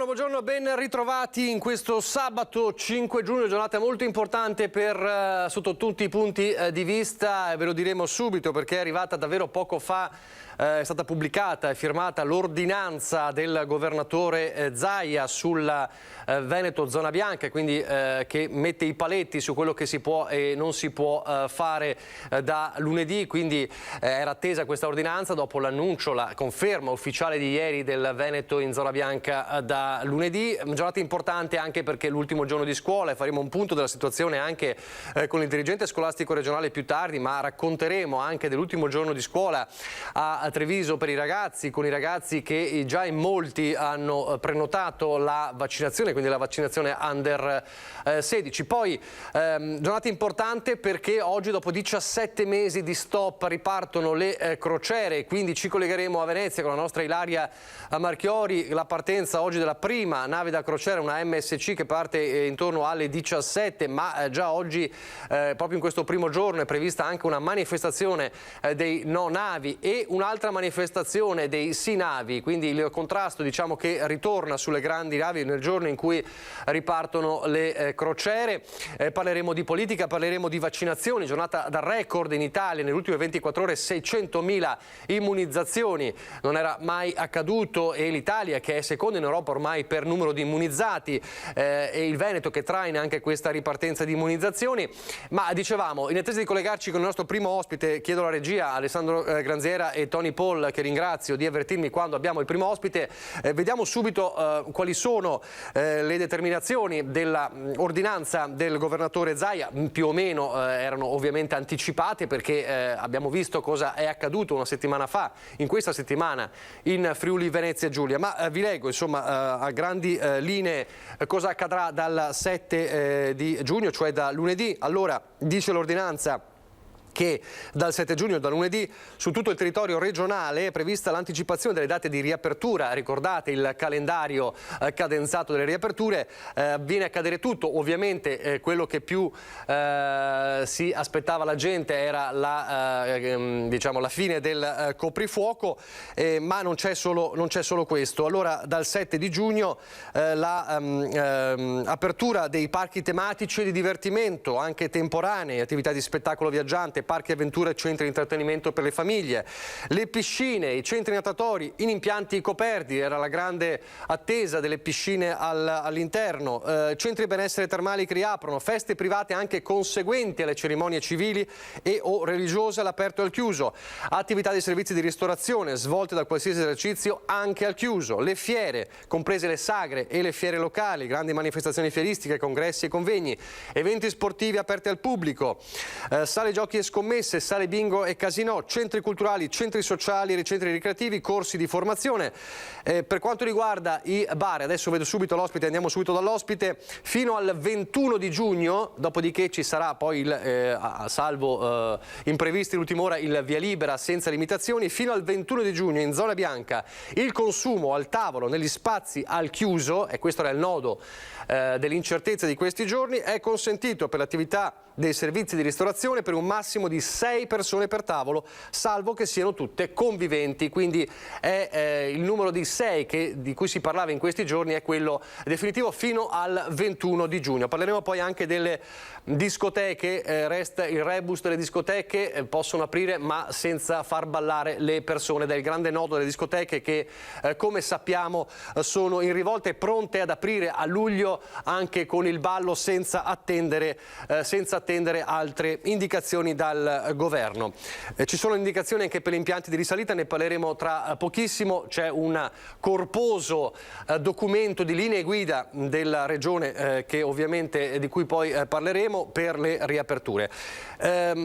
buongiorno, ben ritrovati in questo sabato 5 giugno, giornata molto importante sotto tutti i punti di vista, ve lo diremo subito perché è arrivata davvero poco fa, è stata pubblicata e firmata l'ordinanza del governatore Zaia sul Veneto zona bianca, quindi che mette i paletti su quello che si può e non si può fare da lunedì, quindi era attesa questa ordinanza dopo l'annuncio, la conferma ufficiale di ieri del Veneto in zona bianca da lunedì. Giornata importante anche perché l'ultimo giorno di scuola e faremo un punto della situazione anche con il dirigente scolastico regionale più tardi, ma racconteremo anche dell'ultimo giorno di scuola a Treviso per i ragazzi, con i ragazzi che già in molti hanno prenotato la vaccinazione, quindi la vaccinazione under 16. Poi giornata importante perché oggi dopo 17 mesi di stop ripartono le crociere, quindi ci collegheremo a Venezia con la nostra Ilaria Marchiori. La partenza oggi della prima nave da crociera, una MSC che parte intorno alle 17, ma già oggi proprio in questo primo giorno è prevista anche una manifestazione dei no navi e un'altra manifestazione dei sì navi, quindi il contrasto diciamo che ritorna sulle grandi navi nel giorno in cui ripartono le crociere. Parleremo di politica, parleremo di vaccinazioni, giornata da record in Italia, nelle ultime 24 ore 600.000 immunizzazioni, non era mai accaduto e l'Italia che è seconda in Europa ormai per numero di immunizzati e il Veneto che traina anche questa ripartenza di immunizzazioni. Ma dicevamo, in attesa di collegarci con il nostro primo ospite, chiedo alla regia Alessandro Granziera e Tony Paul, che ringrazio di avvertirmi quando abbiamo il primo ospite. Vediamo subito quali sono le determinazioni dell'ordinanza del governatore Zaia, più o meno erano ovviamente anticipate perché abbiamo visto cosa è accaduto una settimana fa, in questa settimana in Friuli Venezia Giulia, ma vi leggo insomma a grandi linee cosa accadrà dal 7 di giugno, cioè da lunedì. Allora, dice l'ordinanza che dal 7 giugno, da lunedì, su tutto il territorio regionale è prevista l'anticipazione delle date di riapertura. Ricordate il calendario cadenzato delle riaperture, viene a cadere tutto. Ovviamente quello che più si aspettava la gente era diciamo, la fine del coprifuoco, ma non c'è solo questo. Allora dal 7 di giugno l'apertura dei parchi tematici e di divertimento, anche temporanei, attività di spettacolo viaggiante, parchi avventure e centri di intrattenimento per le famiglie, le piscine, i centri natatori in impianti coperti, era la grande attesa delle piscine all'interno, centri benessere termali che riaprono, feste private anche conseguenti alle cerimonie civili e o religiose all'aperto e al chiuso, attività di servizi di ristorazione svolte da qualsiasi esercizio anche al chiuso, le fiere, comprese le sagre e le fiere locali, grandi manifestazioni fieristiche, congressi e convegni, eventi sportivi aperti al pubblico, sale giochi e scommesse, sale bingo e casinò, centri culturali, centri sociali, centri ricreativi, corsi di formazione. Per quanto riguarda i bar, adesso vedo subito l'ospite, andiamo subito dall'ospite, fino al 21 di giugno, dopodiché ci sarà poi, salvo imprevisti l'ultima ora, il via libera senza limitazioni. Fino al 21 di giugno in zona bianca il consumo al tavolo negli spazi al chiuso, e questo era il nodo dell'incertezza di questi giorni, è consentito per l'attività dei servizi di ristorazione per un massimo di 6 persone per tavolo, salvo che siano tutte conviventi, quindi è il numero di 6 di cui si parlava in questi giorni è quello definitivo fino al 21 di giugno. Parleremo poi anche delle discoteche, resta il rebus delle discoteche, possono aprire ma senza far ballare le persone, del grande nodo delle discoteche che come sappiamo sono in rivolta e pronte ad aprire a luglio anche con il ballo senza attendere altre indicazioni dal governo. Ci sono indicazioni anche per gli impianti di risalita, ne parleremo tra pochissimo. C'è un corposo documento di linee guida della regione di cui poi parleremo per le riaperture.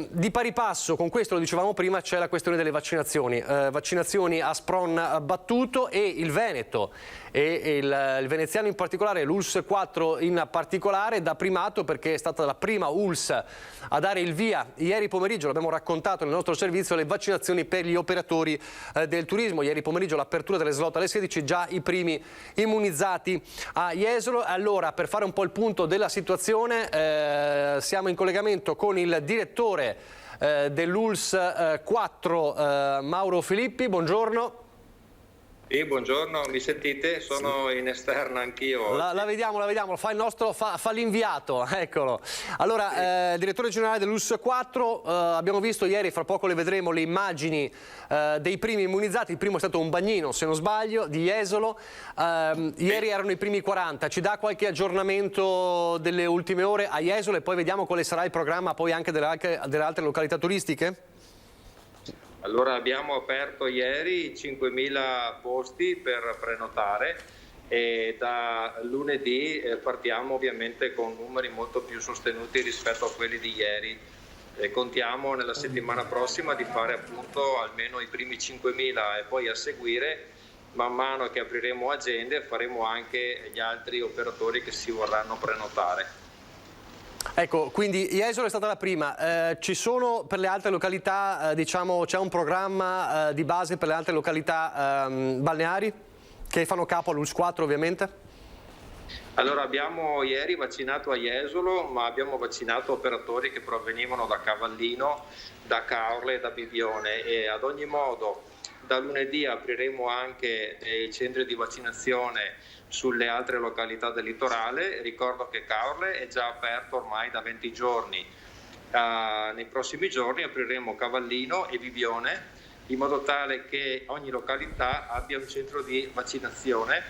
Di pari passo con questo, lo dicevamo prima, c'è la questione delle vaccinazioni. Vaccinazioni a spron battuto e il Veneto e il veneziano in particolare, l'ULSS 4 in particolare, dà primato perché è stata la prima ULSS a dare il via ieri pomeriggio, l'abbiamo raccontato nel nostro servizio, le vaccinazioni per gli operatori del turismo. Ieri pomeriggio l'apertura delle slot alle 16, già i primi immunizzati a Jesolo. Allora, per fare un po' il punto della situazione, siamo in collegamento con il direttore dell'ULSS 4, Mauro Filippi. Buongiorno. Sì, buongiorno, mi sentite? Sono in esterna anch'io. La vediamo, fa il nostro, fa l'inviato, eccolo. Allora, direttore generale dell'ULSS 4, abbiamo visto ieri, fra poco le vedremo, le immagini dei primi immunizzati. Il primo è stato un Bagnino, se non sbaglio, di Jesolo. Ieri erano i primi 40. Ci dà qualche aggiornamento delle ultime ore a Jesolo e poi vediamo quale sarà il programma poi anche delle altre località turistiche? Allora abbiamo aperto ieri 5.000 posti per prenotare e da lunedì partiamo ovviamente con numeri molto più sostenuti rispetto a quelli di ieri. Contiamo nella settimana prossima di fare appunto almeno i primi 5.000 e poi a seguire, man mano che apriremo agende, faremo anche gli altri operatori che si vorranno prenotare. Ecco, quindi Jesolo è stata la prima. Ci sono per le altre località, diciamo, c'è un programma di base per le altre località balneari che fanno capo all'ULSS 4 ovviamente? Allora abbiamo ieri vaccinato a Jesolo, ma abbiamo vaccinato operatori che provenivano da Cavallino, da Caorle e da Bibbione e ad ogni modo da lunedì apriremo anche dei centri di vaccinazione sulle altre località del litorale. Ricordo che Caorle è già aperto ormai da 20 giorni. Nei prossimi giorni apriremo Cavallino e Bibbione in modo tale che ogni località abbia un centro di vaccinazione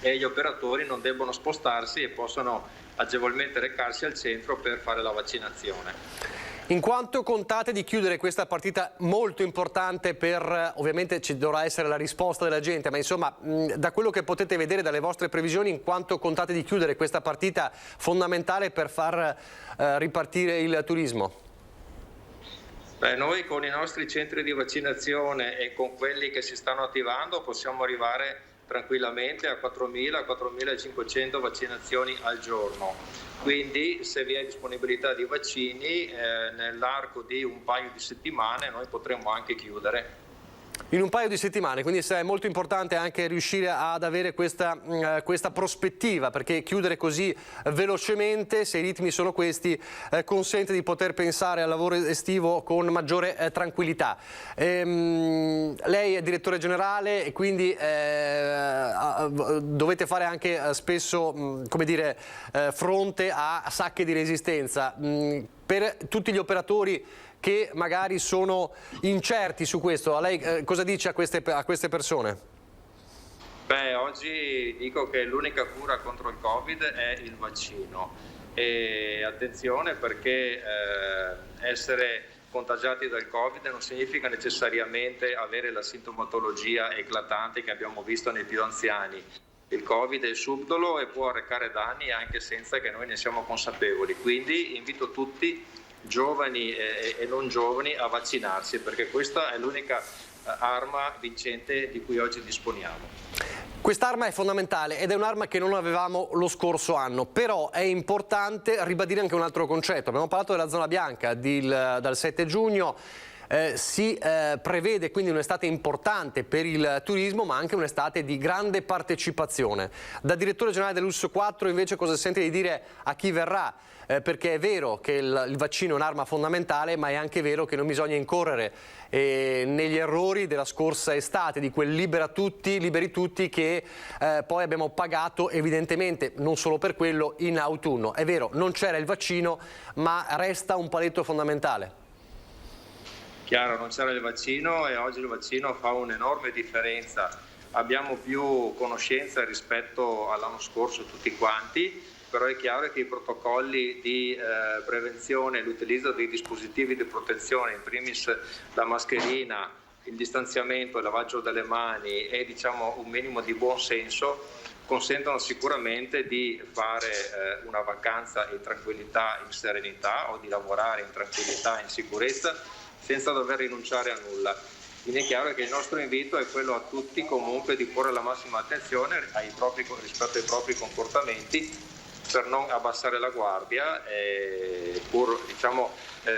e gli operatori non debbono spostarsi e possano agevolmente recarsi al centro per fare la vaccinazione. In quanto contate di chiudere questa partita molto importante per, ovviamente ci dovrà essere la risposta della gente, ma insomma da quello che potete vedere dalle vostre previsioni, in quanto contate di chiudere questa partita fondamentale per far ripartire il turismo? Beh, noi con i nostri centri di vaccinazione e con quelli che si stanno attivando possiamo arrivare tranquillamente a 4.000-4.500 vaccinazioni al giorno. Quindi se vi è disponibilità di vaccini nell'arco di un paio di settimane noi potremo anche chiudere. In un paio di settimane, quindi è molto importante anche riuscire ad avere questa prospettiva, perché chiudere così velocemente, se i ritmi sono questi, consente di poter pensare al lavoro estivo con maggiore tranquillità. Lei è direttore generale e quindi dovete fare anche spesso, come dire, fronte a sacche di resistenza. Per tutti gli operatori che magari sono incerti su questo, a lei cosa dice a queste persone? Beh, oggi dico che l'unica cura contro il Covid è il vaccino e attenzione perché essere contagiati dal Covid non significa necessariamente avere la sintomatologia eclatante che abbiamo visto nei più anziani. Il Covid è subdolo e può arrecare danni anche senza che noi ne siamo consapevoli, quindi invito tutti, giovani e non giovani, a vaccinarsi perché questa è l'unica arma vincente di cui oggi disponiamo. Quest'arma è fondamentale ed è un'arma che non avevamo lo scorso anno, però è importante ribadire anche un altro concetto. Abbiamo parlato della zona bianca dal 7 giugno. Si prevede quindi un'estate importante per il turismo, ma anche un'estate di grande partecipazione. Da direttore generale dell'ULSS 4 invece cosa sente di dire a chi verrà? Perché è vero che il vaccino è un'arma fondamentale, ma è anche vero che non bisogna incorrere negli errori della scorsa estate, di quel liberi tutti che poi abbiamo pagato evidentemente, non solo per quello, in autunno. È vero, non c'era il vaccino, ma resta un paletto fondamentale. Chiaro, non c'era il vaccino e oggi il vaccino fa un'enorme differenza. Abbiamo più conoscenza rispetto all'anno scorso tutti quanti, però è chiaro che i protocolli di prevenzione e l'utilizzo dei dispositivi di protezione, in primis la mascherina, il distanziamento, il lavaggio delle mani e un minimo di buon senso, consentono sicuramente di fare una vacanza in tranquillità, in serenità, o di lavorare in tranquillità, in sicurezza, senza dover rinunciare a nulla. Quindi è chiaro che il nostro invito è quello a tutti comunque di porre la massima attenzione rispetto ai propri comportamenti per non abbassare la guardia, pur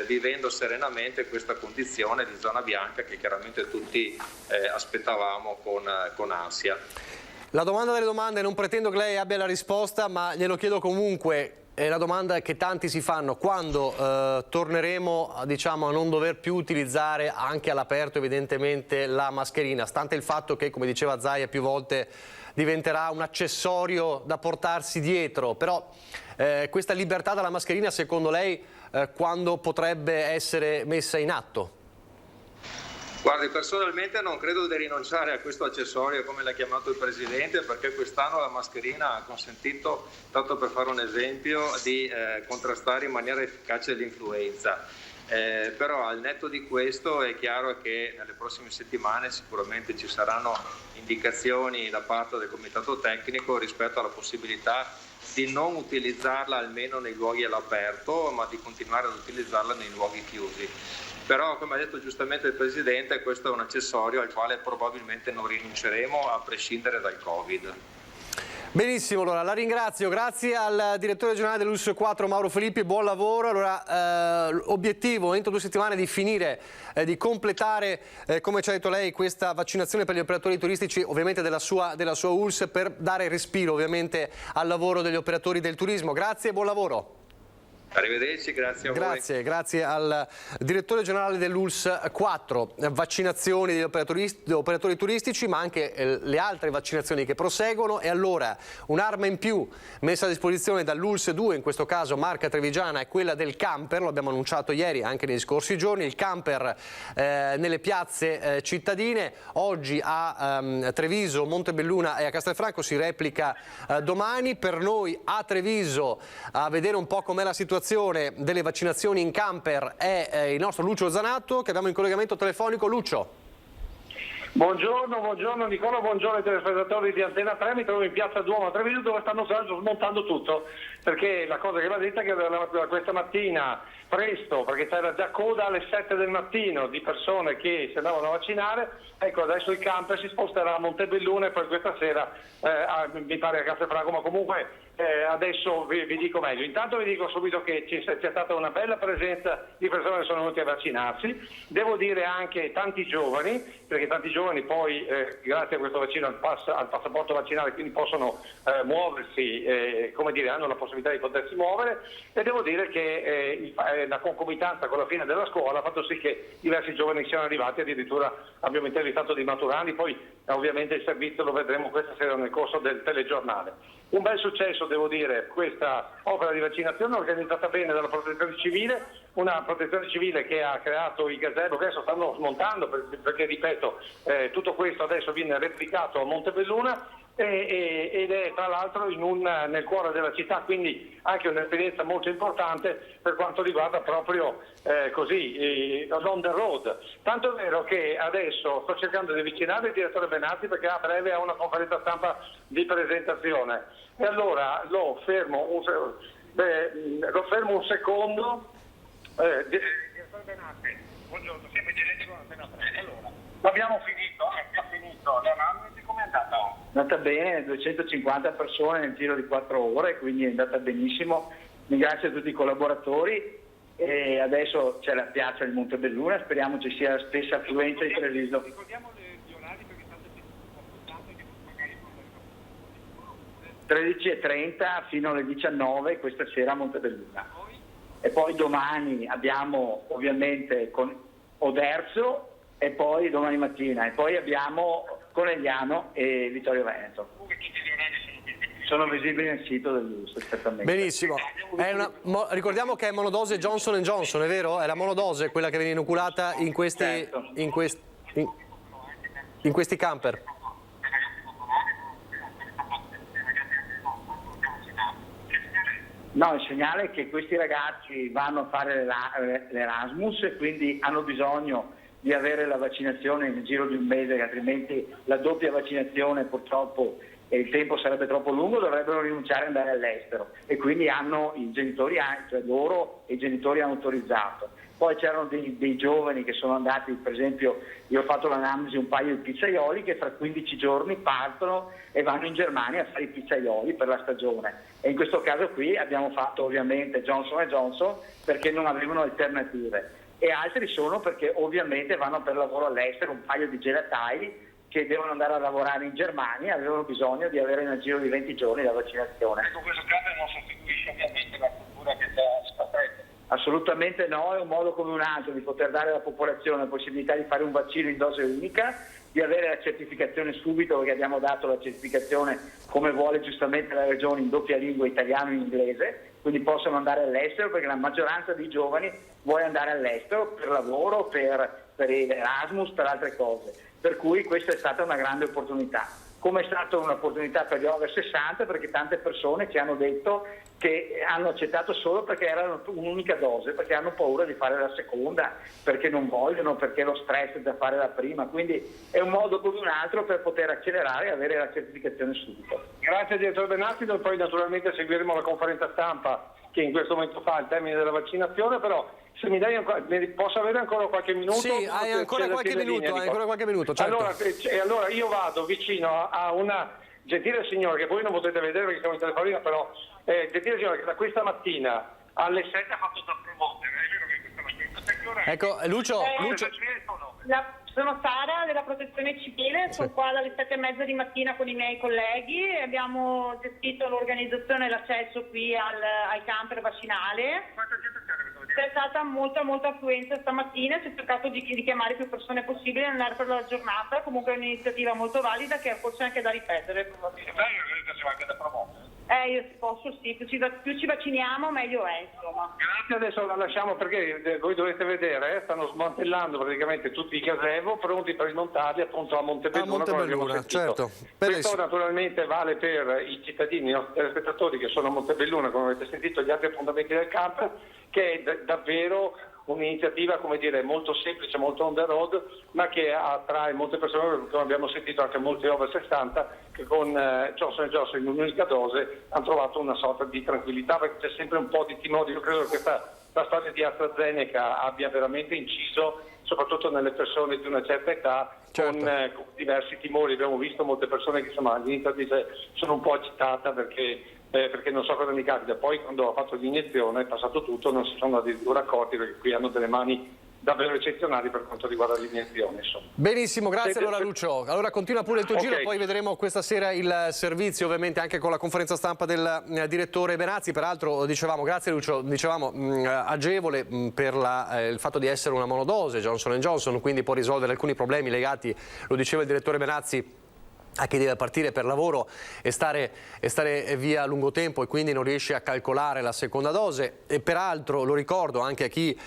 vivendo serenamente questa condizione di zona bianca che chiaramente tutti aspettavamo con ansia. La domanda delle domande, non pretendo che lei abbia la risposta, ma glielo chiedo comunque. E la domanda che tanti si fanno: quando torneremo diciamo, a non dover più utilizzare anche all'aperto evidentemente la mascherina, stante il fatto che, come diceva Zaia più volte, diventerà un accessorio da portarsi dietro, però questa libertà dalla mascherina secondo lei quando potrebbe essere messa in atto? Guardi, personalmente non credo di rinunciare a questo accessorio come l'ha chiamato il Presidente, perché quest'anno la mascherina ha consentito, tanto per fare un esempio, di contrastare in maniera efficace l'influenza. Però al netto di questo è chiaro che nelle prossime settimane sicuramente ci saranno indicazioni da parte del Comitato Tecnico rispetto alla possibilità di non utilizzarla almeno nei luoghi all'aperto, ma di continuare ad utilizzarla nei luoghi chiusi. Però, come ha detto giustamente il Presidente, questo è un accessorio al quale probabilmente non rinunceremo a prescindere dal Covid. Benissimo, allora la ringrazio, grazie al direttore generale dell'ULSS 4 Mauro Filippi, buon lavoro. Allora, obiettivo entro 2 settimane di finire, di completare, come ci ha detto lei, questa vaccinazione per gli operatori turistici, ovviamente della sua ULSS, per dare respiro ovviamente al lavoro degli operatori del turismo. Grazie e buon lavoro. Arrivederci, grazie a voi. Grazie al direttore generale dell'ULSS 4, vaccinazioni degli operatori turistici, ma anche le altre vaccinazioni che proseguono. E allora un'arma in più messa a disposizione dall'ULSS 2, in questo caso Marca Trevigiana, è quella del camper, lo abbiamo annunciato ieri anche negli scorsi giorni, il camper nelle piazze cittadine. Oggi a Treviso, Montebelluna e a Castelfranco si replica domani. Per noi a Treviso, a vedere un po' com'è la situazione delle vaccinazioni in camper, è il nostro Lucio Zanatto, che abbiamo in collegamento telefonico. Lucio. Buongiorno Nicola, buongiorno ai telespettatori di Antena 3, mi trovo in piazza Duomo a Treviso dove stanno smontando tutto, perché la cosa che va detta è che questa mattina presto, perché c'era già coda alle 7 del mattino di persone che si andavano a vaccinare, ecco adesso il camper si sposterà a Montebelluna e poi questa sera mi pare a Castelfranco, ma comunque adesso vi dico meglio. Intanto vi dico subito che c'è stata una bella presenza di persone che sono venute a vaccinarsi, devo dire anche tanti giovani, perché tanti giovani poi grazie a questo vaccino al passaporto vaccinale quindi possono muoversi, come dire, hanno la possibilità di potersi muovere, e devo dire che la concomitanza con la fine della scuola ha fatto sì che diversi giovani siano arrivati, addirittura abbiamo intervistato dei maturandi, poi ovviamente il servizio lo vedremo questa sera nel corso del telegiornale. Un bel successo, devo dire, questa opera di vaccinazione organizzata bene dalla Protezione Civile, una Protezione Civile che ha creato i gazebo che adesso stanno smontando, perché ripeto, tutto questo adesso viene replicato a Montebelluna ed è tra l'altro nel cuore della città, quindi anche un'esperienza molto importante per quanto riguarda proprio on the road. Tanto è vero che adesso sto cercando di avvicinare il direttore Benazzi perché a breve ha una conferenza stampa di presentazione, e allora lo fermo un secondo. Direttore Benazzi, buongiorno, siamo diretti con Antena 3. Allora, abbiamo finito l'analisi, come è andata oggi? È andata bene, 250 persone nel giro di 4 ore, quindi è andata benissimo. Ringrazio tutti i collaboratori e adesso c'è la piazza di Montebelluna, speriamo ci sia la stessa affluenza di Treviso. Ricordiamo gli orari perché state appuntando che magari 13:30 fino alle 19 questa sera a Montebelluna. E poi domani abbiamo ovviamente con Oderzo e poi domani mattina, e poi abbiamo Conegliano e Vittorio Veneto. Sono visibili nel sito dell'ULSS, perfettamente. Benissimo. Ricordiamo che è monodose Johnson & Johnson, è vero? È la monodose quella che viene inoculata in questi, certo. in questi camper. No, il segnale è che questi ragazzi vanno a fare l'Erasmus e quindi hanno bisogno di avere la vaccinazione nel giro di un mese, altrimenti la doppia vaccinazione purtroppo il tempo sarebbe troppo lungo, dovrebbero rinunciare ad andare all'estero, e quindi hanno i genitori, cioè loro e i genitori hanno autorizzato. Poi c'erano dei giovani che sono andati, per esempio io ho fatto l'anamnesi un paio di pizzaioli che fra 15 giorni partono e vanno in Germania a fare i pizzaioli per la stagione, e in questo caso qui abbiamo fatto ovviamente Johnson & Johnson perché non avevano alternative, e altri sono perché ovviamente vanno per lavoro all'estero, un paio di gelatai che devono andare a lavorare in Germania, avevano bisogno di avere nel giro di 20 giorni la vaccinazione. Ecco, questo caso non sostituisce ovviamente la Assolutamente no, è un modo come un altro di poter dare alla popolazione la possibilità di fare un vaccino in dose unica, di avere la certificazione subito, perché abbiamo dato la certificazione come vuole giustamente la Regione in doppia lingua, italiano e inglese, quindi possono andare all'estero, perché la maggioranza dei giovani vuole andare all'estero per lavoro, per Erasmus, per altre cose, per cui questa è stata una grande opportunità. Come è stata un'opportunità per gli over 60, perché tante persone ci hanno detto che hanno accettato solo perché erano un'unica dose, perché hanno paura di fare la seconda, perché non vogliono, perché lo stress da fare la prima, quindi è un modo come un altro per poter accelerare e avere la certificazione subito. Grazie direttore Benassi, poi naturalmente seguiremo la conferenza stampa che in questo momento fa il termine della vaccinazione, però se mi dai posso avere ancora qualche minuto? Sì, hai ancora qualche minuto, certo. Allora io vado vicino a una gentile signora che voi non potete vedere perché siamo in telefonina, però gentile signora che da questa mattina alle 7 ha fatto da promotere, è vero che questa mattina? Ecco, Lucio. Sono Sara della Protezione Civile, sono qua dalle 7:30 di mattina con i miei colleghi e abbiamo gestito l'organizzazione e l'accesso qui al camper vaccinale. C'è stata molta affluenza stamattina, si è cercato di chiamare più persone possibile nell'arco della giornata, comunque è un'iniziativa molto valida che forse è anche da ripetere probabilmente. Anche da promuovere. Io posso sì, più ci vacciniamo meglio è, insomma. Grazie, adesso la lasciamo perché voi dovete vedere, stanno smantellando praticamente tutti i gazebo pronti per smontarli appunto a Montebelluna. Certo. Questo naturalmente vale per i cittadini, i nostri telespettatori che sono a Montebelluna, come avete sentito gli altri appuntamenti del camp, che è davvero un'iniziativa, come dire, molto semplice, molto on the road, ma che attrae molte persone, come abbiamo sentito anche molti over 60, che con Johnson & Johnson in un'unica dose hanno trovato una sorta di tranquillità, perché c'è sempre un po' di timore. Io credo che la storia di AstraZeneca abbia veramente inciso, soprattutto nelle persone di una certa età, certo, con diversi timori. Abbiamo visto molte persone che insomma all'inizio dice sono un po' agitata perché non so cosa mi capita, poi quando ho fatto l'iniezione è passato tutto, non si sono addirittura accorti, perché qui hanno delle mani davvero eccezionali per quanto riguarda l'iniezione. Benissimo, grazie allora Lucio. Allora continua pure il tuo giro, poi vedremo questa sera il servizio, ovviamente anche con la conferenza stampa del direttore Benazzi. Peraltro dicevamo, grazie Lucio, agevole per il fatto di essere una monodose Johnson & Johnson, quindi può risolvere alcuni problemi legati, lo diceva il direttore Benazzi, a chi deve partire per lavoro e stare via a lungo tempo e quindi non riesce a calcolare la seconda dose. E peraltro lo ricordo anche a chi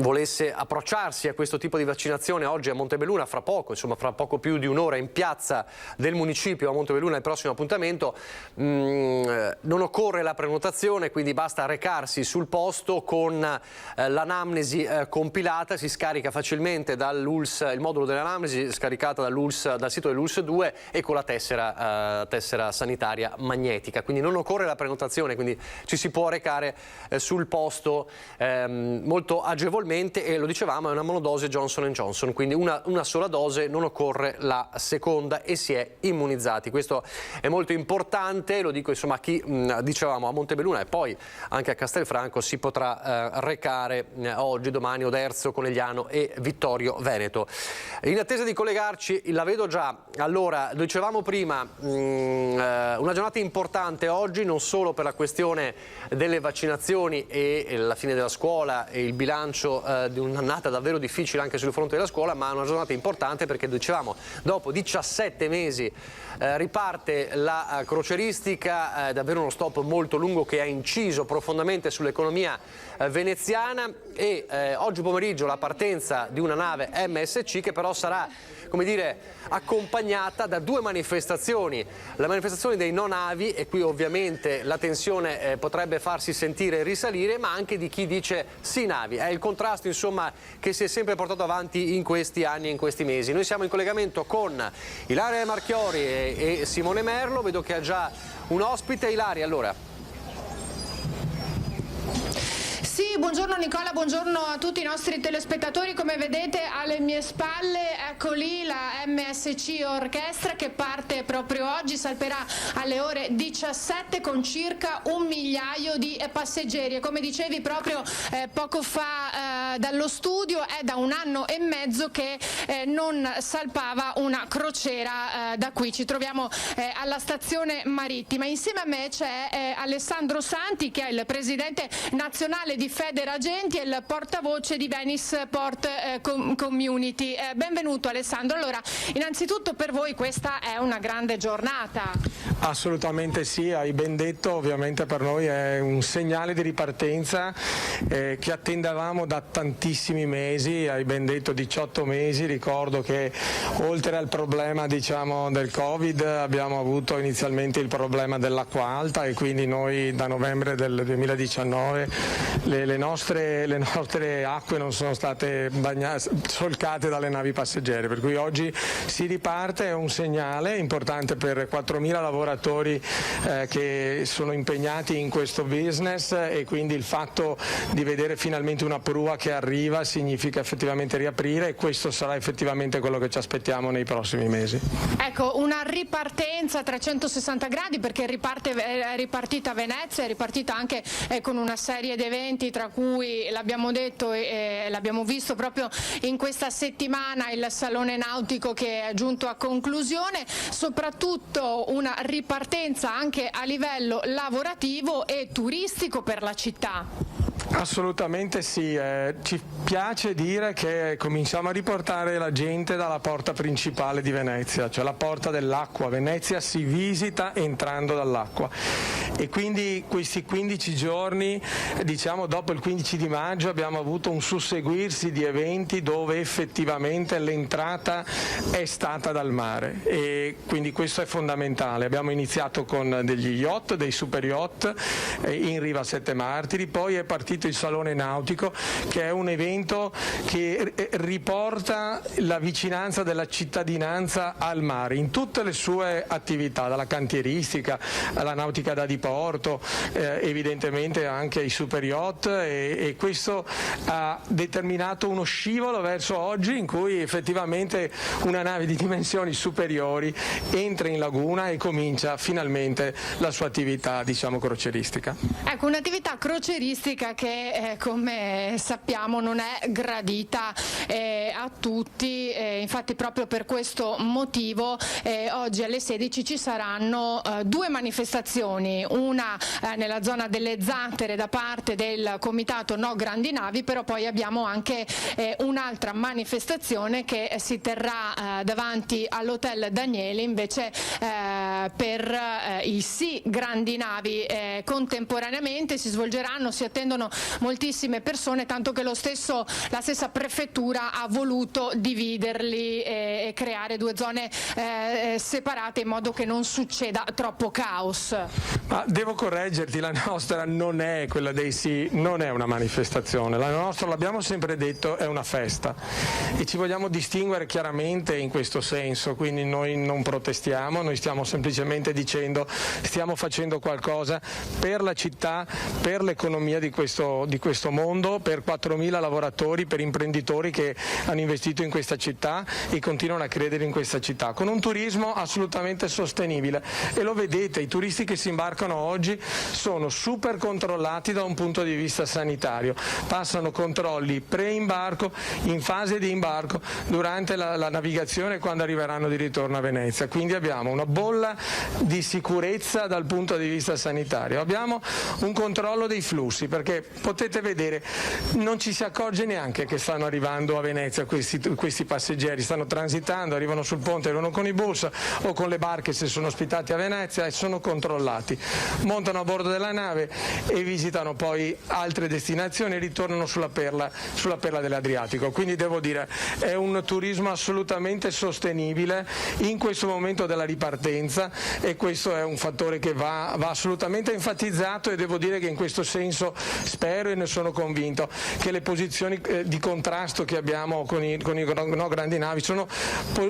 volesse approcciarsi a questo tipo di vaccinazione oggi a Montebelluna, fra poco più di un'ora in piazza del municipio a Montebelluna, il prossimo appuntamento, non occorre la prenotazione, quindi basta recarsi sul posto con l'anamnesi compilata, si scarica facilmente dall'ULS, il modulo dell'anamnesi scaricata dal sito dell'ULS 2 e con la tessera sanitaria magnetica, quindi non occorre la prenotazione, quindi ci si può recare sul posto molto agevolmente, e lo dicevamo è una monodose Johnson & Johnson, quindi una sola dose, non occorre la seconda e si è immunizzati. Questo è molto importante, lo dico insomma a chi dicevamo a Montebelluna e poi anche a Castelfranco si potrà recare oggi, domani, Oderzo, Conegliano e Vittorio Veneto. In attesa di collegarci, la vedo già, allora lo dicevamo prima, una giornata importante oggi, non solo per la questione delle vaccinazioni e la fine della scuola e il bilancio di un'annata davvero difficile anche sul fronte della scuola, ma una giornata importante perché dicevamo dopo 17 mesi riparte la croceristica, davvero uno stop molto lungo che ha inciso profondamente sull'economia veneziana, e oggi pomeriggio la partenza di una nave MSC che però sarà, come dire, accompagnata da due manifestazioni, la manifestazione dei no navi, e qui ovviamente la tensione potrebbe farsi sentire e risalire, ma anche di chi dice sì navi. È il contrasto insomma che si è sempre portato avanti in questi anni e in questi mesi. Noi siamo in collegamento con Ilaria Marchiori e Simone Merlo, vedo che ha già un ospite. Ilaria, allora. Sì, buongiorno Nicola, buongiorno a tutti i nostri telespettatori. Come vedete alle mie spalle, ecco lì la MSC Orchestra che parte proprio oggi, salperà alle ore 17 con circa 1 migliaio di passeggeri e come dicevi proprio poco fa dallo studio è da 1 anno e mezzo che non salpava una crociera da qui. Ci troviamo alla stazione marittima. Insieme a me c'è Alessandro Santi che è il presidente nazionale di Federagenti e il portavoce di Venice Port Community. Benvenuto Alessandro. Allora, innanzitutto per voi questa è una grande giornata. Assolutamente sì, hai ben detto, ovviamente per noi è un segnale di ripartenza che attendevamo da tantissimi mesi, hai ben detto 18 mesi, ricordo che oltre al problema del Covid abbiamo avuto inizialmente il problema dell'acqua alta e quindi noi da novembre del 2019 le nostre acque non sono state solcate dalle navi passeggere, per cui oggi si riparte, è un segnale importante per 4.000 lavoratori che sono impegnati in questo business e quindi il fatto di vedere finalmente una prua che arriva significa effettivamente riaprire e questo sarà effettivamente quello che ci aspettiamo nei prossimi mesi. Ecco, una ripartenza a 360 gradi perché è ripartita Venezia, è ripartita anche con una serie di eventi tra cui l'abbiamo detto e l'abbiamo visto proprio in questa settimana il Salone Nautico che è giunto a conclusione, soprattutto una ripartenza anche a livello lavorativo e turistico per la città. Assolutamente sì, ci piace dire che cominciamo a riportare la gente dalla porta principale di Venezia, cioè la porta dell'acqua. Venezia si visita entrando dall'acqua e quindi questi 15 giorni, diciamo dopo il 15 di maggio, abbiamo avuto un susseguirsi di eventi dove effettivamente l'entrata è stata dal mare e quindi questo è fondamentale. Abbiamo iniziato con degli yacht, dei super yacht in riva a Sette Martiri, poi è partito il Salone Nautico che è un evento che riporta la vicinanza della cittadinanza al mare in tutte le sue attività, dalla cantieristica alla nautica da diporto, evidentemente anche ai super yacht e questo ha determinato uno scivolo verso oggi in cui effettivamente una nave di dimensioni superiori entra in laguna e comincia finalmente la sua attività, diciamo, croceristica. Ecco, un'attività croceristica che come sappiamo non è gradita a tutti, infatti proprio per questo motivo oggi alle 16 ci saranno 2 manifestazioni, una nella zona delle Zattere da parte del comitato No Grandi Navi, però poi abbiamo anche un'altra manifestazione che si terrà davanti all'Hotel Danieli invece per il Sì Grandi Navi. Contemporaneamente si svolgeranno, si attendono moltissime persone, tanto che la stessa prefettura ha voluto dividerli e creare 2 zone separate in modo che non succeda troppo caos. Ma devo correggerti, la nostra non è quella dei sì, non è una manifestazione, la nostra, l'abbiamo sempre detto, è una festa e ci vogliamo distinguere chiaramente in questo senso, quindi noi non protestiamo, noi stiamo semplicemente dicendo stiamo facendo qualcosa per la città, per l'economia di questo mondo, per 4.000 lavoratori, per imprenditori che hanno investito in questa città e continuano a credere in questa città, con un turismo assolutamente sostenibile e lo vedete, i turisti che si imbarcano oggi sono super controllati da un punto di vista sanitario, passano controlli pre-imbarco, in fase di imbarco, durante la navigazione e quando arriveranno di ritorno a Venezia, quindi abbiamo una bolla di sicurezza dal punto di vista sanitario, abbiamo un controllo dei flussi perché potete vedere non ci si accorge neanche che stanno arrivando a Venezia questi passeggeri, stanno transitando, arrivano sul ponte, arrivano con i bus o con le barche se sono ospitati a Venezia e sono controllati, montano a bordo della nave e visitano poi altre destinazioni e ritornano sulla perla dell'Adriatico, quindi devo dire è un turismo assolutamente sostenibile in questo momento della ripartenza vista, e questo è un fattore che va assolutamente enfatizzato, e devo dire che in questo senso spero e ne sono convinto che le posizioni di contrasto che abbiamo con i no grandi navi sono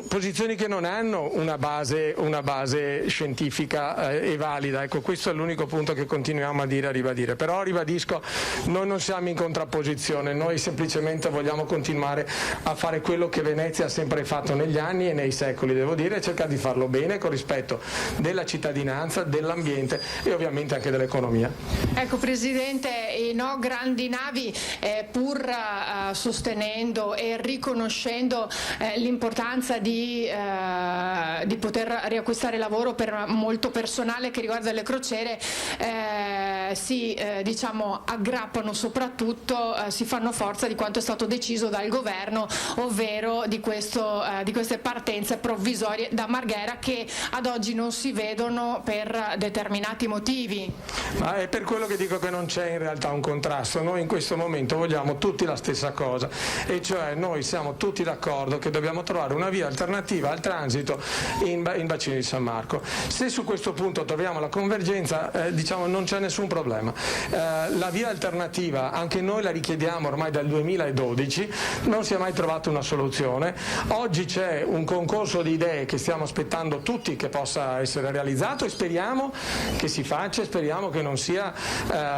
posizioni che non hanno una base scientifica e valida. Ecco, questo è l'unico punto che continuiamo a ribadire. Però ribadisco, noi non siamo in contrapposizione, noi semplicemente vogliamo continuare a fare quello che Venezia ha sempre fatto negli anni e nei secoli, devo dire, e cercare di farlo bene con rispetto della cittadinanza, dell'ambiente e ovviamente anche dell'economia. Ecco Presidente, i no grandi navi, pur sostenendo e riconoscendo l'importanza di poter riacquistare lavoro per molto personale che riguarda le crociere, diciamo aggrappano soprattutto, si fanno forza di quanto è stato deciso dal governo, ovvero di queste partenze provvisorie da Marghera che ad oggi non si vedono per determinati motivi. Ma è per quello che dico che non c'è in realtà un contrasto. Noi in questo momento vogliamo tutti la stessa cosa, e cioè noi siamo tutti d'accordo che dobbiamo trovare una via alternativa al transito in bacino di San Marco. Se su questo punto troviamo la convergenza, diciamo non c'è nessun problema. La via alternativa anche noi la richiediamo ormai dal 2012, non si è mai trovata una soluzione. Oggi c'è un concorso di idee che stiamo aspettando tutti che possa essere realizzato, e speriamo che si faccia, e speriamo che non sia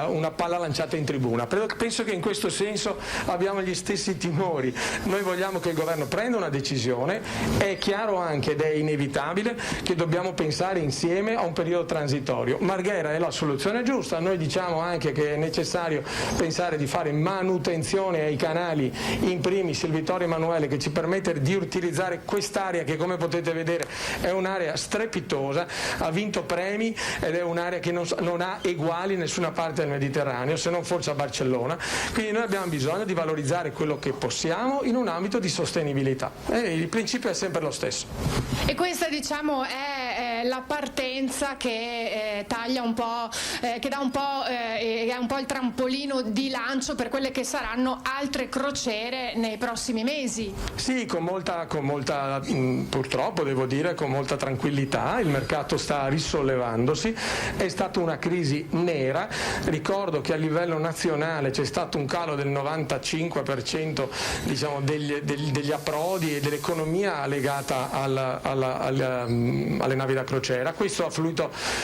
una palla lanciata in tribuna. Penso che in questo senso abbiamo gli stessi timori. Noi vogliamo che il governo prenda una decisione, è chiaro anche ed è inevitabile che dobbiamo pensare insieme a un periodo transitorio. Marghera è la soluzione giusta, noi diciamo anche che è necessario pensare di fare manutenzione ai canali, in primis il Vittorio Emanuele, che ci permette di utilizzare quest'area che, come potete vedere, è un'area strepitosa, ha vinto premi ed è un'area che non ha eguali in nessuna parte del Mediterraneo, se non forse a Barcellona. Quindi noi abbiamo bisogno di valorizzare quello che possiamo in un ambito di sostenibilità, e il principio è sempre lo stesso. E questa, diciamo, è la partenza che taglia un po', che dà un po', è un po' il trampolino di lancio per quelle che saranno altre crociere nei prossimi mesi. Sì, con molta purtroppo devo dire con molta tranquillità. Il mercato sta risollevandosi, è stata una crisi nera. Ricordo che a livello nazionale c'è stato un calo del 95% diciamo, degli approdi e dell'economia legata alle navi da crociera. Questo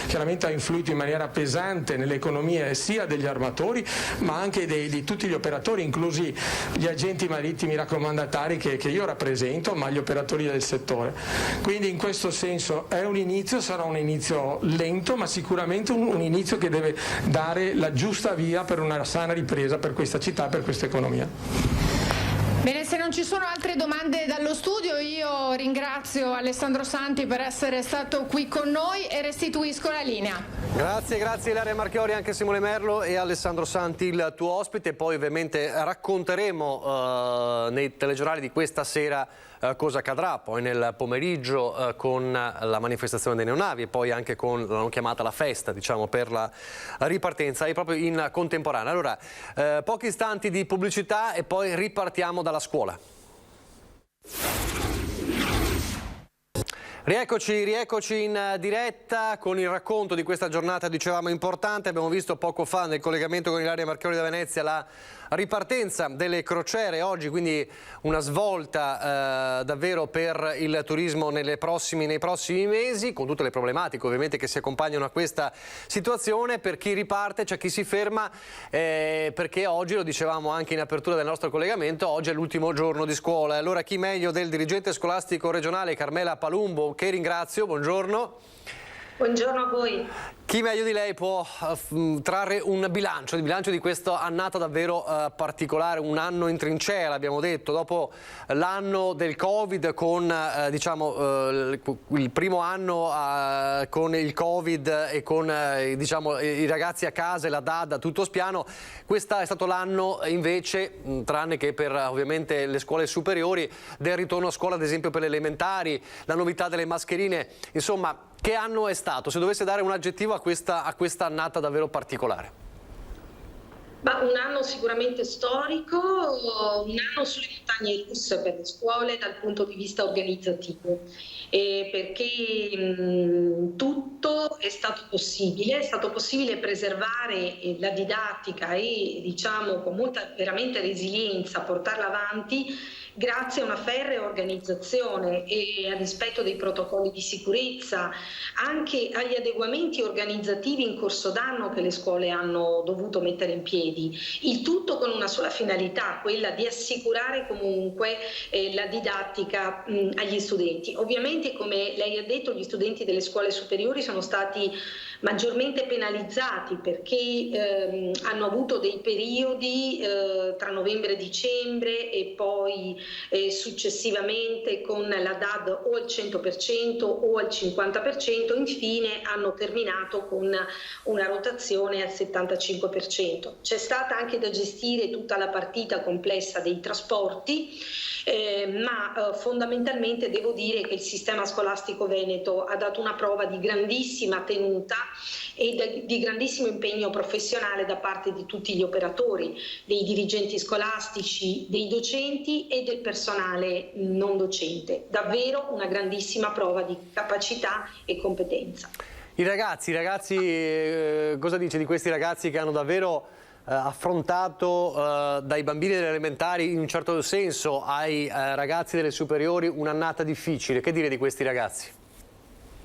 chiaramente ha influito in maniera pesante nelle economie sia degli armatori ma anche di tutti gli operatori, inclusi gli agenti marittimi raccomandatari che io rappresento, ma gli operatori del settore. Quindi in questo senso è un inizio, sarà un inizio lento, ma sicuramente un inizio che deve dare la giusta via per una sana ripresa per questa città e per questa economia. Bene, se non ci sono altre domande dallo studio, io ringrazio Alessandro Santi per essere stato qui con noi e restituisco la linea. Grazie Ilaria Marchiori, anche Simone Merlo e Alessandro Santi il tuo ospite. Poi ovviamente racconteremo nei telegiornali di questa sera cosa accadrà poi nel pomeriggio con la manifestazione dei neonavi e poi anche con, l'hanno chiamata la festa, diciamo, per la ripartenza, e proprio in contemporanea. Allora, pochi istanti di pubblicità e poi ripartiamo dalla scuola. Rieccoci in diretta con il racconto di questa giornata, dicevamo, importante. Abbiamo visto poco fa nel collegamento con Ilaria Marchiori da Venezia la ripartenza delle crociere oggi, quindi una svolta davvero per il turismo nei prossimi mesi, con tutte le problematiche ovviamente che si accompagnano a questa situazione. Per chi riparte c'è chi si ferma, perché oggi, lo dicevamo anche in apertura del nostro collegamento, oggi è l'ultimo giorno di scuola. E allora chi meglio del dirigente scolastico regionale Carmela Palumbo, che ringrazio, buongiorno. Buongiorno a voi. Chi meglio di lei può trarre un bilancio di questa annata davvero particolare, un anno in trincea, l'abbiamo detto, dopo l'anno del Covid con il primo anno con il Covid e con i ragazzi a casa e la DAD tutto spiano. Questo è stato l'anno invece, tranne che per ovviamente le scuole superiori, del ritorno a scuola, ad esempio per le elementari, la novità delle mascherine. Insomma, che anno è stato? Se dovesse dare un aggettivo a questa annata davvero particolare. Ma un anno sicuramente storico, un anno sulle montagne russe per le scuole dal punto di vista organizzativo, perché tutto è stato possibile preservare la didattica e diciamo con molta veramente resilienza portarla avanti grazie a una ferrea organizzazione e al rispetto dei protocolli di sicurezza, anche agli adeguamenti organizzativi in corso d'anno che le scuole hanno dovuto mettere in piedi, il tutto con una sola finalità, quella di assicurare comunque la didattica agli studenti. Ovviamente, come lei ha detto, gli studenti delle scuole superiori sono stati maggiormente penalizzati perché hanno avuto dei periodi tra novembre e dicembre e poi successivamente con la DAD o al 100% o al 50%, infine hanno terminato con una rotazione al 75%. C'è stata anche da gestire tutta la partita complessa dei trasporti, ma fondamentalmente devo dire che il sistema scolastico veneto ha dato una prova di grandissima tenuta e di grandissimo impegno professionale da parte di tutti gli operatori, dei dirigenti scolastici, dei docenti e del personale non docente. Davvero una grandissima prova di capacità e competenza. I ragazzi, cosa dice di questi ragazzi che hanno davvero affrontato dai bambini delle elementari in un certo senso ai ragazzi delle superiori un'annata difficile? Che dire di questi ragazzi?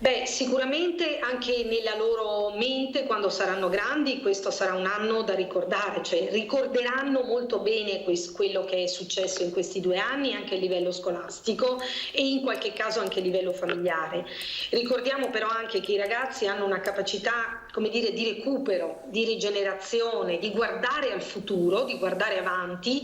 Beh, sicuramente anche nella loro mente, quando saranno grandi, questo sarà un anno da ricordare, cioè ricorderanno molto bene quello che è successo in questi 2 anni anche a livello scolastico e in qualche caso anche a livello familiare. Ricordiamo però anche che i ragazzi hanno una capacità, come dire, di recupero, di rigenerazione, di guardare al futuro, di guardare avanti,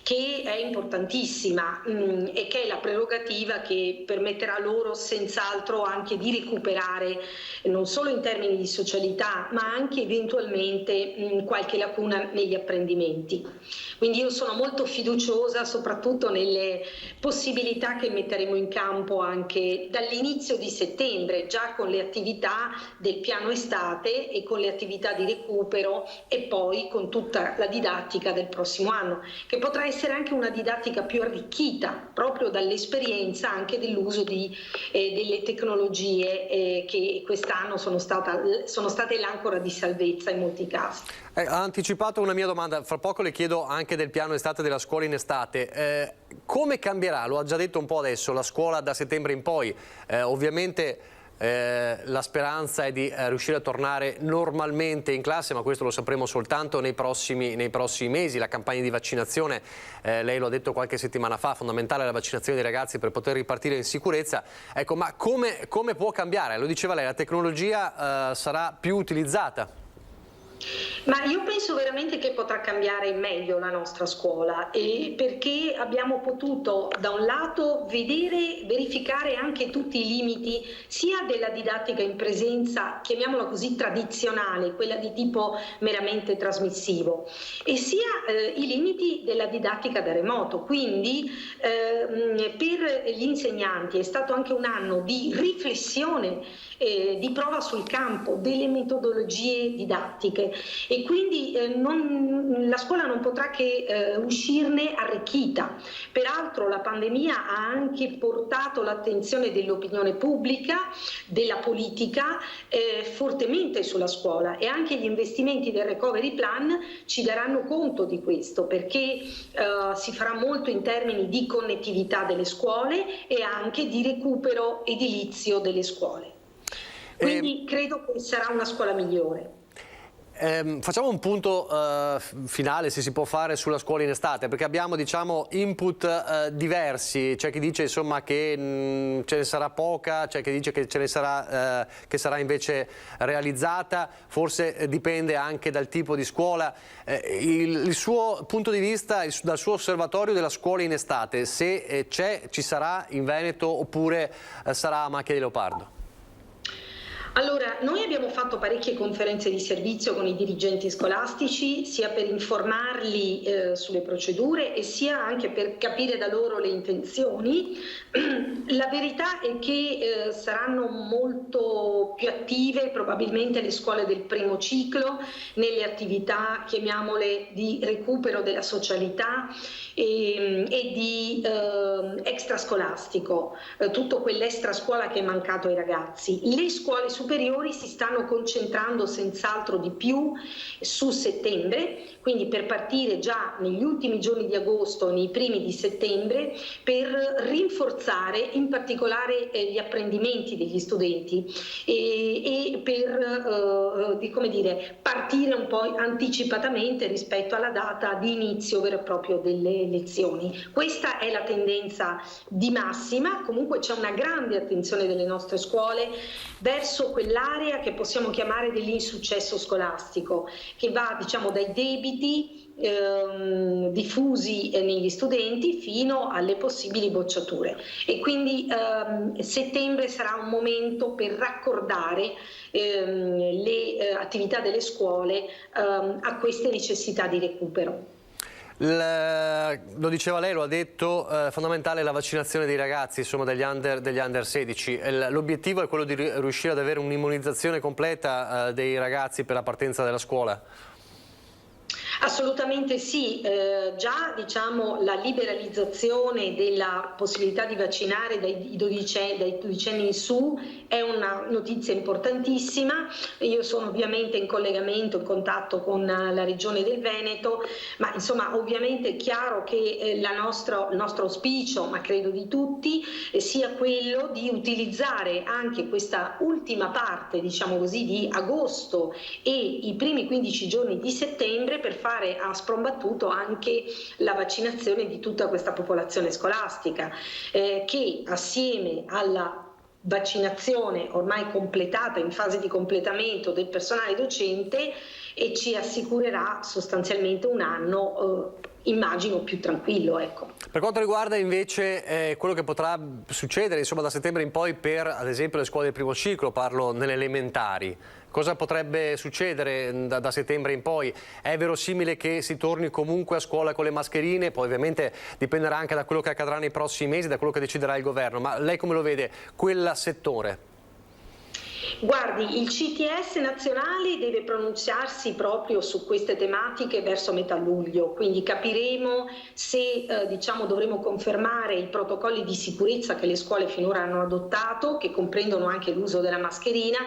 che è importantissima e che è la prerogativa che permetterà loro senz'altro anche di recuperare non solo in termini di socialità ma anche eventualmente qualche lacuna negli apprendimenti. Quindi io sono molto fiduciosa soprattutto nelle possibilità che metteremo in campo anche dall'inizio di settembre, già con le attività del piano estate e con le attività di recupero e poi con tutta la didattica del prossimo anno, che potrà essere anche una didattica più arricchita proprio dall'esperienza anche dell'uso delle tecnologie che quest'anno sono state l'ancora di salvezza in molti casi. Ha anticipato una mia domanda, fra poco le chiedo anche del piano estate della scuola in estate. Come cambierà, lo ha già detto un po' adesso, la scuola da settembre in poi? Ovviamente la speranza è di riuscire a tornare normalmente in classe, ma questo lo sapremo soltanto nei prossimi mesi. La campagna di vaccinazione, lei lo ha detto qualche settimana fa, fondamentale la vaccinazione dei ragazzi per poter ripartire in sicurezza. Ecco, ma come può cambiare? Lo diceva lei, la tecnologia sarà più utilizzata? Ma io penso veramente che potrà cambiare in meglio la nostra scuola, perché abbiamo potuto da un lato verificare anche tutti i limiti sia della didattica in presenza, chiamiamola così tradizionale, quella di tipo meramente trasmissivo, e sia i limiti della didattica da remoto. Quindi per gli insegnanti è stato anche un anno di riflessione, di prova sul campo delle metodologie didattiche e quindi la scuola non potrà che uscirne arricchita. Peraltro la pandemia ha anche portato l'attenzione dell'opinione pubblica, della politica fortemente sulla scuola, e anche gli investimenti del Recovery Plan ci daranno conto di questo, perché si farà molto in termini di connettività delle scuole e anche di recupero edilizio delle scuole. Quindi credo che sarà una scuola migliore. Facciamo un punto finale, se si può fare, sulla scuola in estate, perché abbiamo, diciamo, input diversi. C'è chi dice insomma che ce ne sarà poca, c'è chi dice che ce ne sarà che sarà invece realizzata, forse dipende anche dal tipo di scuola. Il suo punto di vista dal suo osservatorio della scuola in estate, se ci sarà in Veneto oppure sarà a macchia di leopardo? Allora, noi abbiamo fatto parecchie conferenze di servizio con i dirigenti scolastici, sia per informarli sulle procedure e sia anche per capire da loro le intenzioni. La verità è che saranno molto più attive probabilmente le scuole del primo ciclo nelle attività, chiamiamole, di recupero della socialità e di extrascolastico, tutto quell'extra scuola che è mancato ai ragazzi. Le scuole superiori si stanno concentrando senz'altro di più su settembre, quindi per partire già negli ultimi giorni di agosto, nei primi di settembre, per rinforzare in particolare gli apprendimenti degli studenti e per come dire, partire un po' anticipatamente rispetto alla data di inizio vero e proprio delle lezioni. Questa è la tendenza di massima. Comunque c'è una grande attenzione delle nostre scuole verso quell'area che possiamo chiamare dell'insuccesso scolastico, che va, diciamo, dai debiti diffusi negli studenti fino alle possibili bocciature, e quindi settembre sarà un momento per raccordare le attività delle scuole a queste necessità di recupero. Lo diceva lei, lo ha detto, fondamentale è la vaccinazione dei ragazzi, insomma degli under 16. L'obiettivo è quello di riuscire ad avere un'immunizzazione completa dei ragazzi per la partenza della scuola? Assolutamente sì, già diciamo la liberalizzazione della possibilità di vaccinare dai dodicenni in su è una notizia importantissima. Io sono ovviamente in collegamento, in contatto con la Regione del Veneto, ma insomma ovviamente è chiaro che il nostro auspicio, ma credo di tutti, sia quello di utilizzare anche questa ultima parte, diciamo così, di agosto e i primi 15 giorni di settembre per fare a sprombattuto anche la vaccinazione di tutta questa popolazione scolastica, che assieme alla vaccinazione ormai completata, in fase di completamento del personale docente, e ci assicurerà sostanzialmente un anno immagino più tranquillo, ecco. Per quanto riguarda invece quello che potrà succedere insomma da settembre in poi per ad esempio le scuole del primo ciclo, parlo nelle elementari, cosa potrebbe succedere da settembre in poi? È verosimile che si torni comunque a scuola con le mascherine? Poi ovviamente dipenderà anche da quello che accadrà nei prossimi mesi, da quello che deciderà il governo, ma lei come lo vede quel settore? Guardi, il CTS nazionale deve pronunciarsi proprio su queste tematiche verso metà luglio, quindi capiremo se diciamo, dovremo confermare i protocolli di sicurezza che le scuole finora hanno adottato, che comprendono anche l'uso della mascherina,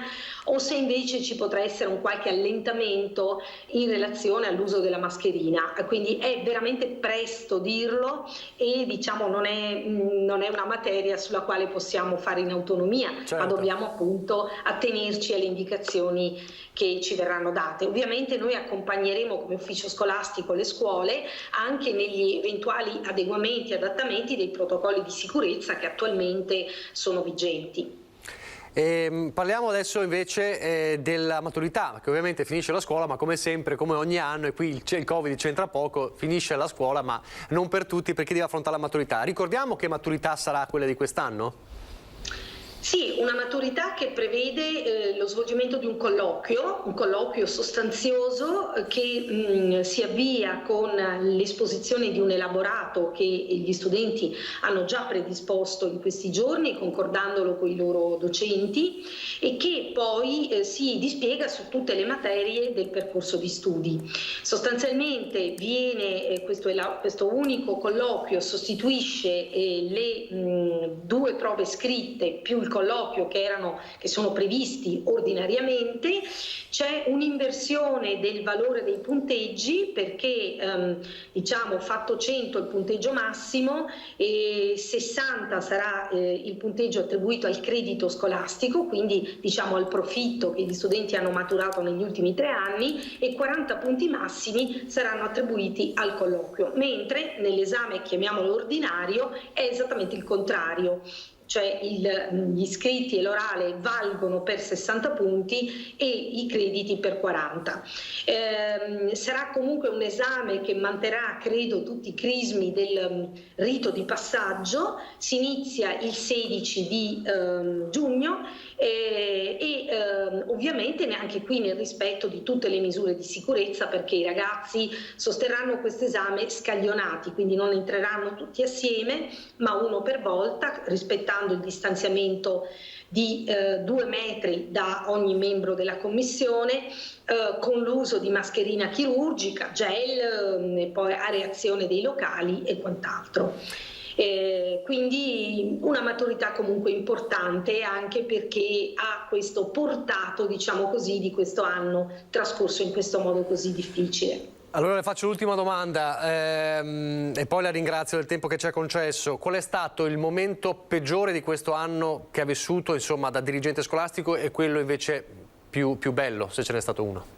o se invece ci potrà essere un qualche allentamento in relazione all'uso della mascherina. Quindi è veramente presto dirlo e diciamo non è una materia sulla quale possiamo fare in autonomia, certo, ma dobbiamo appunto attenerci alle indicazioni che ci verranno date. Ovviamente noi accompagneremo come ufficio scolastico le scuole anche negli eventuali adeguamenti e adattamenti dei protocolli di sicurezza che attualmente sono vigenti. Parliamo adesso invece della maturità, che ovviamente finisce la scuola, ma come sempre, come ogni anno, e qui il Covid c'entra poco, finisce la scuola, ma non per tutti, per chi deve affrontare la maturità. Ricordiamo che maturità sarà quella di quest'anno? Sì, una maturità che prevede lo svolgimento di un colloquio sostanzioso che si avvia con l'esposizione di un elaborato che gli studenti hanno già predisposto in questi giorni, concordandolo con i loro docenti, e che poi si dispiega su tutte le materie del percorso di studi. Sostanzialmente viene questo unico colloquio sostituisce le 2 prove scritte più il colloquio che sono previsti ordinariamente. C'è un'inversione del valore dei punteggi perché diciamo fatto 100 il punteggio massimo e 60 sarà il punteggio attribuito al credito scolastico, quindi diciamo al profitto che gli studenti hanno maturato negli ultimi 3 anni, e 40 punti massimi saranno attribuiti al colloquio, mentre nell'esame, chiamiamolo ordinario, è esattamente il contrario. cioè gli iscritti e l'orale valgono per 60 punti e i crediti per 40. Sarà comunque un esame che manterrà, credo, tutti i crismi del rito di passaggio. Si inizia il 16 di giugno ovviamente neanche qui nel rispetto di tutte le misure di sicurezza, perché i ragazzi sosterranno questo esame scaglionati, quindi non entreranno tutti assieme ma uno per volta, rispettando il distanziamento di 2 metri da ogni membro della commissione, con l'uso di mascherina chirurgica, gel, e poi areazione dei locali e quant'altro. Quindi una maturità comunque importante, anche perché ha questo portato, diciamo così, di questo anno trascorso in questo modo così difficile. Allora le faccio l'ultima domanda e poi la ringrazio del tempo che ci ha concesso. Qual è stato il momento peggiore di questo anno che ha vissuto, insomma, da dirigente scolastico, e quello invece più bello, se ce n'è stato uno?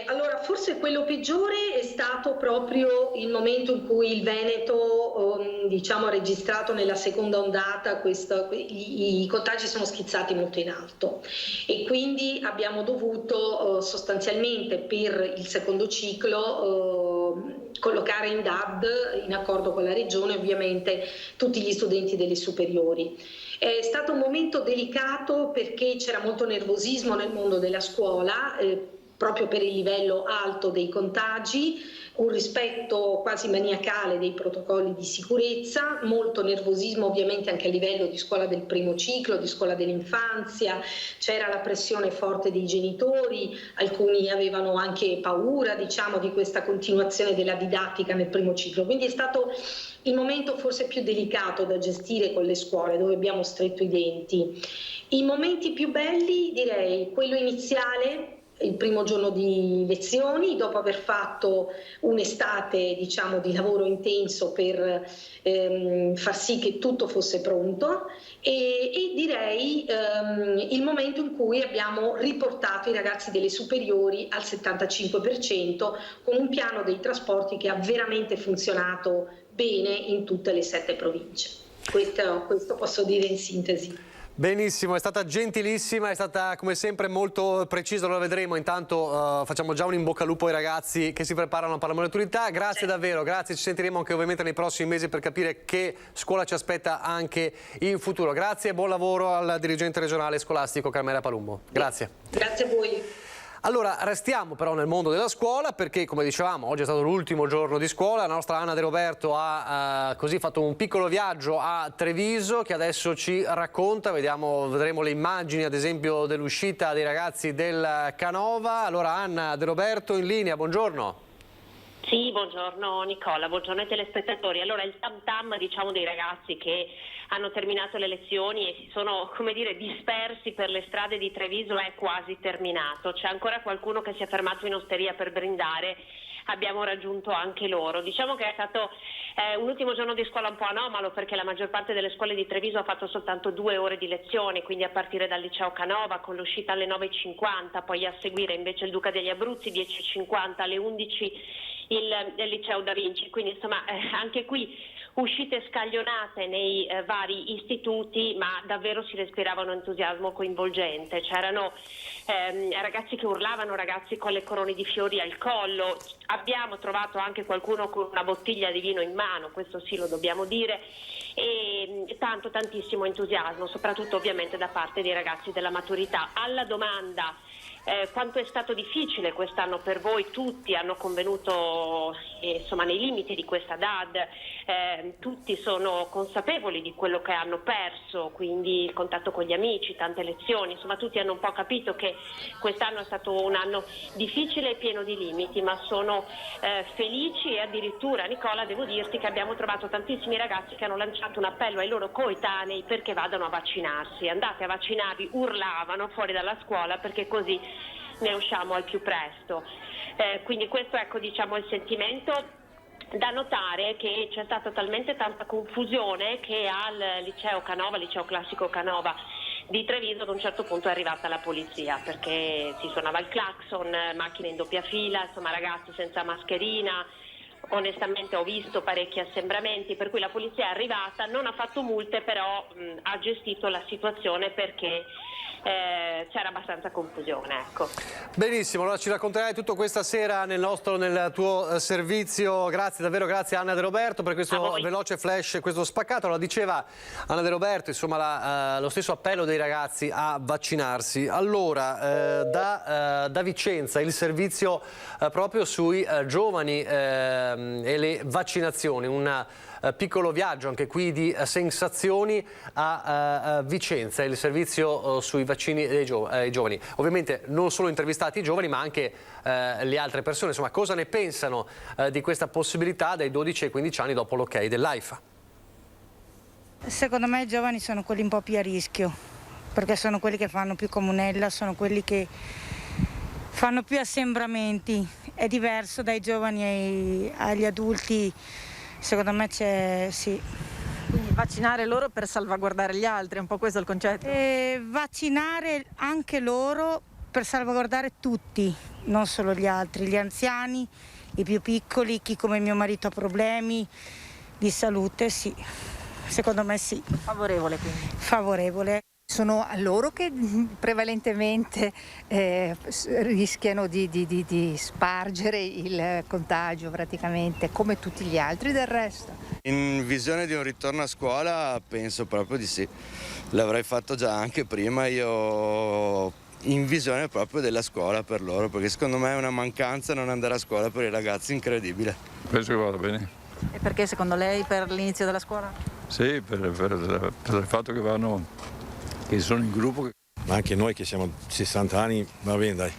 Allora, forse quello peggiore è stato proprio il momento in cui il Veneto, diciamo, ha registrato nella seconda ondata i contagi sono schizzati molto in alto, e quindi abbiamo dovuto sostanzialmente per il secondo ciclo collocare in DAD, in accordo con la regione, ovviamente tutti gli studenti delle superiori. È stato un momento delicato perché c'era molto nervosismo nel mondo della scuola, proprio per il livello alto dei contagi, un rispetto quasi maniacale dei protocolli di sicurezza, molto nervosismo ovviamente anche a livello di scuola del primo ciclo, di scuola dell'infanzia, c'era la pressione forte dei genitori, alcuni avevano anche paura, diciamo, di questa continuazione della didattica nel primo ciclo, quindi è stato il momento forse più delicato da gestire con le scuole, dove abbiamo stretto i denti. I momenti più belli, direi quello iniziale, il primo giorno di lezioni, dopo aver fatto un'estate, diciamo, di lavoro intenso per far sì che tutto fosse pronto, e direi il momento in cui abbiamo riportato i ragazzi delle superiori al 75% con un piano dei trasporti che ha veramente funzionato bene in tutte le 7 province. Questo posso dire in sintesi. Benissimo, è stata gentilissima, è stata come sempre molto precisa, lo vedremo. Intanto facciamo già un in bocca al lupo ai ragazzi che si preparano per la maturità. Grazie davvero, grazie, ci sentiremo anche ovviamente nei prossimi mesi per capire che scuola ci aspetta anche in futuro. Grazie e buon lavoro al dirigente regionale scolastico Carmela Palumbo. Grazie. Grazie a voi. Allora, restiamo però nel mondo della scuola, perché come dicevamo oggi è stato l'ultimo giorno di scuola. La nostra Anna De Roberto ha così fatto un piccolo viaggio a Treviso che adesso ci racconta. Vedremo le immagini ad esempio dell'uscita dei ragazzi del Canova. Allora Anna De Roberto in linea, buongiorno. Sì, buongiorno Nicola, buongiorno ai telespettatori. Allora il tam tam, diciamo, dei ragazzi che hanno terminato le lezioni e si sono, come dire, dispersi per le strade di Treviso è quasi terminato. C'è ancora qualcuno che si è fermato in osteria per brindare, abbiamo raggiunto anche loro. Diciamo che è stato un ultimo giorno di scuola un po' anomalo, perché la maggior parte delle scuole di Treviso ha fatto soltanto 2 ore di lezione, quindi a partire dal liceo Canova con l'uscita alle 9:50, poi a seguire invece il Duca degli Abruzzi 10:50, alle 11 il liceo Da Vinci, quindi insomma anche qui uscite scaglionate nei vari istituti, ma davvero si respirava un entusiasmo coinvolgente. C'erano ragazzi che urlavano, ragazzi con le corone di fiori al collo, abbiamo trovato anche qualcuno con una bottiglia di vino in mano, questo sì lo dobbiamo dire, e tantissimo entusiasmo, soprattutto ovviamente da parte dei ragazzi della maturità. Alla domanda quanto è stato difficile quest'anno per voi, tutti hanno convenuto insomma nei limiti di questa DAD, tutti sono consapevoli di quello che hanno perso, quindi il contatto con gli amici, tante lezioni, insomma tutti hanno un po' capito che quest'anno è stato un anno difficile e pieno di limiti, ma sono felici. E addirittura, Nicola, devo dirti che abbiamo trovato tantissimi ragazzi che hanno lanciato un appello ai loro coetanei perché vadano a vaccinarsi. Andate a vaccinarvi, urlavano fuori dalla scuola, perché così ne usciamo al più presto. Quindi questo, ecco, diciamo, il sentimento. Da notare che c'è stata talmente tanta confusione che al liceo Canova, liceo classico Canova di Treviso, ad un certo punto è arrivata la polizia, perché si suonava il clacson, macchine in doppia fila, insomma ragazzi senza mascherina, onestamente ho visto parecchi assembramenti, per cui la polizia è arrivata, non ha fatto multe, però ha gestito la situazione perché c'era abbastanza confusione, ecco. Benissimo, allora ci racconterai tutto questa sera nel tuo servizio. Grazie, davvero grazie Anna De Roberto per questo veloce flash, questo spaccato. Allora, diceva Anna De Roberto, insomma, lo stesso appello dei ragazzi a vaccinarsi. Allora, da Vicenza il servizio proprio sui giovani e le vaccinazioni, un piccolo viaggio anche qui di sensazioni a Vicenza, il servizio sui vaccini ai giovani. Ovviamente non solo intervistati i giovani ma anche le altre persone, insomma cosa ne pensano di questa possibilità dai 12 ai 15 anni dopo l'ok dell'AIFA. Secondo me i giovani sono quelli un po' più a rischio, perché sono quelli che fanno più comunella, sono quelli che fanno più assembramenti, è diverso dai giovani agli adulti. Secondo me sì. Quindi vaccinare loro per salvaguardare gli altri, è un po' questo il concetto? Vaccinare anche loro per salvaguardare tutti, non solo gli altri, gli anziani, i più piccoli, chi come mio marito ha problemi di salute, sì. Secondo me sì. Favorevole quindi? Favorevole. Sono loro che prevalentemente rischiano di spargere il contagio praticamente, come tutti gli altri del resto. In visione di un ritorno a scuola penso proprio di sì, l'avrei fatto già anche prima io, in visione proprio della scuola per loro, perché secondo me è una mancanza non andare a scuola per i ragazzi incredibile. Penso che vada bene. E perché secondo lei per l'inizio della scuola? Sì, per il fatto che sono in gruppo. Ma anche noi che siamo 60 anni, va bene dai,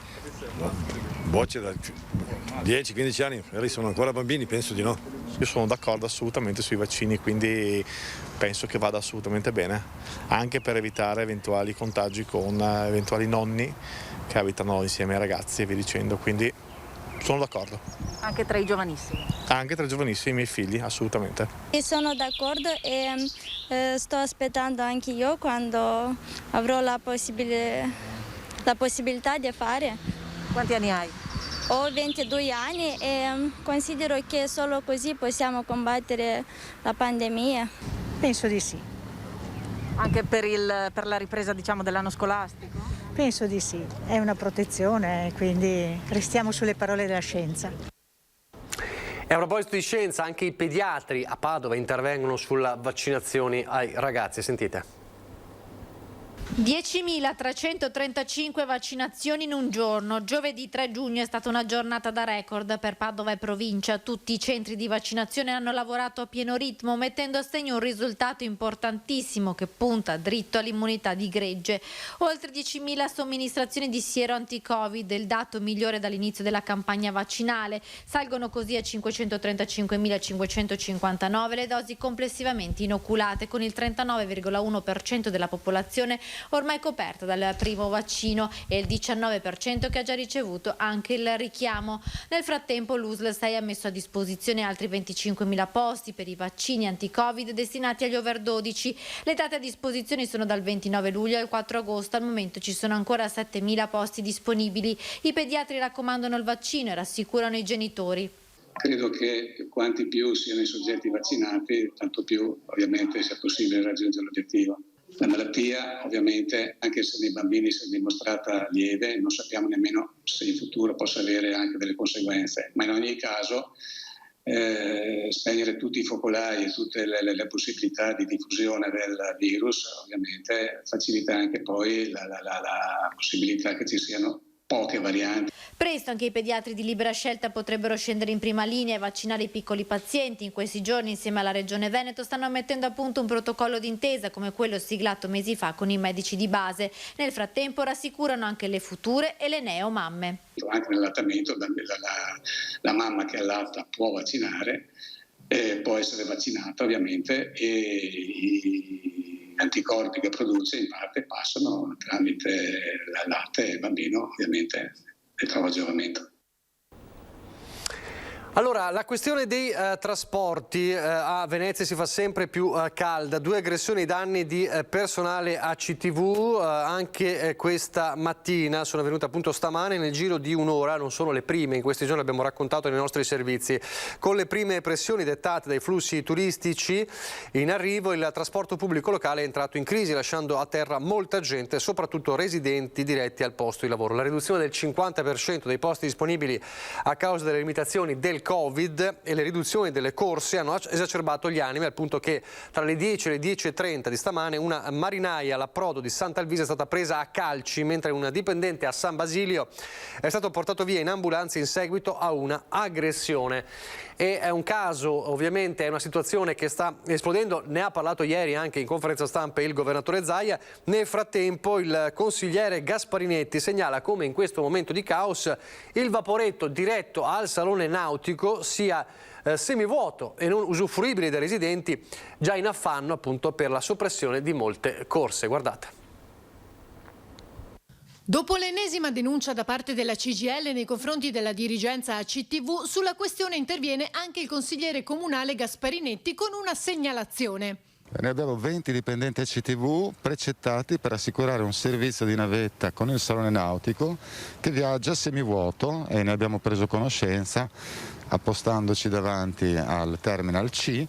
bocce da 10-15 anni, magari sono ancora bambini, penso di no. Io sono d'accordo assolutamente sui vaccini, quindi penso che vada assolutamente bene, anche per evitare eventuali contagi con eventuali nonni che abitano insieme ai ragazzi e via dicendo, quindi sono d'accordo. Anche tra i giovanissimi? Anche tra i giovanissimi, i miei figli, assolutamente. Io sono d'accordo e sto aspettando anche io quando avrò la possibilità di fare. Quanti anni hai? Ho 22 anni e considero che solo così possiamo combattere la pandemia. Penso di sì. Anche per la ripresa, diciamo, dell'anno scolastico? Penso di sì, è una protezione, quindi restiamo sulle parole della scienza. E a proposito di scienza, anche i pediatri a Padova intervengono sulla vaccinazione ai ragazzi, sentite. 10.335 vaccinazioni in un giorno. Giovedì 3 giugno è stata una giornata da record per Padova e provincia. Tutti i centri di vaccinazione hanno lavorato a pieno ritmo, mettendo a segno un risultato importantissimo che punta dritto all'immunità di gregge. Oltre 10.000 somministrazioni di siero anti-Covid, il dato migliore dall'inizio della campagna vaccinale. Salgono così a 535.559 le dosi complessivamente inoculate, con il 39,1% della popolazione ormai coperta dal primo vaccino e il 19% che ha già ricevuto anche il richiamo. Nel frattempo l'USL 6 ha messo a disposizione altri 25.000 posti per i vaccini anti-Covid destinati agli over 12. Le date a disposizione sono dal 29 luglio al 4 agosto. Al momento ci sono ancora 7.000 posti disponibili. I pediatri raccomandano il vaccino e rassicurano i genitori. Credo che quanti più siano i soggetti vaccinati, tanto più ovviamente sia possibile raggiungere l'obiettivo. La malattia ovviamente, anche se nei bambini si è dimostrata lieve, non sappiamo nemmeno se in futuro possa avere anche delle conseguenze, ma in ogni caso spegnere tutti i focolai e tutte le possibilità di diffusione del virus ovviamente facilita anche poi la possibilità che ci siano poche varianti. Presto anche i pediatri di libera scelta potrebbero scendere in prima linea e vaccinare i piccoli pazienti. In questi giorni, insieme alla Regione Veneto, stanno mettendo a punto un protocollo d'intesa come quello siglato mesi fa con i medici di base. Nel frattempo rassicurano anche le future e le neomamme. Anche nell'allattamento la mamma che allatta può vaccinare, può essere vaccinata ovviamente, e i anticorpi che produce in parte passano tramite il latte e il bambino ovviamente ne trova giovamento. Allora, la questione dei trasporti a Venezia si fa sempre più calda. 2 aggressioni ai danni di personale ACTV anche questa mattina sono avvenute appunto stamane nel giro di un'ora. Non sono le prime, in questi giorni abbiamo raccontato nei nostri servizi. Con le prime pressioni dettate dai flussi turistici in arrivo, il trasporto pubblico locale è entrato in crisi, lasciando a terra molta gente, soprattutto residenti diretti al posto di lavoro. La riduzione del 50% dei posti disponibili a causa delle limitazioni del Covid e le riduzioni delle corse hanno esacerbato gli animi, al punto che tra le 10 e le 10:30 di stamane una marinaia all'approdo di Sant'Alvise è stata presa a calci, mentre un dipendente a San Basilio è stato portato via in ambulanza in seguito a una aggressione. E è un caso, ovviamente, è una situazione che sta esplodendo, ne ha parlato ieri anche in conferenza stampa il governatore Zaia. Nel frattempo il consigliere Gasparinetti segnala come in questo momento di caos il vaporetto diretto al salone nautico sia semivuoto e non usufruibile dai residenti, già in affanno appunto per la soppressione di molte corse. Guardate. Dopo l'ennesima denuncia da parte della CGIL nei confronti della dirigenza ACTV, sulla questione interviene anche il consigliere comunale Gasparinetti con una segnalazione. Noi abbiamo 20 dipendenti ACTV precettati per assicurare un servizio di navetta con il salone nautico che viaggia semivuoto, e ne abbiamo preso conoscenza appostandoci davanti al Terminal C.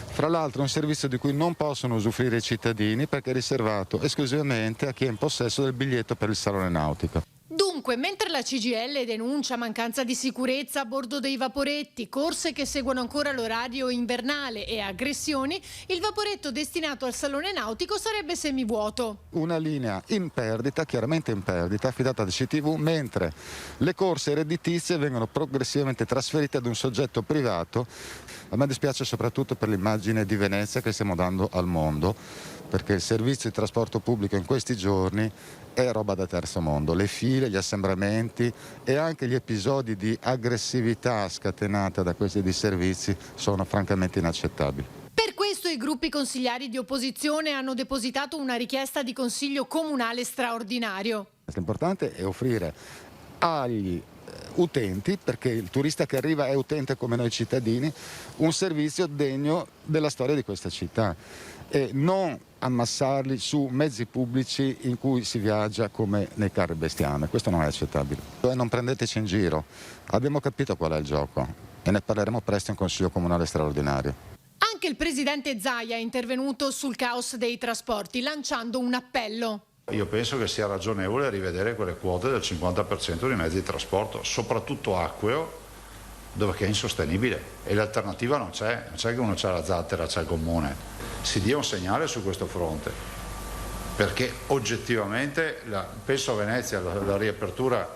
Fra l'altro un servizio di cui non possono usufruire i cittadini perché è riservato esclusivamente a chi è in possesso del biglietto per il salone nautico. Dunque, mentre la CGIL denuncia mancanza di sicurezza a bordo dei vaporetti, corse che seguono ancora l'orario invernale e aggressioni, il vaporetto destinato al salone nautico sarebbe semivuoto. Una linea in perdita, chiaramente in perdita, affidata ad CTV, mentre le corse redditizie vengono progressivamente trasferite ad un soggetto privato. A me dispiace soprattutto per l'immagine di Venezia che stiamo dando al mondo, perché il servizio di trasporto pubblico in questi giorni è roba da terzo mondo. Le file, gli assembramenti e anche gli episodi di aggressività scatenata da questi disservizi sono francamente inaccettabili. Per questo i gruppi consigliari di opposizione hanno depositato una richiesta di consiglio comunale straordinario. L'importante è offrire agli utenti, perché il turista che arriva è utente come noi cittadini, un servizio degno della storia di questa città e non ammassarli su mezzi pubblici in cui si viaggia come nei carri bestiame. Questo non è accettabile. Non prendeteci in giro, abbiamo capito qual è il gioco e ne parleremo presto in Consiglio Comunale straordinario. Anche il presidente Zaia è intervenuto sul caos dei trasporti, lanciando un appello. Io penso che sia ragionevole rivedere quelle quote del 50% dei mezzi di trasporto, soprattutto acqueo, dove è insostenibile e l'alternativa non c'è che uno c'ha la zattera, c'è il gommone. Si dia un segnale su questo fronte, perché oggettivamente penso a Venezia la riapertura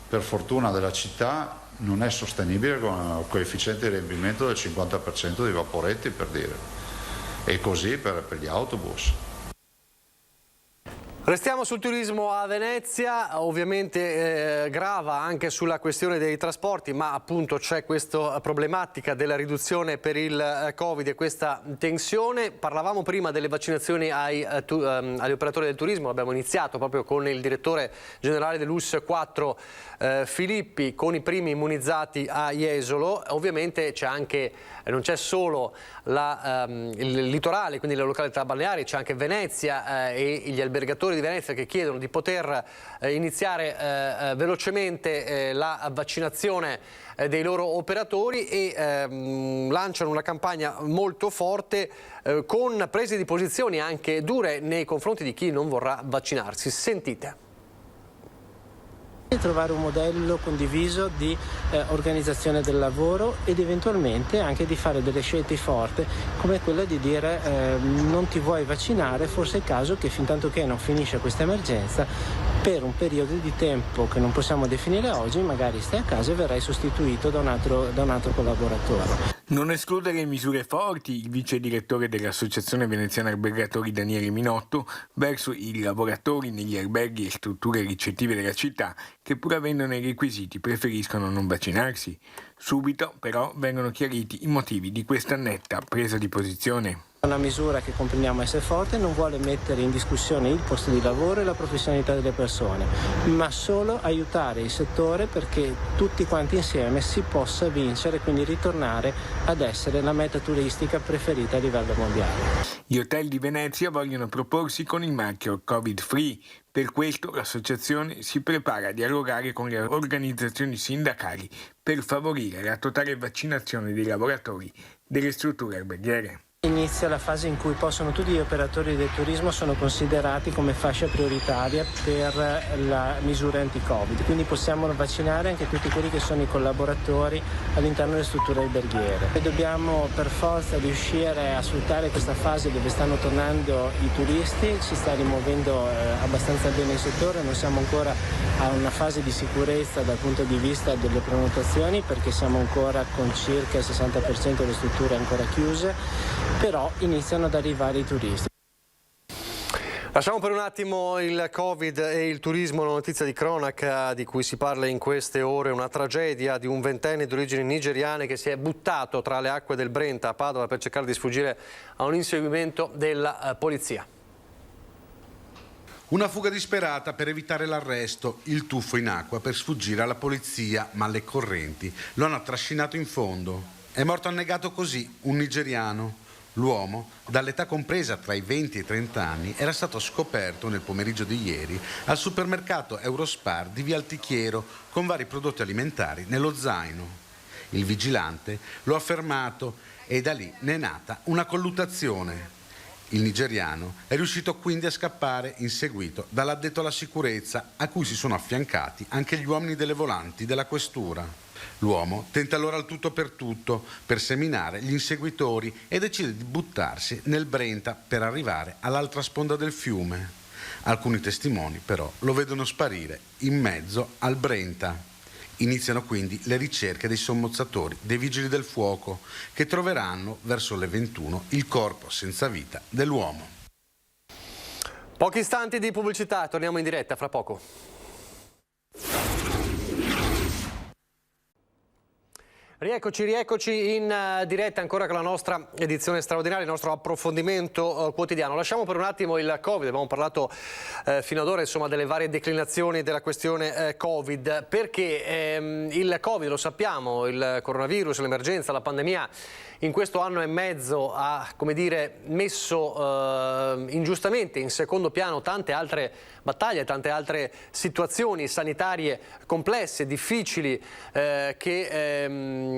per fortuna della città non è sostenibile con un coefficiente di riempimento del 50% dei vaporetti, per dire, e così per gli autobus. Restiamo sul turismo a Venezia, ovviamente grava anche sulla questione dei trasporti, ma appunto c'è questa problematica della riduzione per il Covid e questa tensione. Parlavamo prima delle vaccinazioni agli operatori del turismo, abbiamo iniziato proprio con il direttore generale dell'US 4 Filippi, con i primi immunizzati a Jesolo. Ovviamente c'è anche, non c'è solo il litorale, quindi le località balneari, c'è anche Venezia e gli albergatori di Venezia che chiedono di poter iniziare velocemente la vaccinazione dei loro operatori e lanciano una campagna molto forte con prese di posizioni anche dure nei confronti di chi non vorrà vaccinarsi. Sentite. Trovare un modello condiviso di organizzazione del lavoro ed eventualmente anche di fare delle scelte forti come quella di dire non ti vuoi vaccinare, forse è il caso che fin tanto che non finisce questa emergenza per un periodo di tempo che non possiamo definire oggi magari stai a casa e verrai sostituito da un altro collaboratore. Non escludere misure forti, il vice direttore dell'Associazione Veneziana Albergatori Daniele Minotto, verso i lavoratori negli alberghi e strutture ricettive della città che pur avendone i requisiti preferiscono non vaccinarsi. Subito però vengono chiariti i motivi di questa netta presa di posizione. Una misura che comprendiamo essere forte non vuole mettere in discussione il posto di lavoro e la professionalità delle persone, ma solo aiutare il settore perché tutti quanti insieme si possa vincere e quindi ritornare ad essere la meta turistica preferita a livello mondiale. Gli hotel di Venezia vogliono proporsi con il marchio Covid Free. Per questo l'associazione si prepara a dialogare con le organizzazioni sindacali per favorire la totale vaccinazione dei lavoratori delle strutture alberghiere. Inizia la fase in cui tutti gli operatori del turismo sono considerati come fascia prioritaria per la misura anti-Covid, quindi possiamo vaccinare anche tutti quelli che sono i collaboratori all'interno delle strutture alberghiere. E dobbiamo per forza riuscire a sfruttare questa fase dove stanno tornando i turisti, si sta rimuovendo abbastanza bene il settore, non siamo ancora a una fase di sicurezza dal punto di vista delle prenotazioni perché siamo ancora con circa il 60% delle strutture ancora chiuse, però iniziano ad arrivare i turisti. Lasciamo per un attimo il Covid e il turismo, una notizia di cronaca di cui si parla in queste ore, una tragedia di un ventenne di origini nigeriane che si è buttato tra le acque del Brenta a Padova per cercare di sfuggire a un inseguimento della polizia. Una fuga disperata per evitare l'arresto, il tuffo in acqua per sfuggire alla polizia, ma le correnti lo hanno trascinato in fondo. È morto annegato così un nigeriano. L'uomo, dall'età compresa tra i 20 e i 30 anni, era stato scoperto nel pomeriggio di ieri al supermercato Eurospar di Via Altichiero con vari prodotti alimentari nello zaino. Il vigilante lo ha fermato e da lì ne è nata una colluttazione. Il nigeriano è riuscito quindi a scappare inseguito dall'addetto alla sicurezza a cui si sono affiancati anche gli uomini delle volanti della questura. L'uomo tenta allora il tutto per seminare gli inseguitori e decide di buttarsi nel Brenta per arrivare all'altra sponda del fiume. Alcuni testimoni però lo vedono sparire in mezzo al Brenta. Iniziano quindi le ricerche dei sommozzatori, dei vigili del fuoco, che troveranno verso le 21 il corpo senza vita dell'uomo. Pochi istanti di pubblicità, torniamo in diretta fra poco. Rieccoci in diretta ancora con la nostra edizione straordinaria, il nostro approfondimento quotidiano. Lasciamo per un attimo il Covid, abbiamo parlato fino ad ora insomma delle varie declinazioni della questione Covid, perché il Covid, lo sappiamo, il coronavirus, l'emergenza, la pandemia in questo anno e mezzo ha, come dire, messo ingiustamente in secondo piano tante altre battaglie, tante altre situazioni sanitarie complesse, difficili, che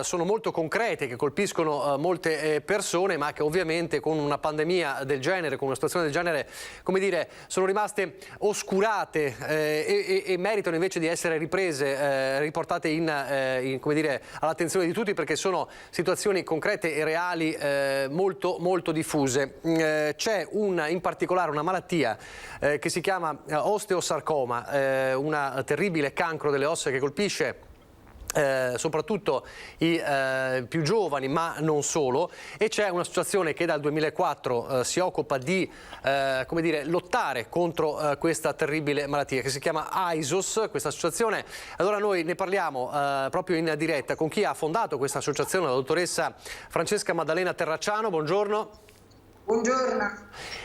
sono molto concrete, che colpiscono molte persone, ma che ovviamente con una pandemia del genere, con una situazione del genere, come dire, sono rimaste oscurate e meritano invece di essere riprese, riportate come dire, all'attenzione di tutti, perché sono situazioni concrete e reali molto, molto diffuse. C'è in particolare una malattia che si chiama osteosarcoma, una terribile cancro delle ossa che colpisce soprattutto i più giovani, ma non solo, e c'è un'associazione che dal 2004 si occupa di come dire, lottare contro questa terribile malattia, che si chiama AISOS, questa associazione. Allora noi ne parliamo proprio in diretta con chi ha fondato questa associazione, la dottoressa Francesca Maddalena Terracciano. Buongiorno. Buongiorno.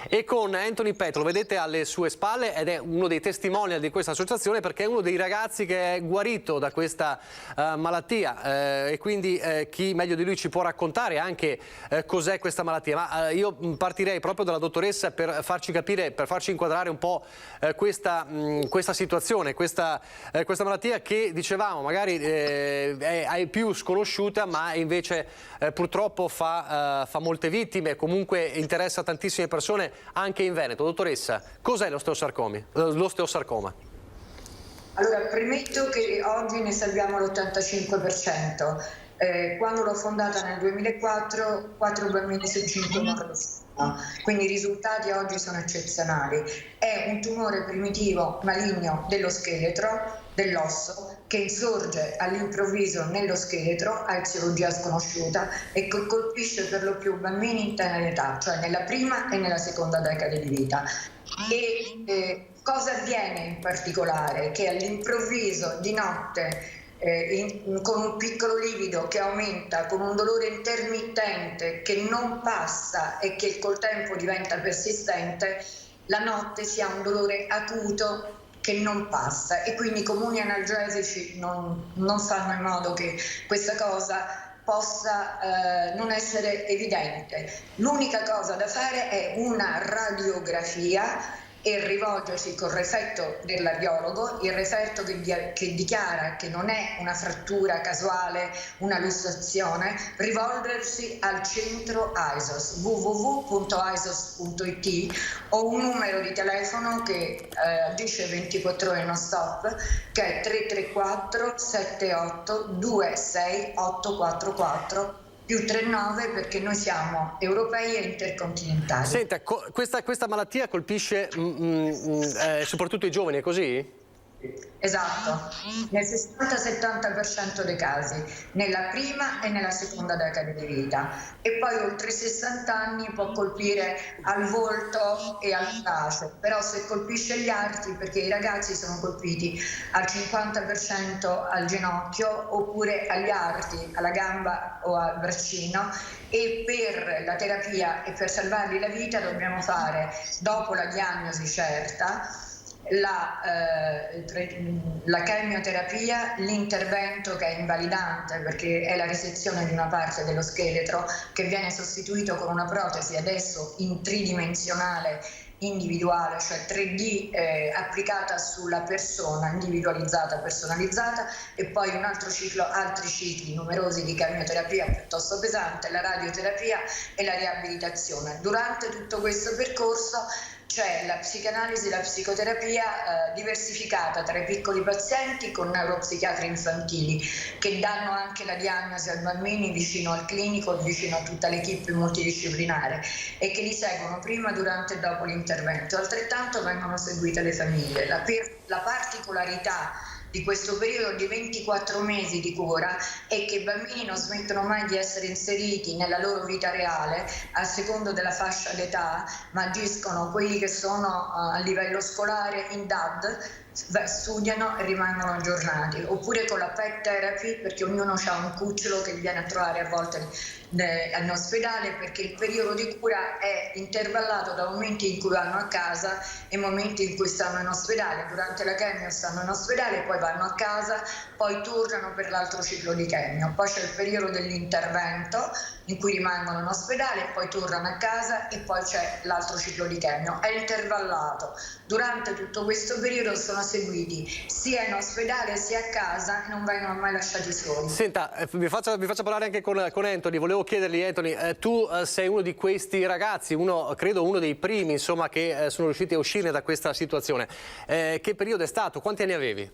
E con Anthony Petro, lo vedete alle sue spalle, ed è uno dei testimonial di questa associazione, perché è uno dei ragazzi che è guarito da questa malattia, e quindi chi meglio di lui ci può raccontare anche cos'è questa malattia. Ma io partirei proprio dalla dottoressa per farci capire, per farci inquadrare un po' questa situazione, questa malattia che, dicevamo, magari è più sconosciuta, ma invece purtroppo fa molte vittime, comunque interessa tantissime persone anche in Veneto. Dottoressa, cos'è l'osteosarcoma? Allora, premetto che oggi ne salviamo l'85%. Quando l'ho fondata nel 2004, 4 bambini su 5 morrono. Quindi i risultati oggi sono eccezionali. È un tumore primitivo maligno dello scheletro, dell'osso, che insorge all'improvviso nello scheletro a eziologia sconosciuta e che colpisce per lo più bambini in tenera età, cioè nella prima e nella seconda decade di vita. E cosa avviene in particolare? Che all'improvviso di notte con un piccolo livido che aumenta, con un dolore intermittente che non passa e che col tempo diventa persistente, la notte si ha un dolore acuto che non passa, e quindi i comuni analgesici non fanno in modo che questa cosa possa non essere evidente. L'unica cosa da fare è una radiografia e rivolgersi col referto del radiologo, il referto che dichiara che non è una frattura casuale, una lussazione, rivolgersi al centro AISOS, www.isos.it, o un numero di telefono che agisce 24 ore non stop, che è 334 78 26 844 più 39, perché noi siamo europei e intercontinentali. Senta, questa malattia colpisce soprattutto i giovani, è così? Esatto, nel 60-70% dei casi, nella prima e nella seconda decade di vita, e poi oltre i 60 anni può colpire al volto e al braccio, però se colpisce gli arti, perché i ragazzi sono colpiti al 50% al ginocchio oppure agli arti, alla gamba o al braccino, e per la terapia e per salvargli la vita dobbiamo fare, dopo la diagnosi certa, la chemioterapia, l'intervento che è invalidante perché è la resezione di una parte dello scheletro che viene sostituito con una protesi adesso in tridimensionale individuale, cioè 3D applicata sulla persona, individualizzata, personalizzata, e poi un altro ciclo, altri cicli numerosi di chemioterapia piuttosto pesante, la radioterapia e la riabilitazione. Durante tutto questo percorso c'è la psicanalisi e la psicoterapia diversificata tra i piccoli pazienti con neuropsichiatri infantili che danno anche la diagnosi ai bambini vicino al clinico, vicino a tutta l'equipe multidisciplinare, e che li seguono prima, durante e dopo l'intervento. Altrettanto vengono seguite le famiglie. La particolarità di questo periodo di 24 mesi di cura è che i bambini non smettono mai di essere inseriti nella loro vita reale a secondo della fascia d'età, ma agiscono quelli che sono a livello scolare in DAD, studiano e rimangono aggiornati, oppure con la pet therapy, perché ognuno ha un cucciolo che viene a trovare a volte in ospedale, perché il periodo di cura è intervallato da momenti in cui vanno a casa e momenti in cui stanno in ospedale. Durante la chemio stanno in ospedale, poi vanno a casa, poi tornano per l'altro ciclo di chemio, poi c'è il periodo dell'intervento in cui rimangono in ospedale, poi tornano a casa e poi c'è l'altro ciclo di chemio, è intervallato. Durante tutto questo periodo sono seguiti sia in ospedale sia a casa e non vengono mai lasciati soli. Senta, vi faccio parlare anche con Anthony. Volevo chiedergli, Anthony, tu sei uno di questi ragazzi, credo uno dei primi, insomma, che sono riusciti a uscire da questa situazione. Che periodo è stato? Quanti anni avevi?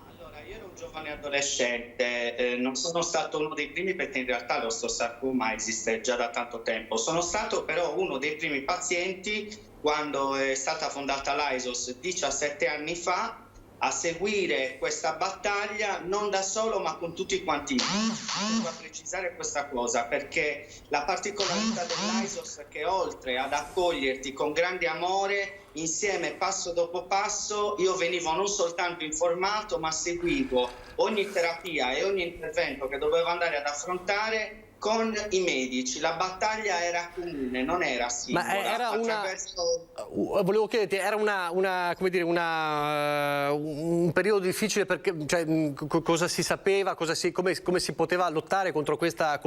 Allora, io ero un giovane adolescente, non sono stato uno dei primi perché in realtà l'osteosarcoma esiste già da tanto tempo. Sono stato però uno dei primi pazienti quando è stata fondata l'AISOS 17 anni fa, a seguire questa battaglia non da solo ma con tutti quanti. Devo precisare questa cosa perché la particolarità dell'AISOS è che oltre ad accoglierti con grande amore, insieme passo dopo passo, io venivo non soltanto informato ma seguivo ogni terapia e ogni intervento che dovevo andare ad affrontare con i medici. La battaglia era comune, non era singola. Ma era volevo chiederti, era un periodo difficile perché, cioè, cosa si sapeva, come si poteva lottare contro questa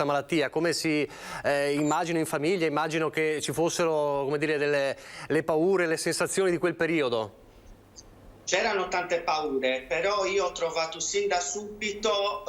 malattia? Come si immagino in famiglia, immagino che ci fossero, come dire, le paure, le sensazioni di quel periodo. C'erano tante paure, però io ho trovato sin da subito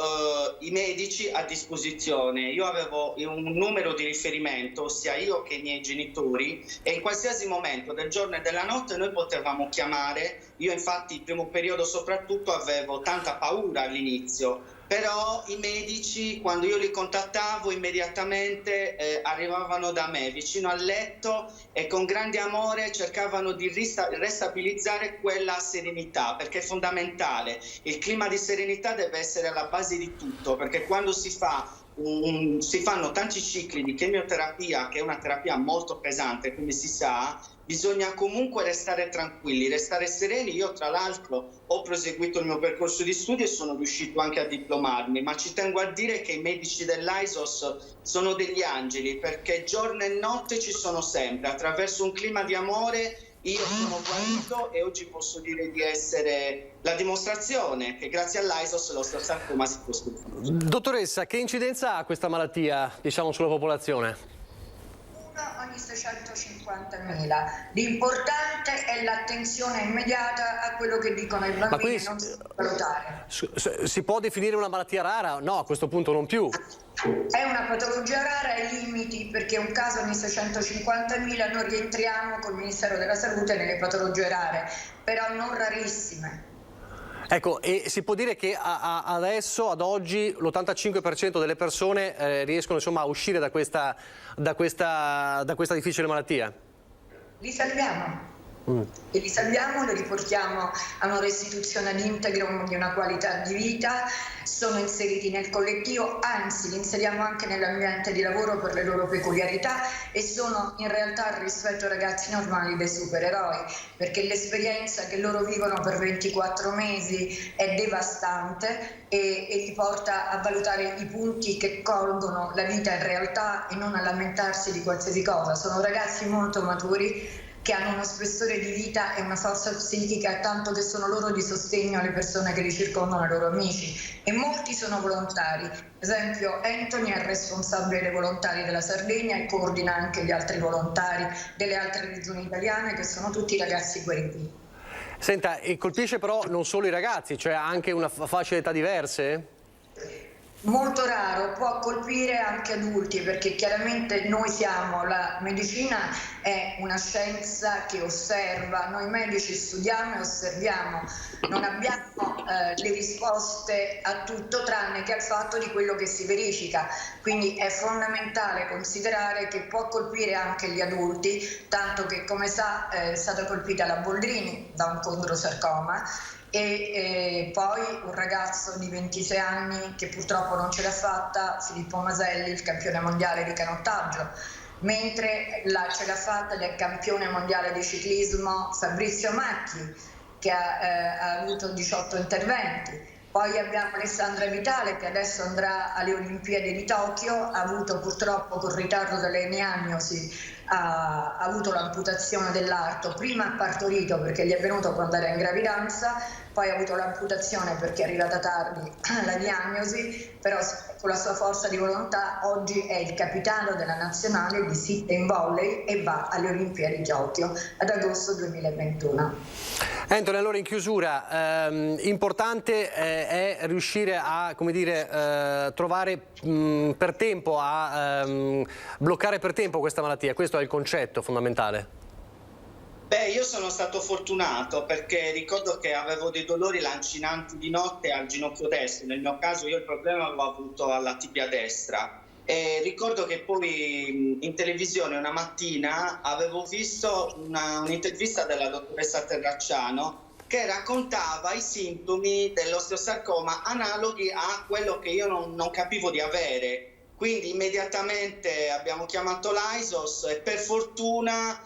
i medici a disposizione. Io avevo un numero di riferimento, sia io che i miei genitori, e in qualsiasi momento del giorno e della notte noi potevamo chiamare. Io infatti il primo periodo soprattutto avevo tanta paura all'inizio, però i medici, quando io li contattavo, immediatamente arrivavano da me vicino al letto e con grande amore cercavano di restabilizzare quella serenità, perché è fondamentale. Il clima di serenità deve essere alla base di tutto, perché quando si fa si fanno tanti cicli di chemioterapia, che è una terapia molto pesante, come si sa, bisogna comunque restare tranquilli, restare sereni. Io tra l'altro ho proseguito il mio percorso di studi e sono riuscito anche a diplomarmi, ma ci tengo a dire che i medici dell'AISOS sono degli angeli, perché giorno e notte ci sono sempre, attraverso un clima di amore. Io sono guarito e oggi posso dire di essere la dimostrazione che grazie all'AISOS l'osteosarcoma si può sconfiggere. Dottoressa, che incidenza ha questa malattia, diciamo, sulla popolazione? Ogni 650.000. L'importante è l'attenzione immediata a quello che dicono i bambini e non valutare. Si può definire una malattia rara? No, a questo punto non più. È una patologia rara ai limiti, perché un caso ogni 650.000 noi rientriamo col Ministero della Salute nelle patologie rare, però non rarissime. Ecco, e si può dire che adesso, ad oggi, l'85% delle persone riescono, insomma, a uscire da questa difficile malattia? Li salviamo. E li salviamo, li riportiamo a una restituzione all'integro di una qualità di vita, sono inseriti nel collettivo, anzi li inseriamo anche nell'ambiente di lavoro per le loro peculiarità e sono in realtà rispetto ai ragazzi normali dei supereroi, perché l'esperienza che loro vivono per 24 mesi è devastante e li porta a valutare i punti che colgono la vita in realtà e non a lamentarsi di qualsiasi cosa. Sono ragazzi molto maturi che hanno uno spessore di vita e una forza psichica, tanto che sono loro di sostegno alle persone che li circondano, ai loro amici, e molti sono volontari. Ad esempio Anthony è responsabile dei volontari della Sardegna e coordina anche gli altri volontari delle altre regioni italiane, che sono tutti ragazzi guariti. Senta, e colpisce però non solo i ragazzi, cioè anche una fascia di età diverse? Molto raro, può colpire anche adulti, perché chiaramente la medicina è una scienza che osserva, noi medici studiamo e osserviamo, non abbiamo le risposte a tutto tranne che al fatto di quello che si verifica, quindi è fondamentale considerare che può colpire anche gli adulti, tanto che, come sa, è stata colpita la Boldrini da un condrosarcoma, e poi un ragazzo di 26 anni che purtroppo non ce l'ha fatta, Filippo Maselli, il campione mondiale di canottaggio, mentre ce l'ha fatta ed è campione mondiale di ciclismo Fabrizio Macchi, che ha avuto 18 interventi. Poi abbiamo Alessandra Vitale, che adesso andrà alle Olimpiadi di Tokyo, ha avuto purtroppo, con ritardo delle diagnosi, ha avuto l'amputazione dell'arto, prima ha partorito perché gli è venuto quando era in gravidanza, poi ha avuto l'amputazione perché è arrivata tardi la diagnosi, però con la sua forza di volontà oggi è il capitano della nazionale di sit-in volley e va alle Olimpiadi di Tokyo ad agosto 2021. Anthony, allora in chiusura, importante è riuscire a, come dire, trovare per tempo, a bloccare per tempo questa malattia, questo è il concetto fondamentale. Beh, io sono stato fortunato perché ricordo che avevo dei dolori lancinanti di notte al ginocchio destro, nel mio caso io il problema l'avevo avuto alla tibia destra. E ricordo che poi in televisione una mattina avevo visto un'intervista della dottoressa Terracciano che raccontava i sintomi dell'osteosarcoma analoghi a quello che io non capivo di avere. Quindi immediatamente abbiamo chiamato l'AISOS e per fortuna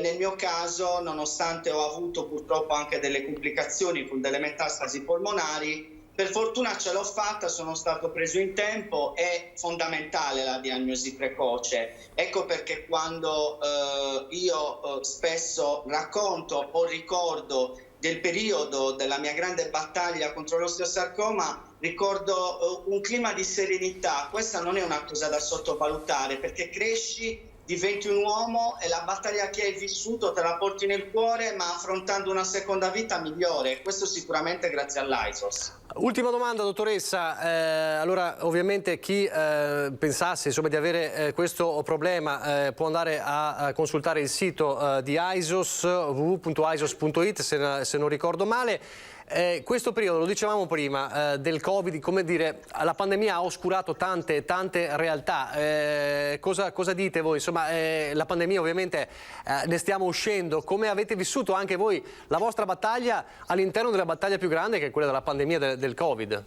nel mio caso, nonostante ho avuto purtroppo anche delle complicazioni con delle metastasi polmonari, per fortuna ce l'ho fatta, sono stato preso in tempo, è fondamentale la diagnosi precoce. Ecco perché quando io spesso racconto o ricordo del periodo della mia grande battaglia contro l'osteosarcoma, ricordo un clima di serenità. Questa non è una cosa da sottovalutare, perché cresci, diventi un uomo e la battaglia che hai vissuto te la porti nel cuore, ma affrontando una seconda vita migliore. Questo sicuramente grazie all'AISOS. Ultima domanda, dottoressa. Allora, ovviamente chi pensasse, insomma, di avere questo problema può andare a consultare il sito di AISOS, www.aisos.it, se non ricordo male. Questo periodo, lo dicevamo prima, del Covid, come dire, la pandemia ha oscurato tante realtà. Cosa dite voi? Insomma, la pandemia ovviamente ne stiamo uscendo. Come avete vissuto anche voi la vostra battaglia all'interno della battaglia più grande, che è quella della pandemia del Covid?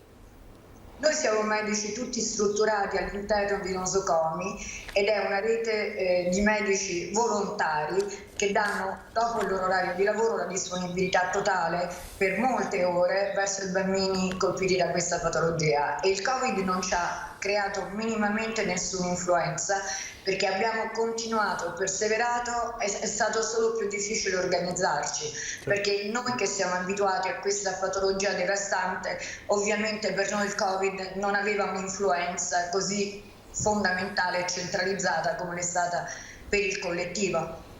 Noi siamo medici tutti strutturati all'interno di nosocomi ed è una rete di medici volontari che danno, dopo il loro orario di lavoro, la disponibilità totale per molte ore verso i bambini colpiti da questa patologia. E il Covid non ci ha creato minimamente nessuna influenza, perché abbiamo continuato, perseverato, è stato solo più difficile organizzarci, perché noi che siamo abituati a questa patologia devastante, ovviamente per noi il Covid non aveva un'influenza così fondamentale e centralizzata come l'è stata per il collettivo.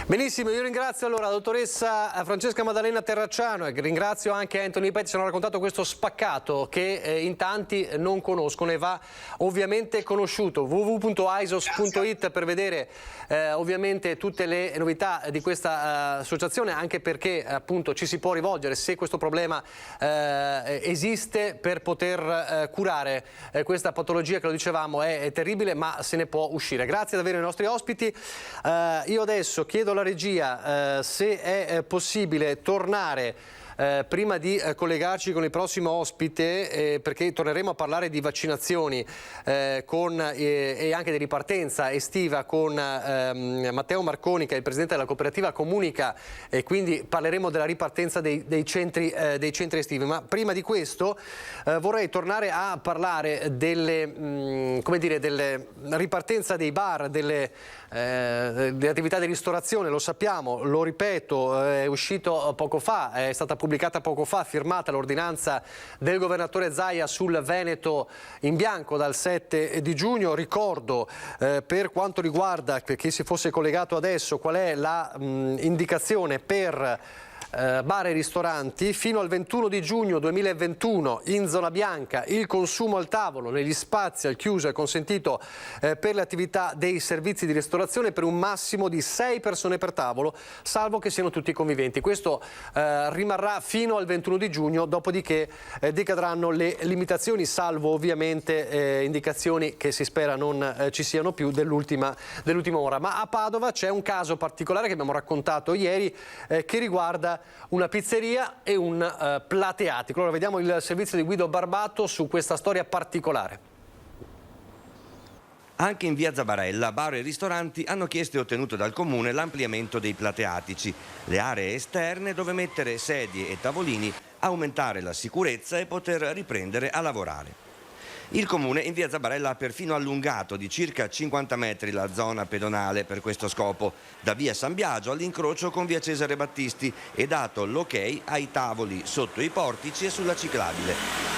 Benissimo, io ringrazio allora la dottoressa Francesca Maddalena Terracciano e ringrazio anche Anthony Petti, ci hanno raccontato questo spaccato che in tanti non conoscono e va ovviamente conosciuto. www.isos.it per vedere ovviamente tutte le novità di questa associazione, anche perché appunto ci si può rivolgere se questo problema esiste, per poter curare questa patologia che, lo dicevamo, è terribile, ma se ne può uscire. Grazie davvero ai nostri ospiti. Io adesso chiedo alla regia se è possibile tornare prima di collegarci con il prossimo ospite, perché torneremo a parlare di vaccinazioni e anche di ripartenza estiva con Matteo Marconi, che è il presidente della cooperativa Comunica, e quindi parleremo della ripartenza dei centri estivi. Ma prima di questo vorrei tornare a parlare delle ripartenza dei bar, delle attività di ristorazione. Lo sappiamo, lo ripeto, è uscito poco fa, è stata pubblicata poco fa, firmata l'ordinanza del governatore Zaia sul Veneto in bianco dal 7 di giugno. Ricordo per quanto riguarda chi si fosse collegato adesso qual è la indicazione per bar e ristoranti. Fino al 21 di giugno 2021 in zona bianca il consumo al tavolo negli spazi al chiuso è consentito per le attività dei servizi di ristorazione per un massimo di 6 persone per tavolo, salvo che siano tutti conviventi. Questo rimarrà fino al 21 di giugno, dopodiché decadranno le limitazioni, salvo ovviamente indicazioni che si spera non ci siano più dell'ultima ora. Ma a Padova c'è un caso particolare che abbiamo raccontato ieri che riguarda una pizzeria e un plateatico. Allora vediamo il servizio di Guido Barbato su questa storia particolare. Anche in via Zabarella, bar e ristoranti hanno chiesto e ottenuto dal comune l'ampliamento dei plateatici, le aree esterne dove mettere sedie e tavolini, aumentare la sicurezza e poter riprendere a lavorare. Il comune in via Zabarella ha perfino allungato di circa 50 metri la zona pedonale per questo scopo, da via San Biagio all'incrocio con via Cesare Battisti, e dato l'ok ai tavoli sotto i portici e sulla ciclabile.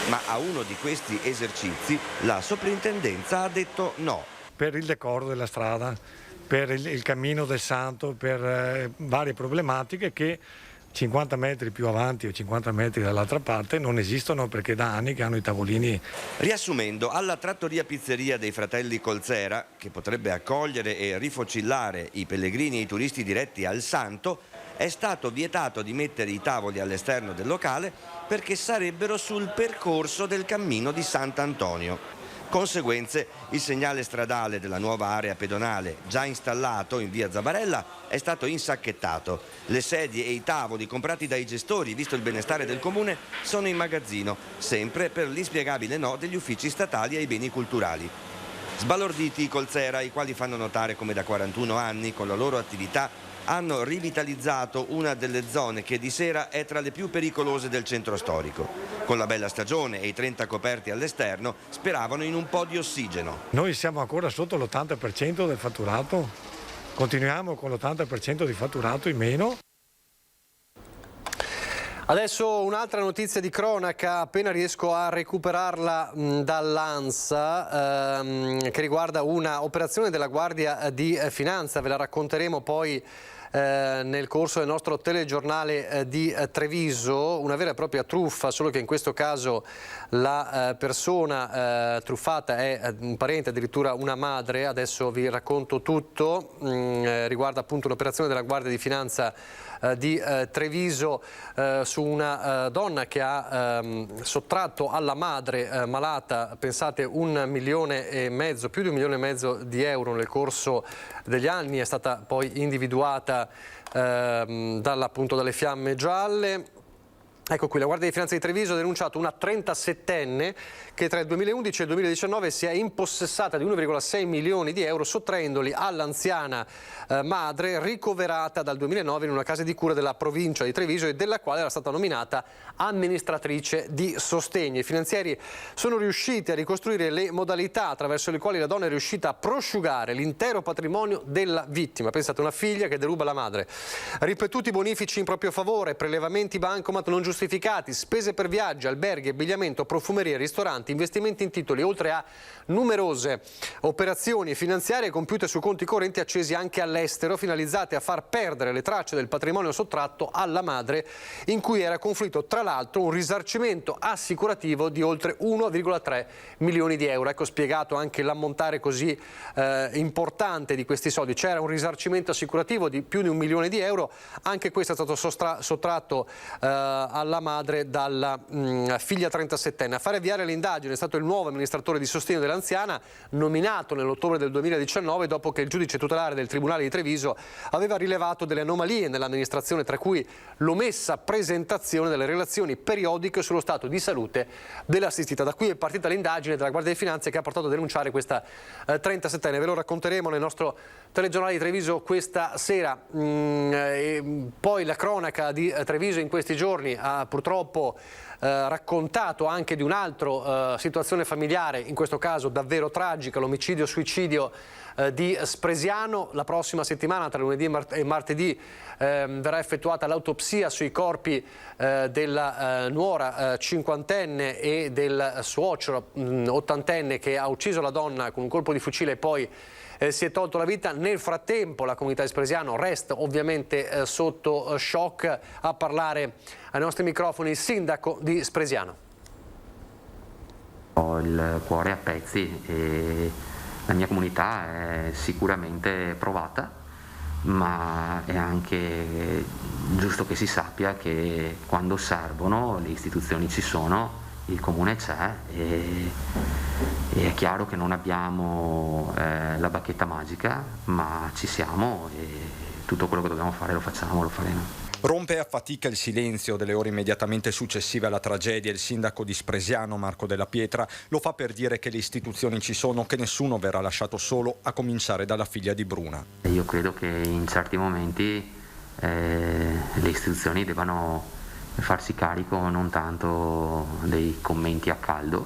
Ma a uno di questi esercizi la soprintendenza ha detto no. Per il decoro della strada, per il cammino del santo, per varie problematiche che 50 metri più avanti o 50 metri dall'altra parte non esistono, perché da anni che hanno i tavolini. Riassumendo, alla trattoria pizzeria dei fratelli Colzera, che potrebbe accogliere e rifocillare i pellegrini e i turisti diretti al Santo, è stato vietato di mettere i tavoli all'esterno del locale perché sarebbero sul percorso del cammino di Sant'Antonio. Conseguenze, il segnale stradale della nuova area pedonale, già installato in via Zabarella, è stato insacchettato. Le sedie e i tavoli comprati dai gestori, visto il benestare del comune, sono in magazzino, sempre per l'inspiegabile no degli uffici statali ai beni culturali. Sbalorditi i Colzera, i quali fanno notare come da 41 anni, con la loro attività, hanno rivitalizzato una delle zone che di sera è tra le più pericolose del centro storico. Con la bella stagione e i 30 coperti all'esterno speravano in un po' di ossigeno. Noi siamo ancora sotto l'80% del fatturato, continuiamo con l'80% di fatturato in meno. Adesso un'altra notizia di cronaca, appena riesco a recuperarla dall'ANSA, che riguarda una operazione della Guardia di Finanza. Ve la racconteremo poi nel corso del nostro telegiornale di Treviso, una vera e propria truffa, solo che in questo caso la persona truffata è un parente, addirittura una madre. Adesso vi racconto tutto. Riguarda appunto un'operazione della Guardia di Finanza di Treviso su una donna che ha sottratto alla madre malata, pensate, più di 1,5 milioni di euro nel corso degli anni. È stata poi individuata dalle Fiamme Gialle. Ecco qui, la Guardia di Finanza di Treviso ha denunciato una 37enne che tra il 2011 e il 2019 si è impossessata di 1,6 milioni di euro sottraendoli all'anziana madre ricoverata dal 2009 in una casa di cura della provincia di Treviso e della quale era stata nominata amministratrice di sostegno. I finanzieri sono riusciti a ricostruire le modalità attraverso le quali la donna è riuscita a prosciugare l'intero patrimonio della vittima. Pensate, una figlia che deruba la madre. Ripetuti bonifici in proprio favore, prelevamenti bancomat non giustificati, spese per viaggi, alberghi, abbigliamento, profumerie, ristoranti, investimenti in titoli, oltre a numerose operazioni finanziarie compiute su conti correnti accesi anche all'estero, finalizzate a far perdere le tracce del patrimonio sottratto alla madre, in cui era confluito tra l'altro un risarcimento assicurativo di oltre 1,3 milioni di euro. Ecco spiegato anche l'ammontare così importante di questi soldi. C'era un risarcimento assicurativo di più di 1 milione di euro, anche questo è stato sottratto alla madre dalla figlia 37enne. A fare avviare l'indagine è stato il nuovo amministratore di sostegno dell'anziana, nominato nell'ottobre del 2019 dopo che il giudice tutelare del Tribunale di Treviso aveva rilevato delle anomalie nell'amministrazione, tra cui l'omessa presentazione delle relazioni periodiche sullo stato di salute dell'assistita. Da qui è partita l'indagine della Guardia di Finanza che ha portato a denunciare questa 37enne. Ve lo racconteremo nel nostro telegiornale di Treviso questa sera. Poi la cronaca di Treviso in questi giorni ha purtroppo raccontato anche di un'altra situazione familiare, in questo caso davvero tragica, l'omicidio-suicidio di Spresiano. La prossima settimana, tra lunedì e martedì, verrà effettuata l'autopsia sui corpi della nuora cinquantenne e del suocero ottantenne che ha ucciso la donna con un colpo di fucile e poi si è tolto la vita. Nel frattempo la comunità di Spresiano resta ovviamente sotto shock. A parlare ai nostri microfoni il sindaco di Spresiano. Ho il cuore a pezzi e la mia comunità è sicuramente provata, ma è anche giusto che si sappia che quando servono le istituzioni ci sono, il comune c'è e è chiaro che non abbiamo la bacchetta magica, ma ci siamo e tutto quello che dobbiamo fare lo facciamo, lo faremo. Rompe a fatica il silenzio delle ore immediatamente successive alla tragedia. Il sindaco di Spresiano, Marco Della Pietra, lo fa per dire che le istituzioni ci sono, che nessuno verrà lasciato solo, a cominciare dalla figlia di Bruna. Io credo che in certi momenti le istituzioni debbano farsi carico non tanto dei commenti a caldo,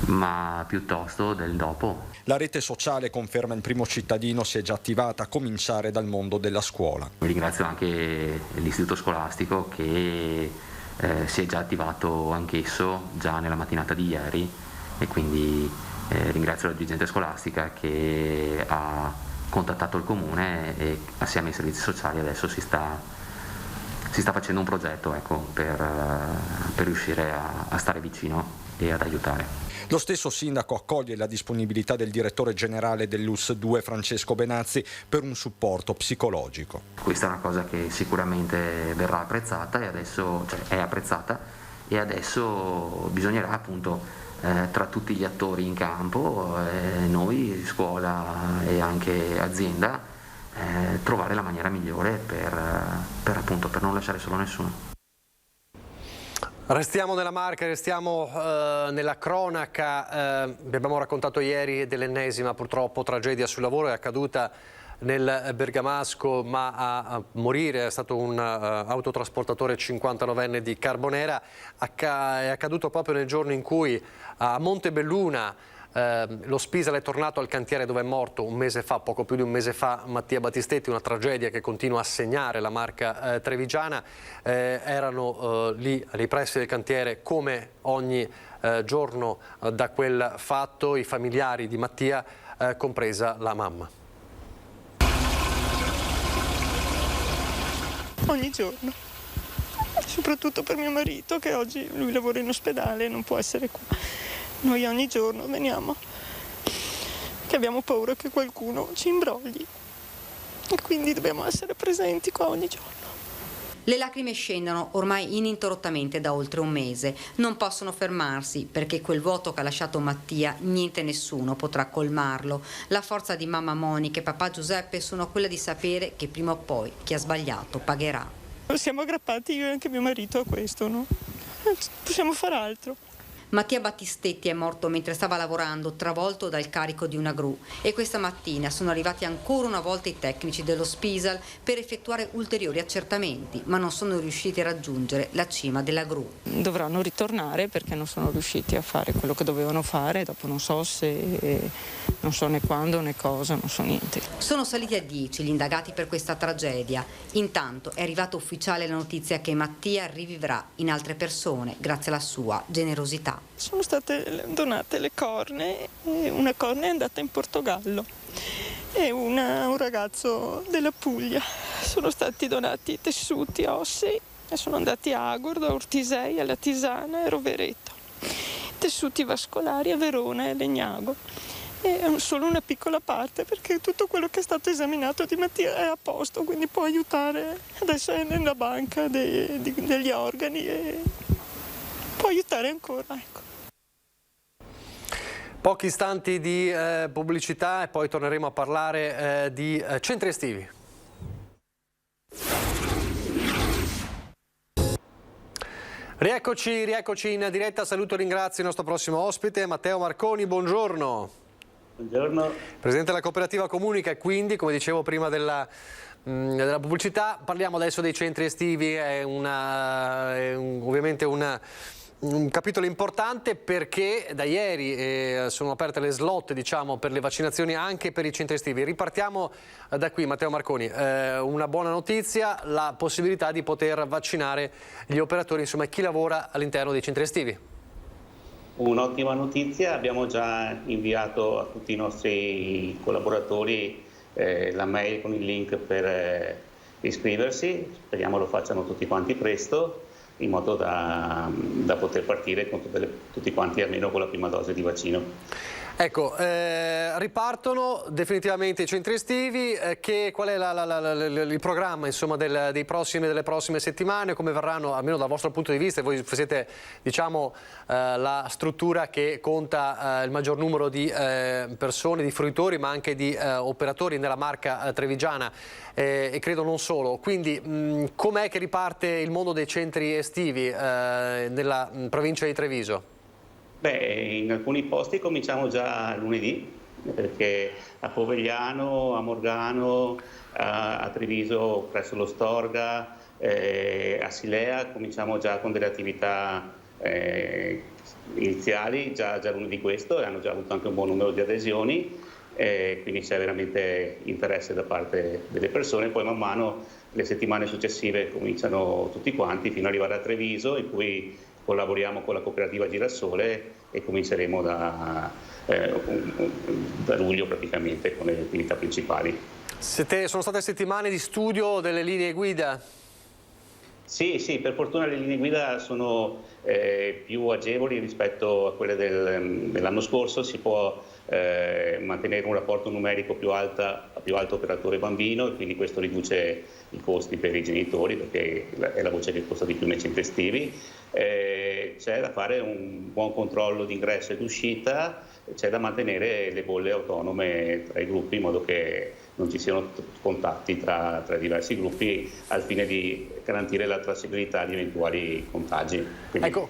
ma piuttosto del dopo. La rete sociale, conferma il primo cittadino, si è già attivata, a cominciare dal mondo della scuola. Ringrazio anche l'istituto scolastico che si è già attivato anch'esso già nella mattinata di ieri e quindi ringrazio la dirigente scolastica che ha contattato il comune e assieme ai servizi sociali adesso si sta facendo un progetto, ecco, per riuscire a stare vicino e ad aiutare. Lo stesso sindaco accoglie la disponibilità del direttore generale dell'US 2, Francesco Benazzi, per un supporto psicologico. Questa è una cosa che sicuramente verrà apprezzata e adesso, è apprezzata e adesso bisognerà appunto tra tutti gli attori in campo, noi, scuola e anche azienda, trovare la maniera migliore per non lasciare solo nessuno. Restiamo nella Marca, restiamo nella cronaca. Vi abbiamo raccontato ieri dell'ennesima purtroppo tragedia sul lavoro, è accaduta nel Bergamasco, ma a morire è stato un autotrasportatore 59enne di Carbonera. È accaduto proprio nel giorno in cui a Montebelluna lo Spisal è tornato al cantiere dove è morto un mese fa, poco più di un mese fa, Mattia Battistetti. Una tragedia che continua a segnare la Marca trevigiana. Erano lì nei pressi del cantiere come ogni giorno da quel fatto i familiari di Mattia, compresa la mamma. Ogni giorno, soprattutto per mio marito che oggi lui lavora in ospedale e non può essere qua. Noi ogni giorno veniamo, che abbiamo paura che qualcuno ci imbrogli e quindi dobbiamo essere presenti qua ogni giorno. Le lacrime scendono ormai ininterrottamente da oltre un mese. Non possono fermarsi perché quel vuoto che ha lasciato Mattia niente e nessuno potrà colmarlo. La forza di mamma Monica e papà Giuseppe sono quella di sapere che prima o poi chi ha sbagliato pagherà. Siamo aggrappati io e anche mio marito a questo, no? Non possiamo fare altro. Mattia Battistetti è morto mentre stava lavorando, travolto dal carico di una gru, e questa mattina sono arrivati ancora una volta i tecnici dello Spisal per effettuare ulteriori accertamenti, ma non sono riusciti a raggiungere la cima della gru. Dovranno ritornare perché non sono riusciti a fare quello che dovevano fare, dopo non so né quando né cosa, non so niente. Sono saliti a 10 gli indagati per questa tragedia. Intanto è arrivata ufficiale la notizia che Mattia rivivrà in altre persone grazie alla sua generosità. Sono state donate le cornee e una cornea è andata in Portogallo e un ragazzo della Puglia. Sono stati donati tessuti ossei e sono andati a Agordo, a Ortisei, alla Tisana e Rovereto. Tessuti vascolari a Verona e a Legnago. È solo una piccola parte perché tutto quello che è stato esaminato di Mattia è a posto, quindi può aiutare. Adesso è nella banca degli organi e può aiutare ancora, ecco. Pochi istanti di pubblicità e poi torneremo a parlare di centri estivi. Rieccoci in diretta. Saluto e ringrazio il nostro prossimo ospite, Matteo Marconi. Buongiorno. Buongiorno. Presidente della cooperativa Comunica e quindi, come dicevo prima della pubblicità, parliamo adesso dei centri estivi. È ovviamente un capitolo importante perché da ieri sono aperte le slot, diciamo, per le vaccinazioni anche per i centri estivi. Ripartiamo da qui, Matteo Marconi. Una buona notizia, la possibilità di poter vaccinare gli operatori, insomma chi lavora all'interno dei centri estivi. Un'ottima notizia, abbiamo già inviato a tutti i nostri collaboratori la mail con il link per iscriversi, speriamo lo facciano tutti quanti presto, in modo da poter partire con tutti quanti almeno con la prima dose di vaccino. Ecco, ripartono definitivamente i centri estivi. Qual è il programma, insomma, delle prossime settimane? Come verranno, almeno dal vostro punto di vista? Voi siete, diciamo, la struttura che conta il maggior numero di persone, di fruitori, ma anche di operatori nella marca trevigiana e credo non solo. Quindi com'è che riparte il mondo dei centri estivi nella provincia di Treviso? In alcuni posti cominciamo già lunedì, perché a Povegliano, a Morgano, a Treviso presso lo Storga, a Silea cominciamo già con delle attività iniziali, già lunedì questo, e hanno già avuto anche un buon numero di adesioni, quindi c'è veramente interesse da parte delle persone. Poi man mano le settimane successive cominciano tutti quanti fino ad arrivare a Treviso, in cui collaboriamo con la cooperativa Girasole e cominceremo da luglio praticamente con le attività principali. Sono state settimane di studio delle linee guida? Sì, per fortuna le linee guida sono più agevoli rispetto a quelle dell'anno scorso, si può mantenere un rapporto numerico più alto operatore-bambino e quindi questo riduce i costi per i genitori perché è la voce che costa di più nei centri estivi. C'è da fare un buon controllo di ingresso ed uscita, c'è da mantenere le bolle autonome tra i gruppi in modo che non ci siano contatti tra diversi gruppi al fine di garantire la tracciabilità di eventuali contagi.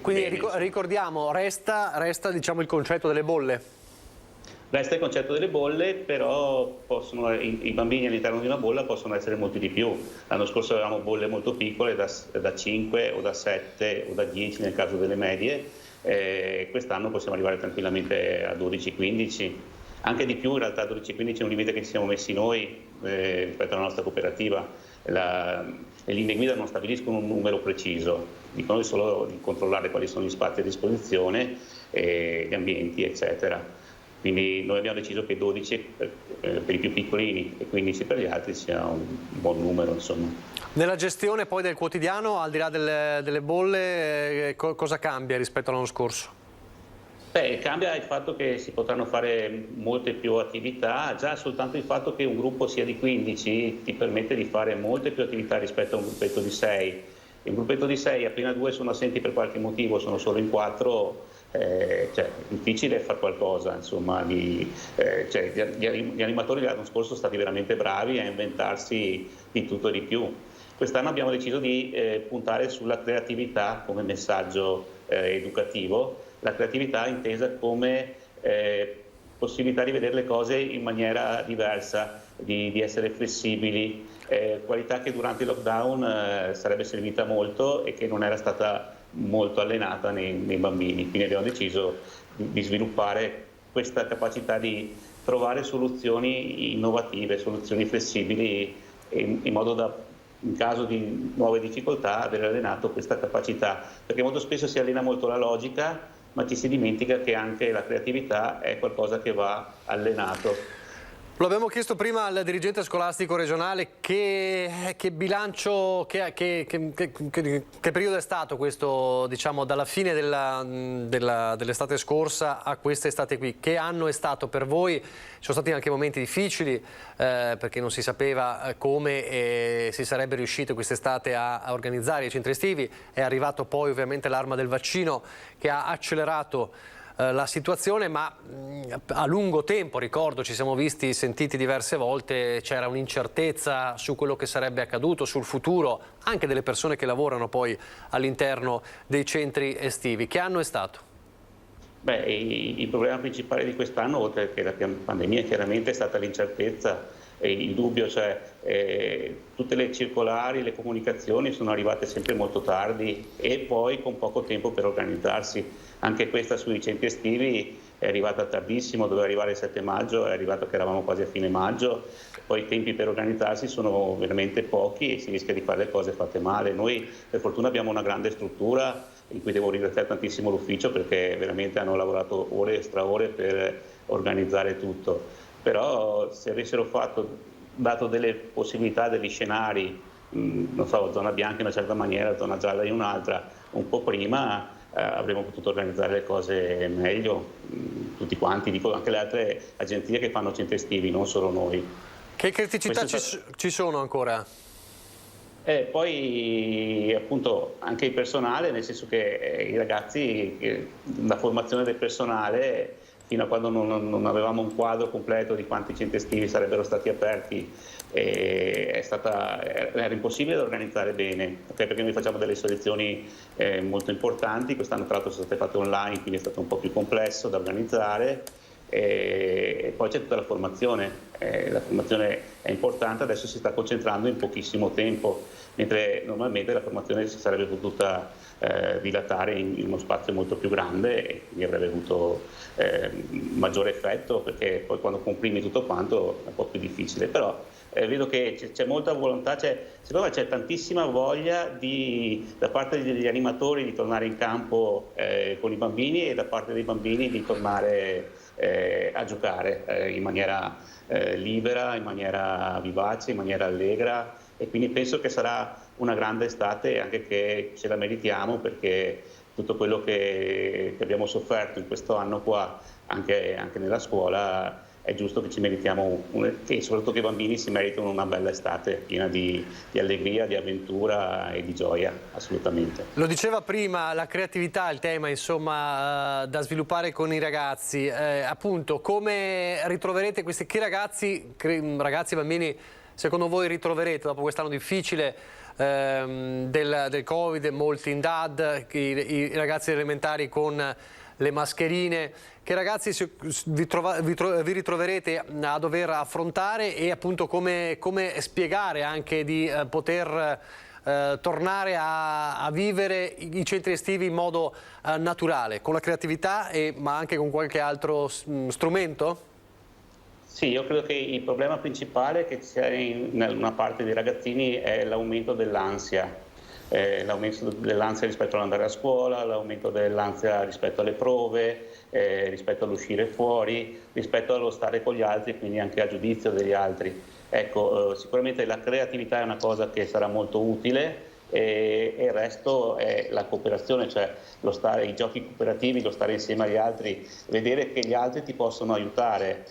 Quindi ricordiamo, resta diciamo, il concetto delle bolle. Resta il concetto delle bolle, però i bambini all'interno di una bolla possono essere molti di più. L'anno scorso avevamo bolle molto piccole, da 5 o da 7 o da 10 nel caso delle medie, quest'anno possiamo arrivare tranquillamente a 12-15, anche di più in realtà. 12-15 è un limite che ci siamo messi noi rispetto alla nostra cooperativa. Le linee guida non stabiliscono un numero preciso, dicono solo di controllare quali sono gli spazi a disposizione, gli ambienti eccetera. Quindi noi abbiamo deciso che 12 per i più piccolini e 15 per gli altri sia un buon numero, insomma. Nella gestione poi del quotidiano, al di là delle bolle, cosa cambia rispetto all'anno scorso? Cambia il fatto che si potranno fare molte più attività, già soltanto il fatto che un gruppo sia di 15 ti permette di fare molte più attività rispetto a un gruppetto di 6. Un gruppetto di 6, appena 2 sono assenti per qualche motivo, sono solo in 4, è difficile fare qualcosa, insomma. Gli animatori dell'anno scorso sono stati veramente bravi a inventarsi di tutto e di più. Quest'anno abbiamo deciso di puntare sulla creatività come messaggio educativo, la creatività intesa come possibilità di vedere le cose in maniera diversa, di essere flessibili, qualità che durante il lockdown sarebbe servita molto e che non era stata molto allenata nei bambini. Quindi abbiamo deciso di sviluppare questa capacità di trovare soluzioni innovative, soluzioni flessibili, in modo da, in caso di nuove difficoltà, avere allenato questa capacità, perché molto spesso si allena molto la logica, ma ci si dimentica che anche la creatività è qualcosa che va allenato. Lo abbiamo chiesto prima al dirigente scolastico regionale che bilancio, che periodo è stato questo, diciamo, dalla fine dell'estate scorsa a quest'estate qui. Che anno è stato per voi? Ci sono stati anche momenti difficili perché non si sapeva come si sarebbe riuscito quest'estate a organizzare i centri estivi. È arrivato poi ovviamente l'arma del vaccino che ha accelerato la situazione, ma a lungo tempo, ricordo, ci siamo visti, sentiti diverse volte, c'era un'incertezza su quello che sarebbe accaduto, sul futuro anche delle persone che lavorano poi all'interno dei centri estivi. Che anno è stato? Beh, il problema principale di quest'anno, oltre che la pandemia, chiaramente è stata l'incertezza, il dubbio, cioè tutte le circolari, le comunicazioni sono arrivate sempre molto tardi e poi con poco tempo per organizzarsi. Anche questa sui centri estivi è arrivata tardissimo, doveva arrivare il 7 maggio, è arrivato che eravamo quasi a fine maggio, poi i tempi per organizzarsi sono veramente pochi e si rischia di fare le cose fatte male. Noi per fortuna abbiamo una grande struttura in cui devo ringraziare tantissimo l'ufficio, perché veramente hanno lavorato ore e straore per organizzare tutto. Però se avessero dato delle possibilità, degli scenari, non so, zona bianca in una certa maniera, zona gialla in un'altra, un po' prima, avremmo potuto organizzare le cose meglio, tutti quanti, dico anche le altre agenzie che fanno centri estivi, non solo noi. Che criticità ci sono ancora? Poi appunto anche il personale, nel senso che i ragazzi, la formazione del personale, fino a quando non avevamo un quadro completo di quanti centri estivi sarebbero stati aperti, era impossibile da organizzare bene, perché noi facciamo delle selezioni molto importanti. Quest'anno tra l'altro sono state fatte online, quindi è stato un po' più complesso da organizzare, e poi c'è tutta la formazione. La formazione è importante, adesso si sta concentrando in pochissimo tempo, mentre normalmente la formazione si sarebbe potuta dilatare in uno spazio molto più grande e quindi avrebbe avuto maggiore effetto, perché poi quando comprimi tutto quanto è un po' più difficile. Però vedo che c'è molta volontà, secondo me c'è tantissima voglia da parte degli animatori di tornare in campo con i bambini, e da parte dei bambini di tornare a giocare in maniera libera, in maniera vivace, in maniera allegra, e quindi penso che sarà una grande estate, anche che ce la meritiamo, perché tutto quello che abbiamo sofferto in questo anno qua, anche nella scuola, è giusto che ci meritiamo, e soprattutto che i bambini si meritano una bella estate piena di allegria, di avventura e di gioia, assolutamente. Lo diceva prima, la creatività, il tema insomma da sviluppare con i ragazzi, appunto come ritroverete questi, che ragazzi, bambini, secondo voi ritroverete dopo quest'anno difficile del Covid, molti in DAD, i ragazzi elementari con le mascherine? Che ragazzi vi ritroverete a dover affrontare, e appunto come spiegare anche di poter tornare a vivere i centri estivi in modo naturale, con la creatività ma anche con qualche altro strumento? Sì, io credo che il problema principale che c'è in una parte dei ragazzini è l'aumento dell'ansia. L'aumento dell'ansia rispetto all'andare a scuola, l'aumento dell'ansia rispetto alle prove, rispetto all'uscire fuori, rispetto allo stare con gli altri, quindi anche a giudizio degli altri. Ecco, sicuramente la creatività è una cosa che sarà molto utile, e il resto è la cooperazione, cioè i giochi cooperativi, lo stare insieme agli altri, vedere che gli altri ti possono aiutare.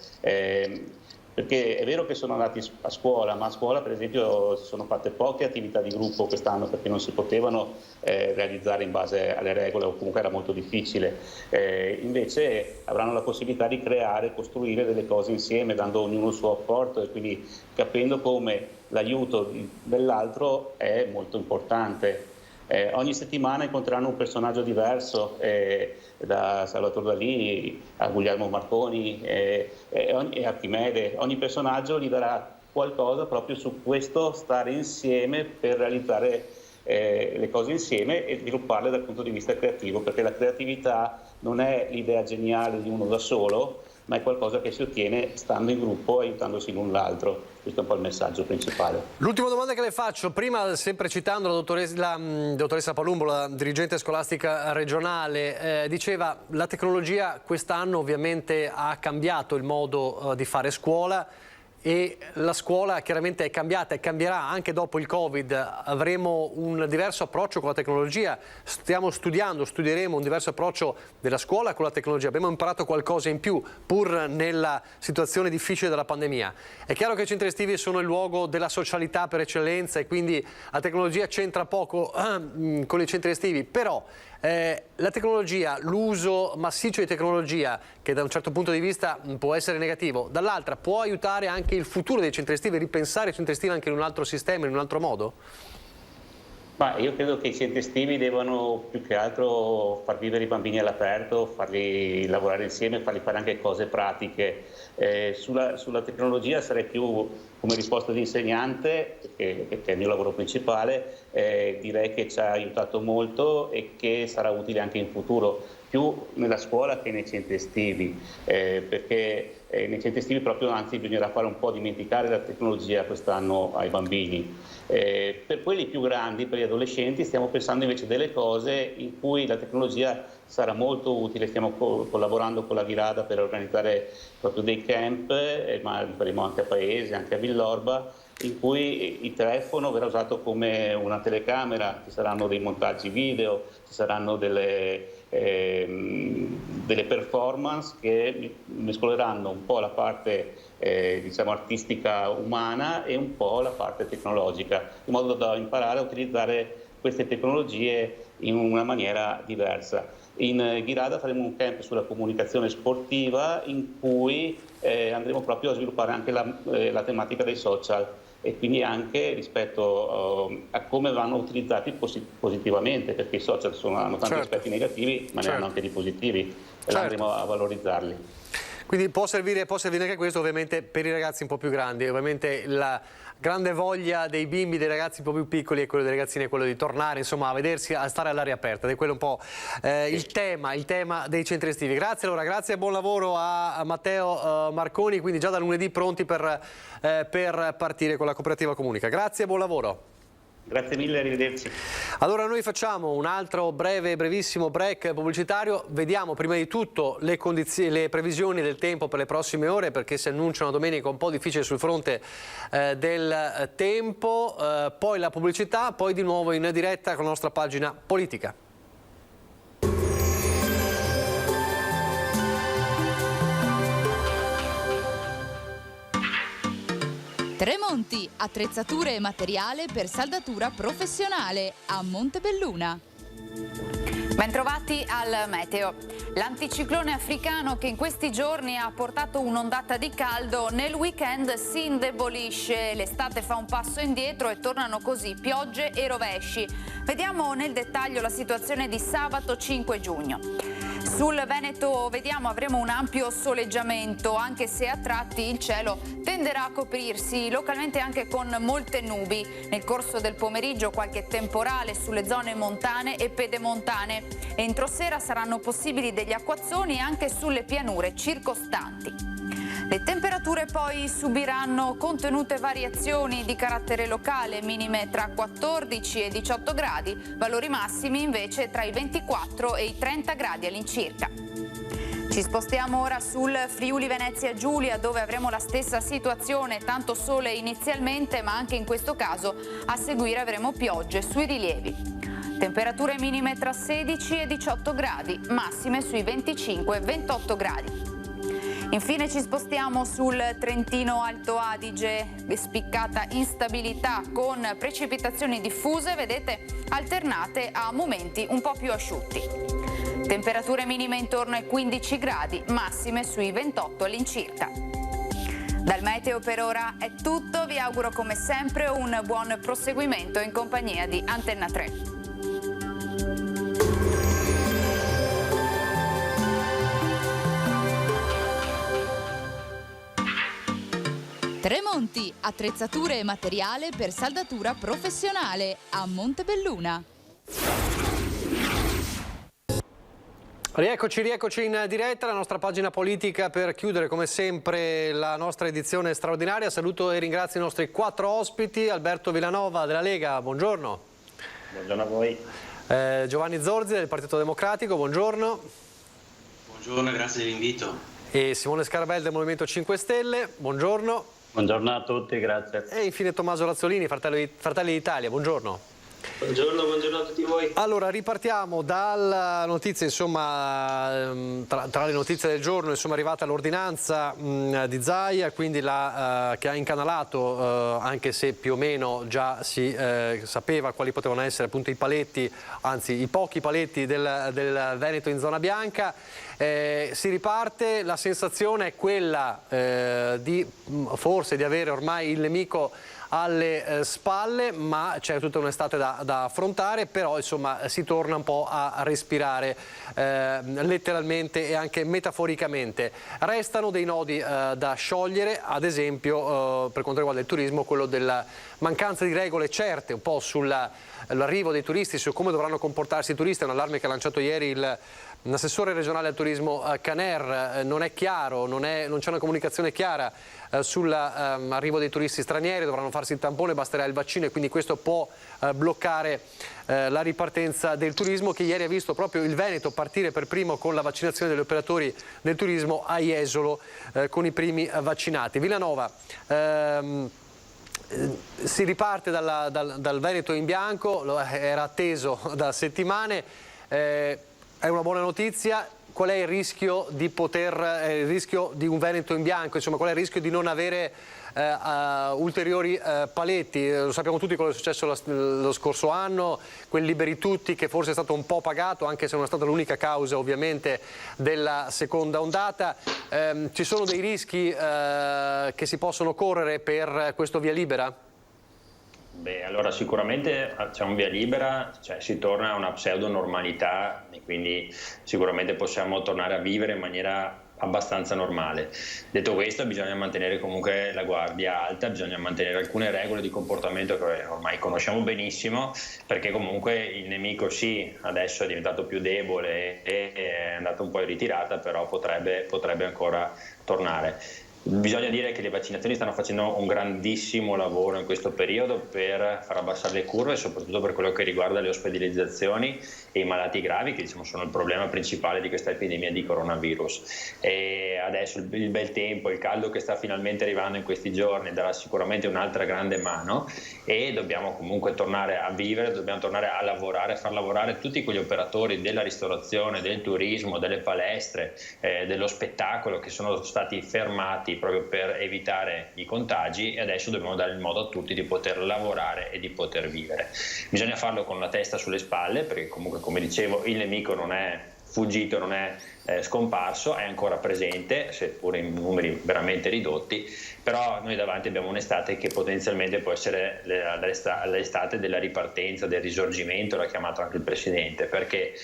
perché è vero che sono andati a scuola, ma a scuola per esempio si sono fatte poche attività di gruppo quest'anno perché non si potevano realizzare in base alle regole o comunque era molto difficile. Invece avranno la possibilità di creare, costruire delle cose insieme, dando ognuno il suo apporto e quindi capendo come l'aiuto dell'altro è molto importante. Ogni settimana incontreranno un personaggio diverso, da Salvatore Dalì a Guglielmo Marconi e Archimede. Ogni personaggio gli darà qualcosa proprio su questo stare insieme per realizzare le cose insieme e svilupparle dal punto di vista creativo, perché la creatività non è l'idea geniale di uno da solo, ma è qualcosa che si ottiene stando in gruppo e aiutandosi l'un l'altro. Questo è un po' il messaggio principale. L'ultima domanda che le faccio, prima sempre citando la dottoressa Palumbo, la dirigente scolastica regionale, diceva la tecnologia quest'anno ovviamente ha cambiato il modo di fare scuola e la scuola chiaramente è cambiata e cambierà anche dopo il Covid. Avremo un diverso approccio con la tecnologia, studieremo un diverso approccio della scuola con la tecnologia. Abbiamo imparato qualcosa in più pur nella situazione difficile della pandemia. È chiaro che i centri estivi sono il luogo della socialità per eccellenza e quindi la tecnologia c'entra poco con i centri estivi, però la tecnologia, l'uso massiccio di tecnologia, che da un certo punto di vista può essere negativo, dall'altra può aiutare anche il futuro dei centri estivi, ripensare i centri estivi anche in un altro sistema, in un altro modo? Ma io credo che i centri estivi devono più che altro far vivere i bambini all'aperto, farli lavorare insieme, farli fare anche cose pratiche. Sulla tecnologia sarei più come risposta di insegnante, che è il mio lavoro principale, direi che ci ha aiutato molto e che sarà utile anche in futuro, più nella scuola che nei centri estivi, perché nei centri estivi proprio anzi bisognerà fare un po' dimenticare la tecnologia quest'anno ai bambini. Per quelli più grandi, per gli adolescenti, stiamo pensando invece delle cose in cui la tecnologia sarà molto utile. Stiamo collaborando con la Virada per organizzare proprio dei camp, ma li faremo anche a Paese, anche a Villorba, in cui il telefono verrà usato come una telecamera, ci saranno dei montaggi video, ci saranno delle performance che mescoleranno un po' la parte diciamo artistica umana e un po' la parte tecnologica, in modo da imparare a utilizzare queste tecnologie in una maniera diversa. In Ghirada faremo un camp sulla comunicazione sportiva in cui andremo proprio a sviluppare anche la tematica dei social e quindi anche rispetto a come vanno utilizzati positivamente, perché i social hanno tanti aspetti negativi ma ne hanno anche di positivi e andremo a valorizzarli. Quindi può servire anche questo ovviamente per i ragazzi un po' più grandi. Ovviamente la grande voglia dei bimbi, dei ragazzi un po' più piccoli e quello dei ragazzini è quello di tornare insomma a vedersi, a stare all'aria aperta, ed è quello un po' il tema dei centri estivi. Grazie allora, grazie e buon lavoro a Matteo Marconi, quindi già da lunedì pronti per partire con la cooperativa Comunica. Grazie e buon lavoro. Grazie mille, arrivederci. Allora noi facciamo un altro brevissimo break pubblicitario, vediamo prima di tutto le previsioni del tempo per le prossime ore, perché si annuncia una domenica un po' difficile sul fronte del tempo, poi la pubblicità, poi di nuovo in diretta con la nostra pagina politica. Tremonti, attrezzature e materiale per saldatura professionale a Montebelluna. Bentrovati al meteo. L'anticiclone africano che in questi giorni ha portato un'ondata di caldo nel weekend si indebolisce, l'estate fa un passo indietro e tornano così piogge e rovesci. Vediamo nel dettaglio la situazione di sabato 5 giugno. Sul Veneto avremo un ampio soleggiamento, anche se a tratti il cielo tenderà a coprirsi, localmente anche con molte nubi. Nel corso del pomeriggio qualche temporale sulle zone montane e pedemontane. Entro sera saranno possibili degli acquazzoni anche sulle pianure circostanti. Le temperature poi subiranno contenute variazioni di carattere locale, minime tra 14 e 18 gradi, valori massimi invece tra i 24 e i 30 gradi all'incirca. Ci spostiamo ora sul Friuli Venezia Giulia, dove avremo la stessa situazione, tanto sole inizialmente, ma anche in questo caso a seguire avremo piogge sui rilievi. Temperature minime tra 16 e 18 gradi, massime sui 25 e 28 gradi. Infine ci spostiamo sul Trentino Alto Adige, spiccata instabilità con precipitazioni diffuse, vedete, alternate a momenti un po' più asciutti. Temperature minime intorno ai 15 gradi, massime sui 28 all'incirca. Dal meteo per ora è tutto, vi auguro come sempre un buon proseguimento in compagnia di Antenna 3. Tremonti, attrezzature e materiale per saldatura professionale a Montebelluna. Rieccoci in diretta, la nostra pagina politica per chiudere come sempre la nostra edizione straordinaria. Saluto e ringrazio i nostri 4 ospiti. Alberto Villanova della Lega, buongiorno. Buongiorno a voi. Giovanni Zorzi del Partito Democratico, buongiorno. Buongiorno, grazie dell'invito. E Simone Scarabelli del Movimento 5 Stelle, buongiorno. Buongiorno a tutti, grazie. E infine Tommaso Razzolini, Fratelli d'Italia, buongiorno. Buongiorno a tutti voi. Allora, ripartiamo dalla notizia, insomma, tra le notizie del giorno, insomma, è arrivata l'ordinanza di Zaia, quindi che ha incanalato, anche se più o meno già si sapeva quali potevano essere appunto i paletti, anzi i pochi paletti del Veneto in zona bianca. Si riparte, la sensazione è quella forse di avere ormai il nemico alle spalle, ma c'è tutta un'estate da affrontare, però insomma si torna un po' a respirare letteralmente e anche metaforicamente. Restano dei nodi da sciogliere, ad esempio per quanto riguarda il turismo, quello della mancanza di regole certe un po' sull'arrivo dei turisti, su come dovranno comportarsi i turisti. È un allarme che ha lanciato ieri l'assessore regionale al turismo Caner. Non è chiaro, non c'è una comunicazione chiara sull'arrivo dei turisti stranieri, dovranno farsi il tampone, basterà il vaccino, e quindi questo può bloccare la ripartenza del turismo, che ieri ha visto proprio il Veneto partire per primo con la vaccinazione degli operatori del turismo a Jesolo con i primi vaccinati. Villanova, si riparte dal Veneto in bianco, era atteso da settimane, è una buona notizia. Qual è il rischio di un Veneto in bianco? Insomma, qual è il rischio di non avere ulteriori paletti? Lo sappiamo tutti quello che è successo lo scorso anno, quel liberi tutti che forse è stato un po' pagato, anche se non è stata l'unica causa ovviamente della seconda ondata. Ci sono dei rischi che si possono correre per questo via libera? Beh, allora sicuramente c'è un via libera, cioè si torna a una pseudo normalità e quindi sicuramente possiamo tornare a vivere in maniera abbastanza normale. Detto questo, bisogna mantenere comunque la guardia alta, bisogna mantenere alcune regole di comportamento che ormai conosciamo benissimo, perché comunque il nemico sì, adesso è diventato più debole e è andato un po' in ritirata, però potrebbe ancora tornare. Bisogna dire che le vaccinazioni stanno facendo un grandissimo lavoro in questo periodo per far abbassare le curve, soprattutto per quello che riguarda le ospedalizzazioni e i malati gravi, che diciamo sono il problema principale di questa epidemia di coronavirus. E adesso il bel tempo, il caldo che sta finalmente arrivando in questi giorni darà sicuramente un'altra grande mano, e dobbiamo comunque tornare a vivere, dobbiamo tornare a lavorare, far lavorare tutti quegli operatori della ristorazione, del turismo, delle palestre, dello spettacolo, che sono stati fermati proprio per evitare i contagi, e adesso dobbiamo dare il modo a tutti di poter lavorare e di poter vivere. Bisogna farlo con la testa sulle spalle, perché comunque, come dicevo, il nemico non è fuggito, non è scomparso, è ancora presente, seppure in numeri veramente ridotti, però noi davanti abbiamo un'estate che potenzialmente può essere l'estate della ripartenza, del risorgimento, l'ha chiamato anche il Presidente, perché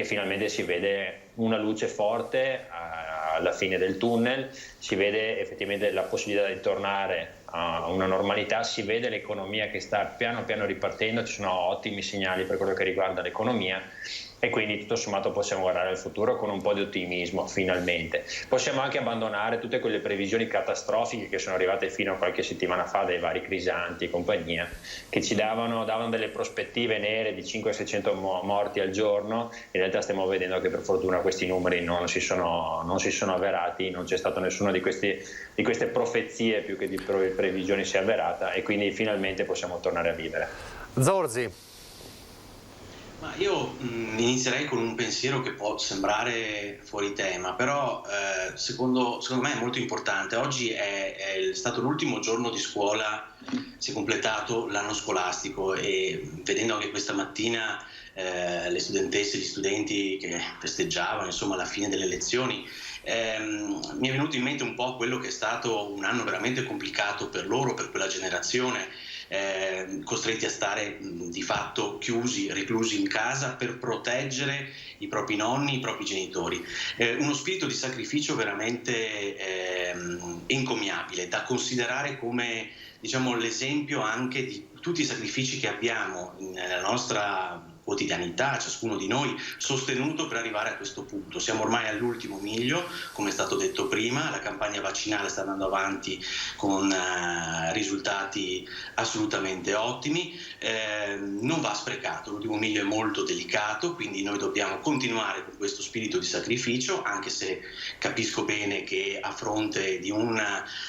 finalmente si vede una luce forte alla fine del tunnel, si vede effettivamente la possibilità di tornare a una normalità, si vede l'economia che sta piano piano ripartendo, ci sono ottimi segnali per quello che riguarda l'economia, e quindi tutto sommato possiamo guardare al futuro con un po' di ottimismo finalmente. Possiamo anche abbandonare tutte quelle previsioni catastrofiche che sono arrivate fino a qualche settimana fa dai vari Crisanti e compagnia, che ci davano delle prospettive nere di 500-600 morti al giorno. In realtà stiamo vedendo che per fortuna questi numeri non si sono avverati, non c'è stato nessuna di queste profezie più che di previsioni si è avverata, e quindi finalmente possiamo tornare a vivere. Zorzi. Ma io inizierei con un pensiero che può sembrare fuori tema, però secondo me è molto importante. Oggi è stato l'ultimo giorno di scuola, si è completato l'anno scolastico e vedendo anche questa mattina le studentesse e gli studenti che festeggiavano insomma la fine delle lezioni, mi è venuto in mente un po' quello che è stato un anno veramente complicato per loro, per quella generazione, costretti a stare di fatto chiusi, reclusi in casa per proteggere i propri nonni, i propri genitori. Uno spirito di sacrificio veramente encomiabile, da considerare come, diciamo, l'esempio anche di tutti i sacrifici che abbiamo nella nostra quotidianità, ciascuno di noi sostenuto per arrivare a questo punto. Siamo ormai all'ultimo miglio, come è stato detto prima, la campagna vaccinale sta andando avanti con risultati assolutamente ottimi, non va sprecato, l'ultimo miglio è molto delicato, quindi noi dobbiamo continuare con questo spirito di sacrificio, anche se capisco bene che a fronte di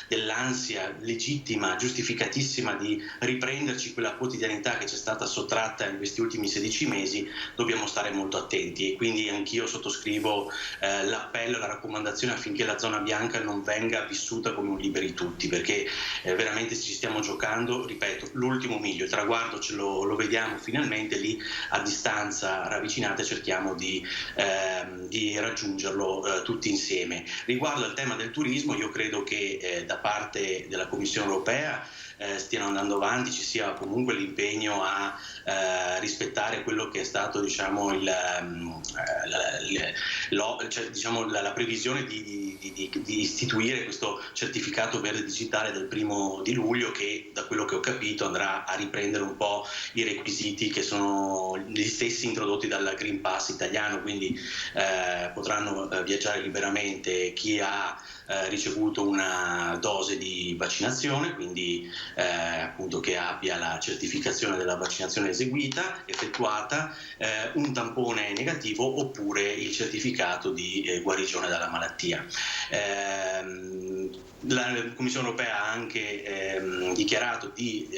dell'ansia legittima, giustificatissima di riprenderci quella quotidianità che ci è stata sottratta in questi ultimi 16 mesi, dobbiamo stare molto attenti, e quindi anch'io sottoscrivo l'appello e la raccomandazione affinché la zona bianca non venga vissuta come un liberi tutti, perché veramente ci stiamo giocando, ripeto, l'ultimo miglio, il traguardo lo vediamo finalmente lì a distanza ravvicinata, e cerchiamo di raggiungerlo tutti insieme. Riguardo al tema del turismo, io credo che da parte della Commissione europea stiano andando avanti, ci sia comunque l'impegno a rispettare quello che è stato, diciamo, la previsione di istituire questo certificato verde digitale del 1° di luglio, che da quello che ho capito andrà a riprendere un po' i requisiti che sono gli stessi introdotti dal Green Pass italiano, quindi potranno viaggiare liberamente chi ha ricevuto una dose di vaccinazione, quindi appunto che abbia la certificazione della vaccinazione eseguita, effettuata, un tampone negativo oppure il certificato di guarigione dalla malattia. La Commissione europea ha anche dichiarato di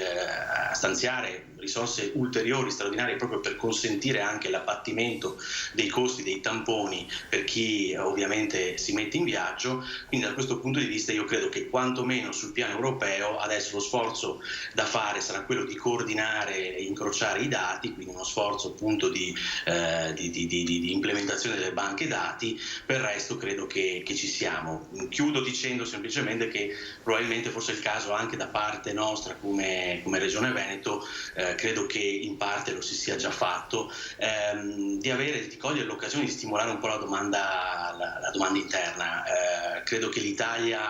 stanziare risorse ulteriori, straordinarie, proprio per consentire anche l'abbattimento dei costi dei tamponi per chi ovviamente si mette in viaggio. Quindi da questo punto di vista io credo che quantomeno sul piano europeo adesso lo sforzo da fare sarà quello di coordinare e incrociare i dati, quindi uno sforzo appunto di implementazione delle banche dati. Per il resto credo che ci siamo. Chiudo dicendo semplicemente che probabilmente forse è il caso anche da parte nostra come Regione Veneto, credo che in parte lo si sia già fatto, di cogliere l'occasione di stimolare un po' la domanda interna. Credo che l'Italia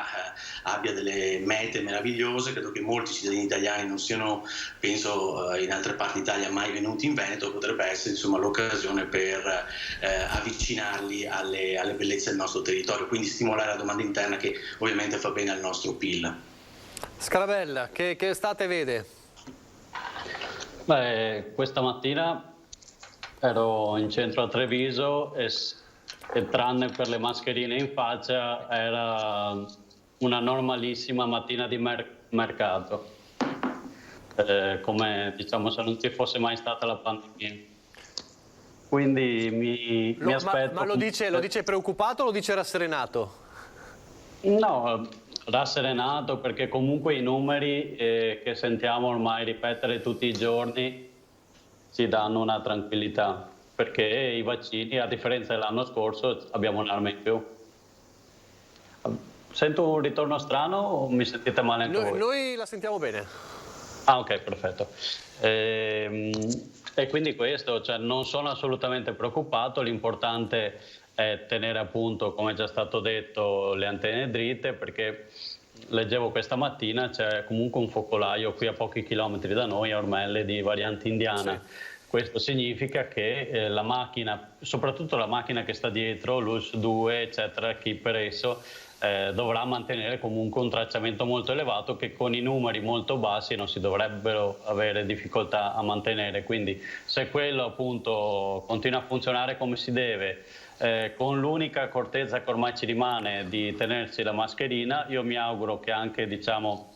abbia delle mete meravigliose, credo che molti cittadini italiani non siano, penso in altre parti d'Italia, mai venuti in Veneto. Potrebbe essere insomma l'occasione per avvicinarli alle bellezze del nostro territorio, quindi stimolare la domanda interna, che ovviamente fa bene al nostro PIL. Scarabella, che estate vede? Beh, questa mattina ero in centro a Treviso e tranne per le mascherine in faccia era una normalissima mattina di mercato, come diciamo se non ci fosse mai stata la pandemia. Quindi mi aspetto... Ma lo dice preoccupato o lo dice rasserenato? No, rasserenato, perché comunque i numeri che sentiamo ormai ripetere tutti i giorni ci danno una tranquillità, perché i vaccini, a differenza dell'anno scorso, abbiamo un'arma in più. Sento un ritorno strano o mi sentite male anche voi? Noi la sentiamo bene. Ah, ok, perfetto. E quindi questo, cioè, non sono assolutamente preoccupato, l'importante è tenere appunto, come è già stato detto, le antenne dritte, perché leggevo questa mattina c'è comunque un focolaio qui a pochi chilometri da noi, a Ormelle, di variante indiana. Sì. Questo significa che la macchina, soprattutto la macchina che sta dietro, l'ULS 2, eccetera, chi per esso, dovrà mantenere comunque un tracciamento molto elevato, che con i numeri molto bassi non si dovrebbero avere difficoltà a mantenere. Quindi se quello appunto continua a funzionare come si deve, con l'unica accortezza che ormai ci rimane di tenersi la mascherina, io mi auguro che anche, diciamo,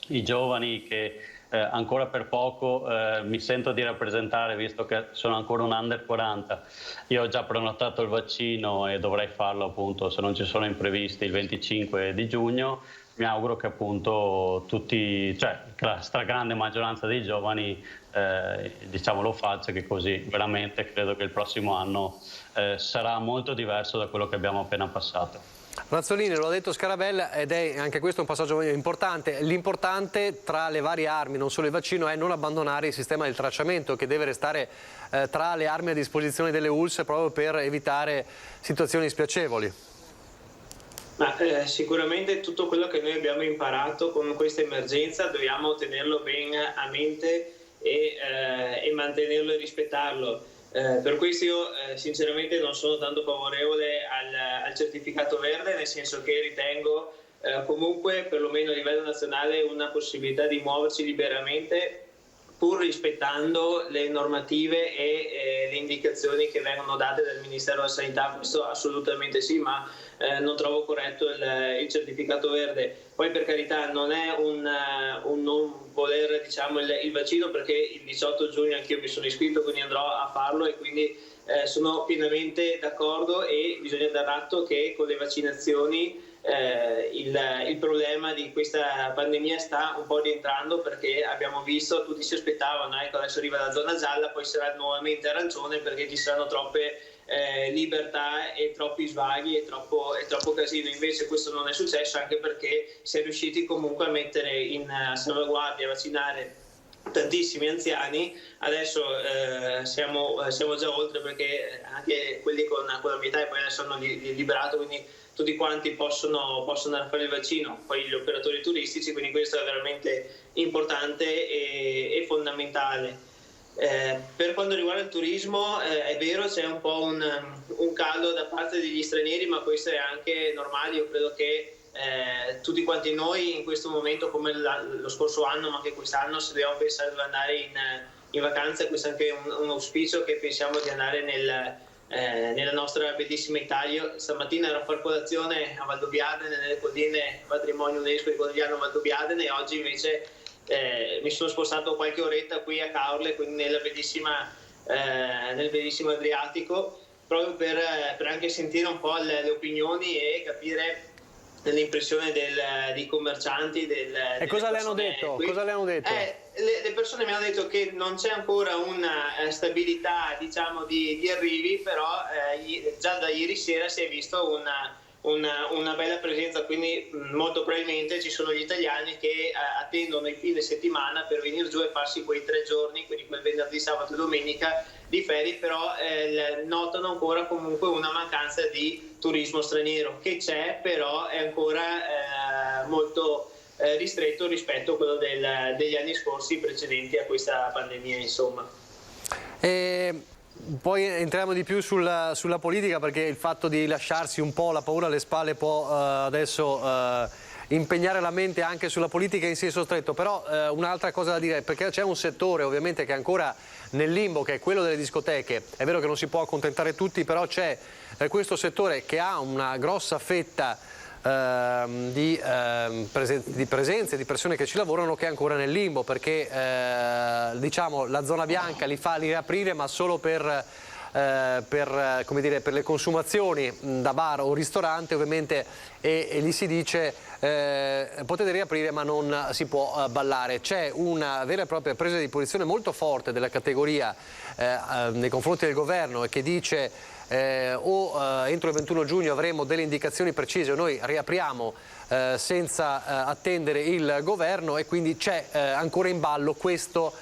i giovani che ancora per poco mi sento di rappresentare, visto che sono ancora un under 40. Io ho già prenotato il vaccino e dovrei farlo appunto, se non ci sono imprevisti, il 25 di giugno. Mi auguro che appunto tutti, cioè la stragrande maggioranza dei giovani diciamo lo faccia, che così veramente credo che il prossimo anno sarà molto diverso da quello che abbiamo appena passato. Razzolini, lo ha detto Scarabella, ed è anche questo un passaggio importante. L'importante tra le varie armi, non solo il vaccino, è non abbandonare il sistema del tracciamento, che deve restare tra le armi a disposizione delle ULSS proprio per evitare situazioni spiacevoli. Ma sicuramente tutto quello che noi abbiamo imparato con questa emergenza dobbiamo tenerlo ben a mente e mantenerlo e rispettarlo. Per questo io sinceramente non sono tanto favorevole al certificato verde, nel senso che ritengo comunque perlomeno a livello nazionale una possibilità di muoversi liberamente, pur rispettando le normative e le indicazioni che vengono date dal Ministero della Sanità. Questo assolutamente sì, ma non trovo corretto il certificato verde. Poi per carità non è un non voler, diciamo, il vaccino, perché il 18 giugno anch'io mi sono iscritto, quindi andrò a farlo, e quindi sono pienamente d'accordo, e bisogna dar atto che con le vaccinazioni il problema di questa pandemia sta un po' rientrando, perché abbiamo visto, tutti si aspettavano, ecco, adesso arriva la zona gialla, poi sarà nuovamente arancione, perché ci saranno troppe libertà e troppi svaghi e troppo casino. Invece questo non è successo, anche perché si è riusciti comunque a mettere in salvaguardia, a vaccinare tantissimi anziani. Adesso siamo già oltre, perché anche quelli con la mia età e poi adesso hanno liberato, quindi tutti quanti possono andare a fare il vaccino, poi gli operatori turistici, quindi questo è veramente importante e fondamentale. Per quanto riguarda il turismo, è vero, c'è un po' un caldo da parte degli stranieri, ma questo è anche normale. Io credo che tutti quanti noi in questo momento, come lo scorso anno, ma anche quest'anno, se dobbiamo pensare di andare in vacanza, questo è anche un auspicio, che pensiamo di andare nella nostra bellissima Italia. Stamattina ero a far colazione a Valdobbiadene, nelle colline patrimonio UNESCO di Conigliano Valdobbiadene, e oggi invece mi sono spostato qualche oretta qui a Caorle, quindi nel bellissimo Adriatico, proprio per anche sentire un po' le opinioni e capire l'impressione dei commercianti. E cosa le hanno detto? Cosa le hanno detto? Le persone mi hanno detto che non c'è ancora una stabilità, diciamo, di arrivi, però già da ieri sera si è visto una bella presenza, quindi molto probabilmente ci sono gli italiani che attendono il fine settimana per venire giù e farsi quei 3 giorni, quindi quel venerdì, sabato e domenica di ferie, però notano ancora comunque una mancanza di turismo straniero, che c'è, però è ancora molto ristretto rispetto a quello degli anni scorsi precedenti a questa pandemia, insomma. Poi entriamo di più sulla politica, perché il fatto di lasciarsi un po' la paura alle spalle può adesso impegnare la mente anche sulla politica in senso stretto. Però un'altra cosa da dire, perché c'è un settore ovviamente che è ancora nel limbo, che è quello delle discoteche. È vero che non si può accontentare tutti, però c'è questo settore che ha una grossa fetta di presenze, di persone che ci lavorano, che è ancora nel limbo, perché diciamo la zona bianca li fa riaprire, ma solo per come dire, per le consumazioni da bar o ristorante, ovviamente, e lì si dice potete riaprire ma non si può ballare. C'è una vera e propria presa di posizione molto forte della categoria nei confronti del governo, e che dice entro il 21 giugno avremo delle indicazioni precise, noi riapriamo senza attendere il governo, e quindi c'è ancora in ballo questo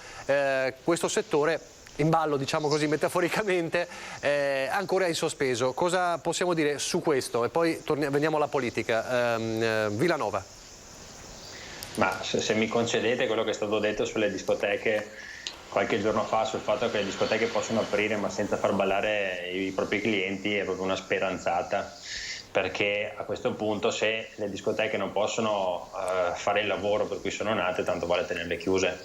settore, in ballo, diciamo così metaforicamente, ancora in sospeso. Cosa possiamo dire su questo? E poi veniamo alla politica. Villanova. Ma se mi concedete quello che è stato detto sulle discoteche qualche giorno fa, sul fatto che le discoteche possono aprire ma senza far ballare i propri clienti, è proprio una speranzata, perché a questo punto, se le discoteche non possono fare il lavoro per cui sono nate, tanto vale tenerle chiuse.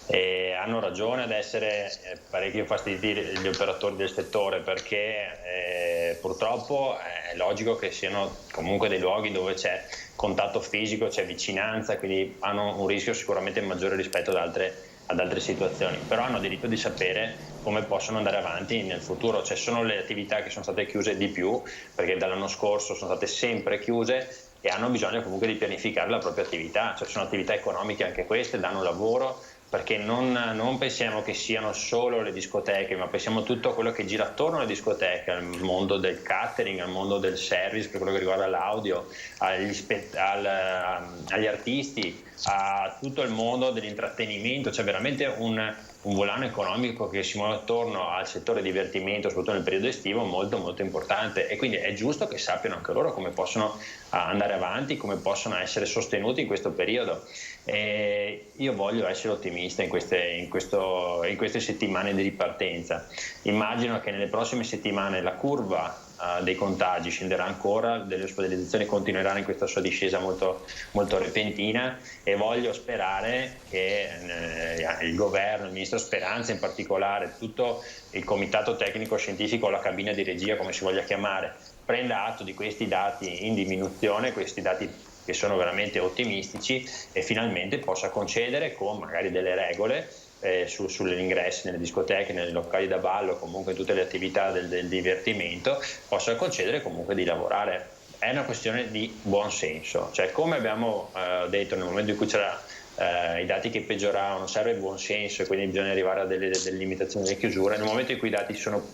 E hanno ragione ad essere parecchio fastiditi gli operatori del settore, perché purtroppo è logico che siano comunque dei luoghi dove c'è contatto fisico, c'è vicinanza, quindi hanno un rischio sicuramente maggiore rispetto ad altre situazioni, però hanno diritto di sapere come possono andare avanti nel futuro. Cioè, sono le attività che sono state chiuse di più, perché dall'anno scorso sono state sempre chiuse, e hanno bisogno comunque di pianificare la propria attività. Cioè, sono attività economiche anche queste, danno lavoro, perché non pensiamo che siano solo le discoteche, ma pensiamo a tutto quello che gira attorno alle discoteche, al mondo del catering, al mondo del service per quello che riguarda l'audio, agli artisti, a tutto il mondo dell'intrattenimento. C'è veramente un volano economico che si muove attorno al settore divertimento, soprattutto nel periodo estivo, molto molto importante, e quindi è giusto che sappiano anche loro come possono andare avanti, come possono essere sostenuti in questo periodo. E io voglio essere ottimista in queste settimane di ripartenza. Immagino che nelle prossime settimane la curva dei contagi scenderà ancora, delle ospedalizzazioni continueranno in questa sua discesa molto, molto repentina, e voglio sperare che il governo, il ministro Speranza in particolare, tutto il comitato tecnico scientifico, la cabina di regia, come si voglia chiamare, prenda atto di questi dati in diminuzione, questi dati che sono veramente ottimistici, e finalmente possa concedere con magari delle regole sugli ingressi nelle discoteche, nei locali da ballo, comunque tutte le attività del divertimento, possa concedere comunque di lavorare. È una questione di buon senso, cioè, come abbiamo detto nel momento in cui c'era i dati che peggioravano, serve il buon senso, e quindi bisogna arrivare a delle limitazioni delle chiusure. Nel momento in cui i dati sono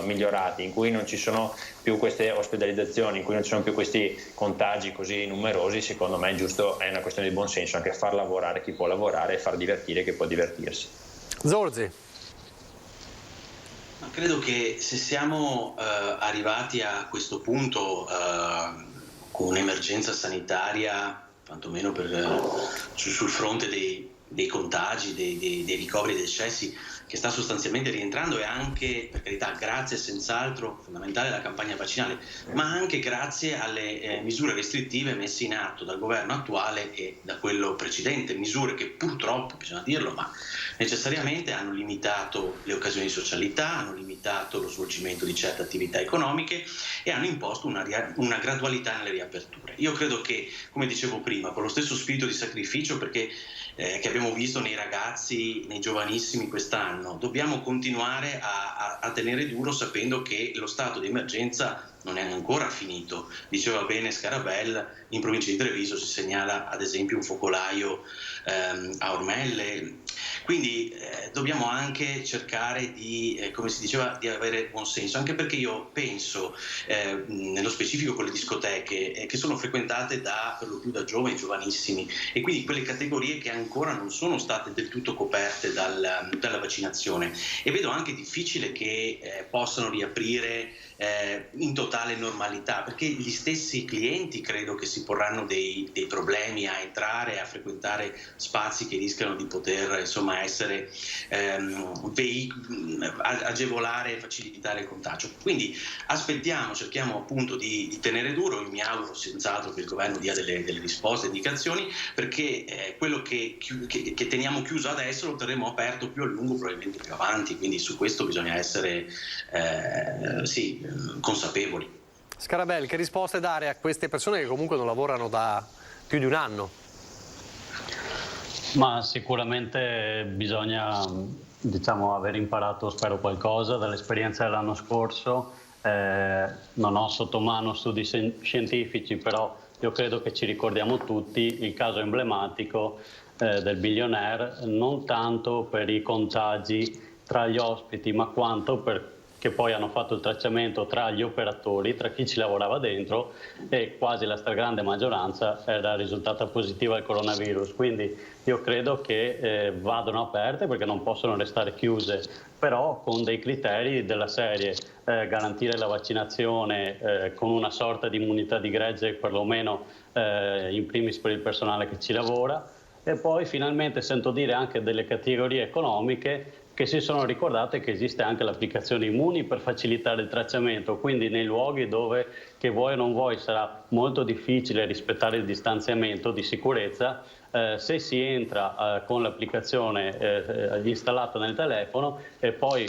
migliorati, in cui non ci sono più queste ospedalizzazioni, in cui non ci sono più questi contagi così numerosi, secondo me è una questione di buon senso anche far lavorare chi può lavorare e far divertire chi può divertirsi. Zorzi. Ma credo che se siamo arrivati a questo punto con un'emergenza sanitaria, quantomeno sul fronte dei contagi, dei ricoveri, dei decessi, che sta sostanzialmente rientrando, e anche, per carità, grazie senz'altro fondamentale alla campagna vaccinale, ma anche grazie alle misure restrittive messe in atto dal governo attuale e da quello precedente, misure che purtroppo, bisogna dirlo, ma necessariamente hanno limitato le occasioni di socialità, hanno limitato lo svolgimento di certe attività economiche e hanno imposto una gradualità nelle riaperture. Io credo che, come dicevo prima, con lo stesso spirito di sacrificio che abbiamo visto nei ragazzi, nei giovanissimi quest'anno, dobbiamo continuare a tenere duro, sapendo che lo stato di emergenza non è ancora finito. Diceva bene Scarabel, in provincia di Treviso si segnala ad esempio un focolaio a Ormelle, quindi dobbiamo anche cercare di, come si diceva, di avere buon senso, anche perché io penso, nello specifico con le discoteche, che sono frequentate per lo più da giovani, giovanissimi, e quindi quelle categorie che ancora non sono state del tutto coperte dalla vaccinazione, e vedo anche difficile che possano riaprire in totale normalità, perché gli stessi clienti credo che si porranno dei problemi a entrare, a frequentare spazi che rischiano di poter, insomma, essere agevolare e facilitare il contagio. Quindi cerchiamo appunto di tenere duro. Io mi auguro senz'altro che il governo dia delle risposte, indicazioni, perché quello che teniamo chiuso adesso lo terremo aperto più a lungo, probabilmente più avanti, quindi su questo bisogna essere consapevoli. Scarabel, che risposte dare a queste persone che comunque non lavorano da più di un anno? Ma sicuramente bisogna, aver imparato, spero, qualcosa dall'esperienza dell'anno scorso. Non ho sotto mano studi scientifici, però io credo che ci ricordiamo tutti il caso emblematico del billionaire, non tanto per i contagi tra gli ospiti, ma quanto perché poi hanno fatto il tracciamento tra gli operatori, tra chi ci lavorava dentro, e quasi la stragrande maggioranza era risultata positiva al coronavirus. Quindi io credo che vadano aperte, perché non possono restare chiuse, però con dei criteri della serie: garantire la vaccinazione con una sorta di immunità di gregge, perlomeno in primis per il personale che ci lavora, e poi finalmente sento dire anche delle categorie economiche che si sono ricordate che esiste anche l'applicazione Immuni per facilitare il tracciamento, quindi nei luoghi dove, che vuoi o non vuoi, sarà molto difficile rispettare il distanziamento di sicurezza, se si entra con l'applicazione installata nel telefono e poi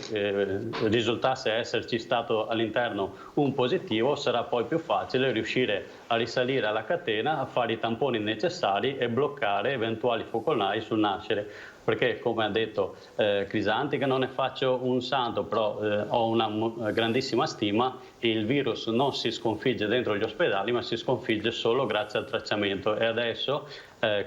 risultasse esserci stato all'interno un positivo, sarà poi più facile riuscire a risalire alla catena, a fare i tamponi necessari e bloccare eventuali focolai sul nascere. Perché, come ha detto Crisanti, che non ne faccio un santo, però ho una grandissima stima, il virus non si sconfigge dentro gli ospedali, ma si sconfigge solo grazie al tracciamento, e adesso,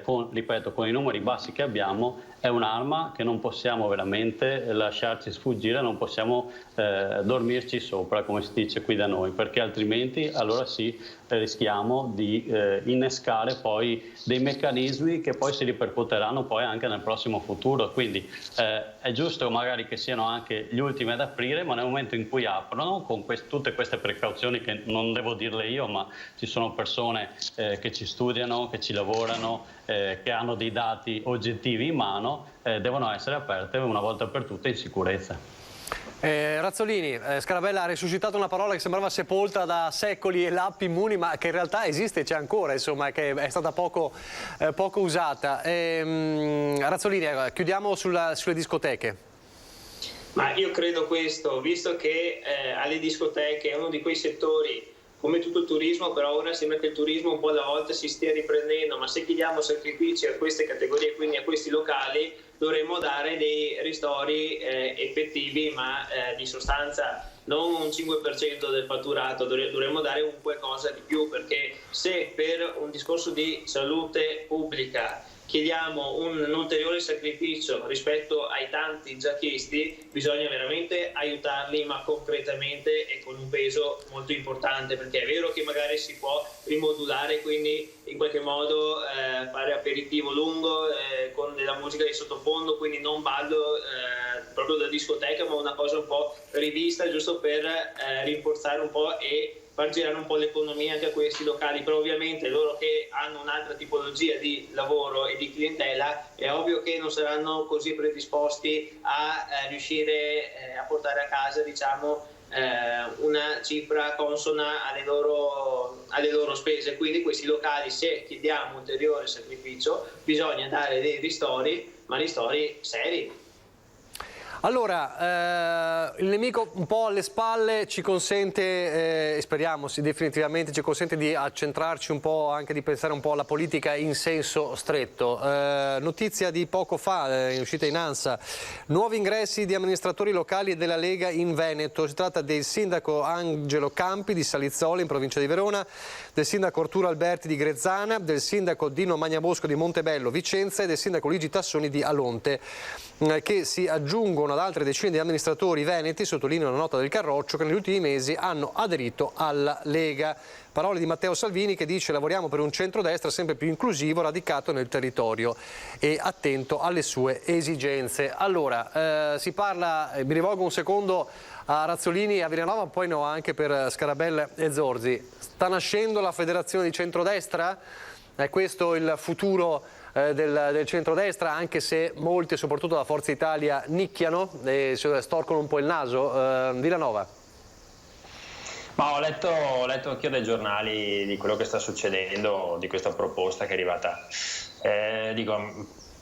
con i numeri bassi che abbiamo, è un'arma che non possiamo veramente lasciarci sfuggire, non possiamo dormirci sopra, come si dice qui da noi, perché altrimenti allora sì, rischiamo di innescare poi dei meccanismi che poi si ripercuoteranno poi anche nel prossimo futuro. Quindi è giusto magari che siano anche gli ultimi ad aprire, ma nel momento in cui aprono, con tutte queste precauzioni che non devo dirle io, ma ci sono persone che ci studiano, che ci lavorano, che hanno dei dati oggettivi in mano, devono essere aperte una volta per tutte in sicurezza. Razzolini, Scarabella ha risuscitato una parola che sembrava sepolta da secoli, l'app Immuni, ma che in realtà esiste, c'è ancora, insomma, che è stata poco usata. Razzolini, chiudiamo sulle discoteche. Ma io credo questo, visto che alle discoteche è uno di quei settori, come tutto il turismo, però ora sembra che il turismo un po' alla volta si stia riprendendo, ma se chiediamo sacrifici a queste categorie, quindi a questi locali, dovremmo dare dei ristori effettivi, ma di sostanza, non un 5% del fatturato, dovremmo dare un qualcosa di più, perché se per un discorso di salute pubblica chiediamo un ulteriore sacrificio rispetto ai tanti già chiesti, bisogna veramente aiutarli, ma concretamente e con un peso molto importante, perché è vero che magari si può rimodulare, quindi in qualche modo fare aperitivo lungo con della musica di sottofondo, quindi non ballo proprio da discoteca, ma una cosa un po' rivista, giusto per rinforzare un po' e far girare un po' l'economia anche a questi locali. Però ovviamente loro che hanno un'altra tipologia di lavoro e di clientela, è ovvio che non saranno così predisposti a riuscire a portare a casa, diciamo, una cifra consona alle loro spese. Quindi questi locali, se chiediamo ulteriore sacrificio, bisogna dare dei ristori, ma ristori seri. Allora, il nemico un po' alle spalle ci consente, speriamo sì, definitivamente ci consente di accentrarci un po', anche di pensare un po' alla politica in senso stretto. Notizia di poco fa, è uscita in ANSA, nuovi ingressi di amministratori locali e della Lega in Veneto. Si tratta del sindaco Angelo Campi di Salizzolo in provincia di Verona, del sindaco Arturo Alberti di Grezzana, del sindaco Dino Magnabosco di Montebello Vicenza e del sindaco Luigi Tassoni di Alonte, che si aggiungono ad altre decine di amministratori veneti, sottolinea una nota del Carroccio, che negli ultimi mesi hanno aderito alla Lega. Parole di Matteo Salvini, che dice: lavoriamo per un centrodestra sempre più inclusivo, radicato nel territorio e attento alle sue esigenze. Allora, si parla, mi rivolgo un secondo a Razzolini e a Villanova, poi no anche per Scarabella e Zorzi. Sta nascendo la federazione di centrodestra? È questo il futuro del centrodestra, anche se molti, soprattutto da Forza Italia, nicchiano e storcono un po' il naso? Villanova. Ma ho letto anch'io dai giornali di quello che sta succedendo, di questa proposta che è arrivata.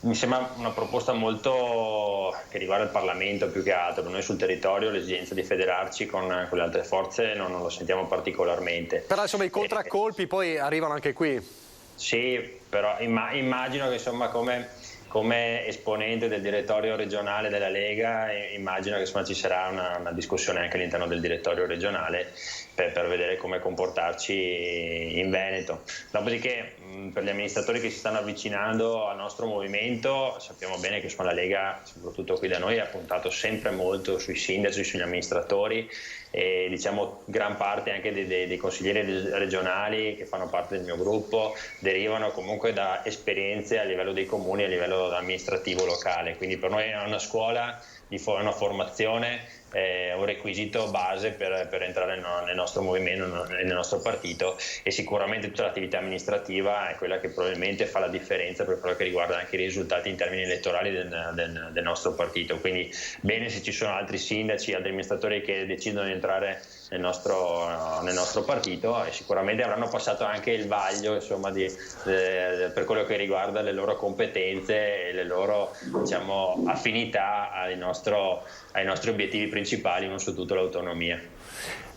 Mi sembra una proposta molto che riguarda il Parlamento più che altro. Noi sul territorio l'esigenza di federarci con le altre forze non lo sentiamo particolarmente. Però insomma i contraccolpi poi arrivano anche qui. Sì, però immagino che insomma come esponente del direttorio regionale della Lega, immagino che insomma ci sarà una discussione anche all'interno del direttorio regionale per vedere come comportarci in Veneto. Dopodiché per gli amministratori che si stanno avvicinando al nostro movimento, sappiamo bene che insomma, la Lega, soprattutto qui da noi, ha puntato sempre molto sui sindaci, sugli amministratori, e diciamo gran parte anche dei consiglieri regionali che fanno parte del mio gruppo derivano comunque da esperienze a livello dei comuni, a livello amministrativo locale, quindi per noi è una scuola, una formazione un requisito base per entrare nel nostro movimento, nel nostro partito, e sicuramente tutta l'attività amministrativa è quella che probabilmente fa la differenza per quello che riguarda anche i risultati in termini elettorali del nostro partito. Quindi bene se ci sono altri sindaci, altri amministratori che decidono di entrare nel nostro partito, e sicuramente avranno passato anche il vaglio, insomma, per quello che riguarda le loro competenze e le loro, diciamo, affinità ai nostri obiettivi principali, non soltanto l'autonomia.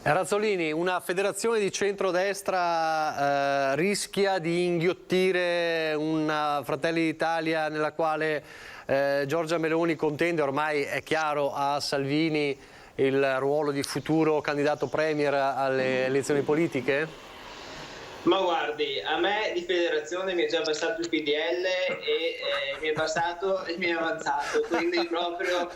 Razzolini, una federazione di centrodestra rischia di inghiottire una Fratelli d'Italia nella quale Giorgia Meloni contende, ormai è chiaro, a Salvini il ruolo di futuro candidato premier alle elezioni politiche? Ma guardi, a me di federazione mi è già bastato il PDL e mi è bastato e mi è avanzato, quindi proprio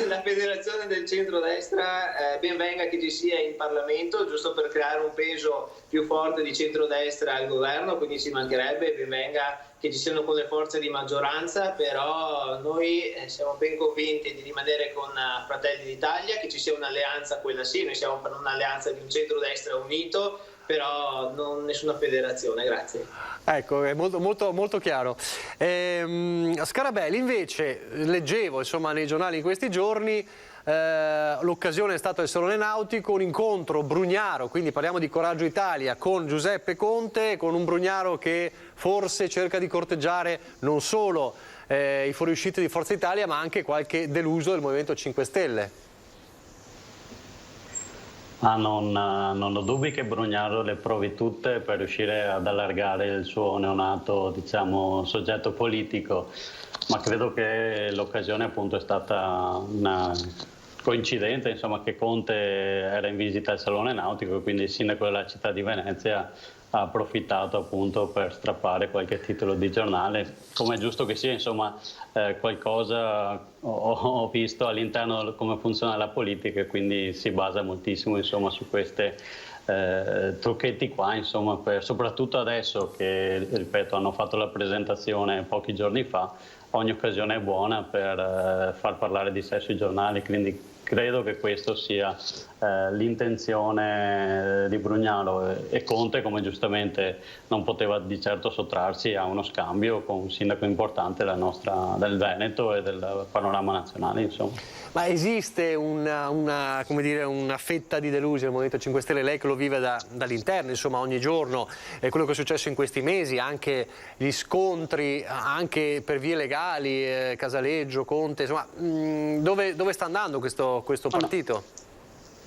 la federazione del centrodestra ben venga che ci sia in Parlamento, giusto per creare un peso più forte di centrodestra al governo, quindi ci mancherebbe, ben venga che ci siano con le forze di maggioranza, però noi siamo ben convinti di rimanere con Fratelli d'Italia, che ci sia un'alleanza, quella sì, noi siamo per un'alleanza di un centrodestra unito, però non nessuna federazione, grazie. Ecco, è molto chiaro. Scarabelli, invece, leggevo insomma nei giornali in questi giorni, l'occasione è stata il Salone Nautico, un incontro Brugnaro, quindi parliamo di Coraggio Italia, con Giuseppe Conte, con un Brugnaro che forse cerca di corteggiare non solo i fuoriusciti di Forza Italia, ma anche qualche deluso del Movimento 5 Stelle. Non ho dubbi che Brugnaro le provi tutte per riuscire ad allargare il suo neonato, diciamo, soggetto politico, ma credo che l'occasione appunto è stata una coincidenza, insomma, che Conte era in visita al Salone Nautico e quindi il sindaco della città di Venezia ha approfittato appunto per strappare qualche titolo di giornale, come è giusto che sia, insomma, qualcosa ho visto all'interno come funziona la politica e quindi si basa moltissimo, insomma, su queste trucchetti qua, insomma, soprattutto adesso che, ripeto, hanno fatto la presentazione pochi giorni fa, ogni occasione è buona per far parlare di sé sui giornali, quindi credo che questo sia l'intenzione di Brugnaro, e Conte, come giustamente non poteva di certo sottrarsi a uno scambio con un sindaco importante del Veneto e del panorama nazionale, insomma. Ma esiste una fetta di delusi nel Movimento 5 Stelle, lei che lo vive dall'interno, insomma, ogni giorno, quello che è successo in questi mesi, anche gli scontri, anche per vie legali, Casaleggio, Conte, insomma, dove sta andando questo partito?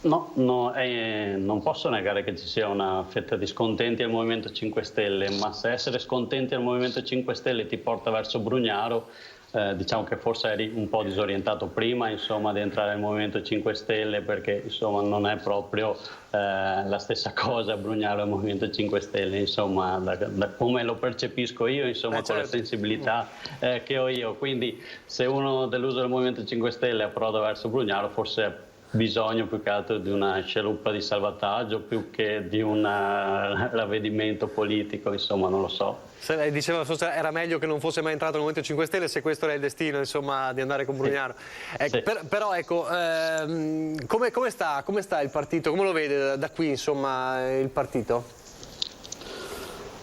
No, non posso negare che ci sia una fetta di scontenti al Movimento 5 Stelle, ma se essere scontenti al Movimento 5 Stelle ti porta verso Brugnaro, diciamo che forse eri un po' disorientato prima, insomma, di entrare nel Movimento 5 Stelle, perché insomma non è proprio la stessa cosa Brugnaro e il Movimento 5 Stelle, insomma, da come lo percepisco io, insomma, con la sensibilità che ho io. Quindi se uno deluso del Movimento 5 Stelle approda verso Brugnaro, forse ha bisogno più che altro di una scialuppa di salvataggio più che di un ravvedimento politico, insomma, non lo so. Se lei diceva forse era meglio che non fosse mai entrato nel Movimento 5 Stelle, se questo era il destino, insomma, di andare con Brugnaro. Sì. Però ecco, come sta il partito? Come lo vede da qui, insomma, il partito?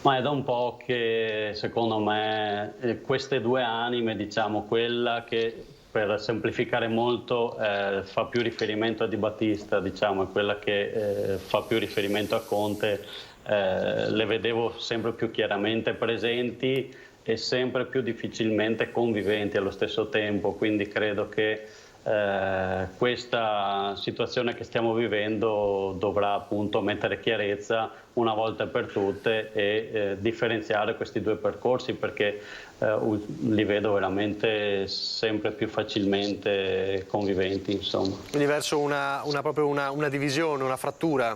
Ma è da un po' che, secondo me, queste due anime, diciamo, quella che per semplificare molto fa più riferimento a Di Battista, diciamo, è quella che fa più riferimento a Conte, le vedevo sempre più chiaramente presenti e sempre più difficilmente conviventi allo stesso tempo, quindi credo che questa situazione che stiamo vivendo dovrà appunto mettere chiarezza una volta per tutte e differenziare questi due percorsi, perché li vedo veramente sempre più facilmente conviventi, insomma. Quindi verso proprio una divisione, una frattura?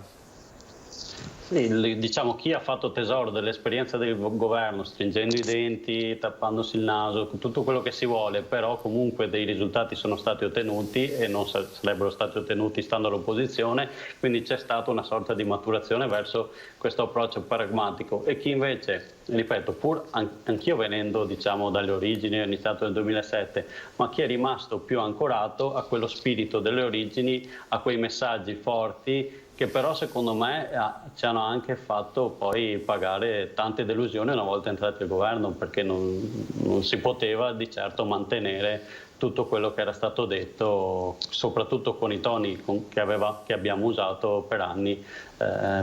Diciamo, chi ha fatto tesoro dell'esperienza del governo, stringendo i denti, tappandosi il naso, tutto quello che si vuole, però comunque dei risultati sono stati ottenuti e non sarebbero stati ottenuti stando all'opposizione, quindi c'è stata una sorta di maturazione verso questo approccio pragmatico. E chi invece, ripeto, pur anch'io venendo, diciamo, dalle origini, ho iniziato nel 2007, ma chi è rimasto più ancorato a quello spirito delle origini, a quei messaggi forti, che però secondo me ci hanno anche fatto poi pagare tante delusioni una volta entrati al governo, perché non si poteva di certo mantenere tutto quello che era stato detto, soprattutto con i toni che abbiamo usato per anni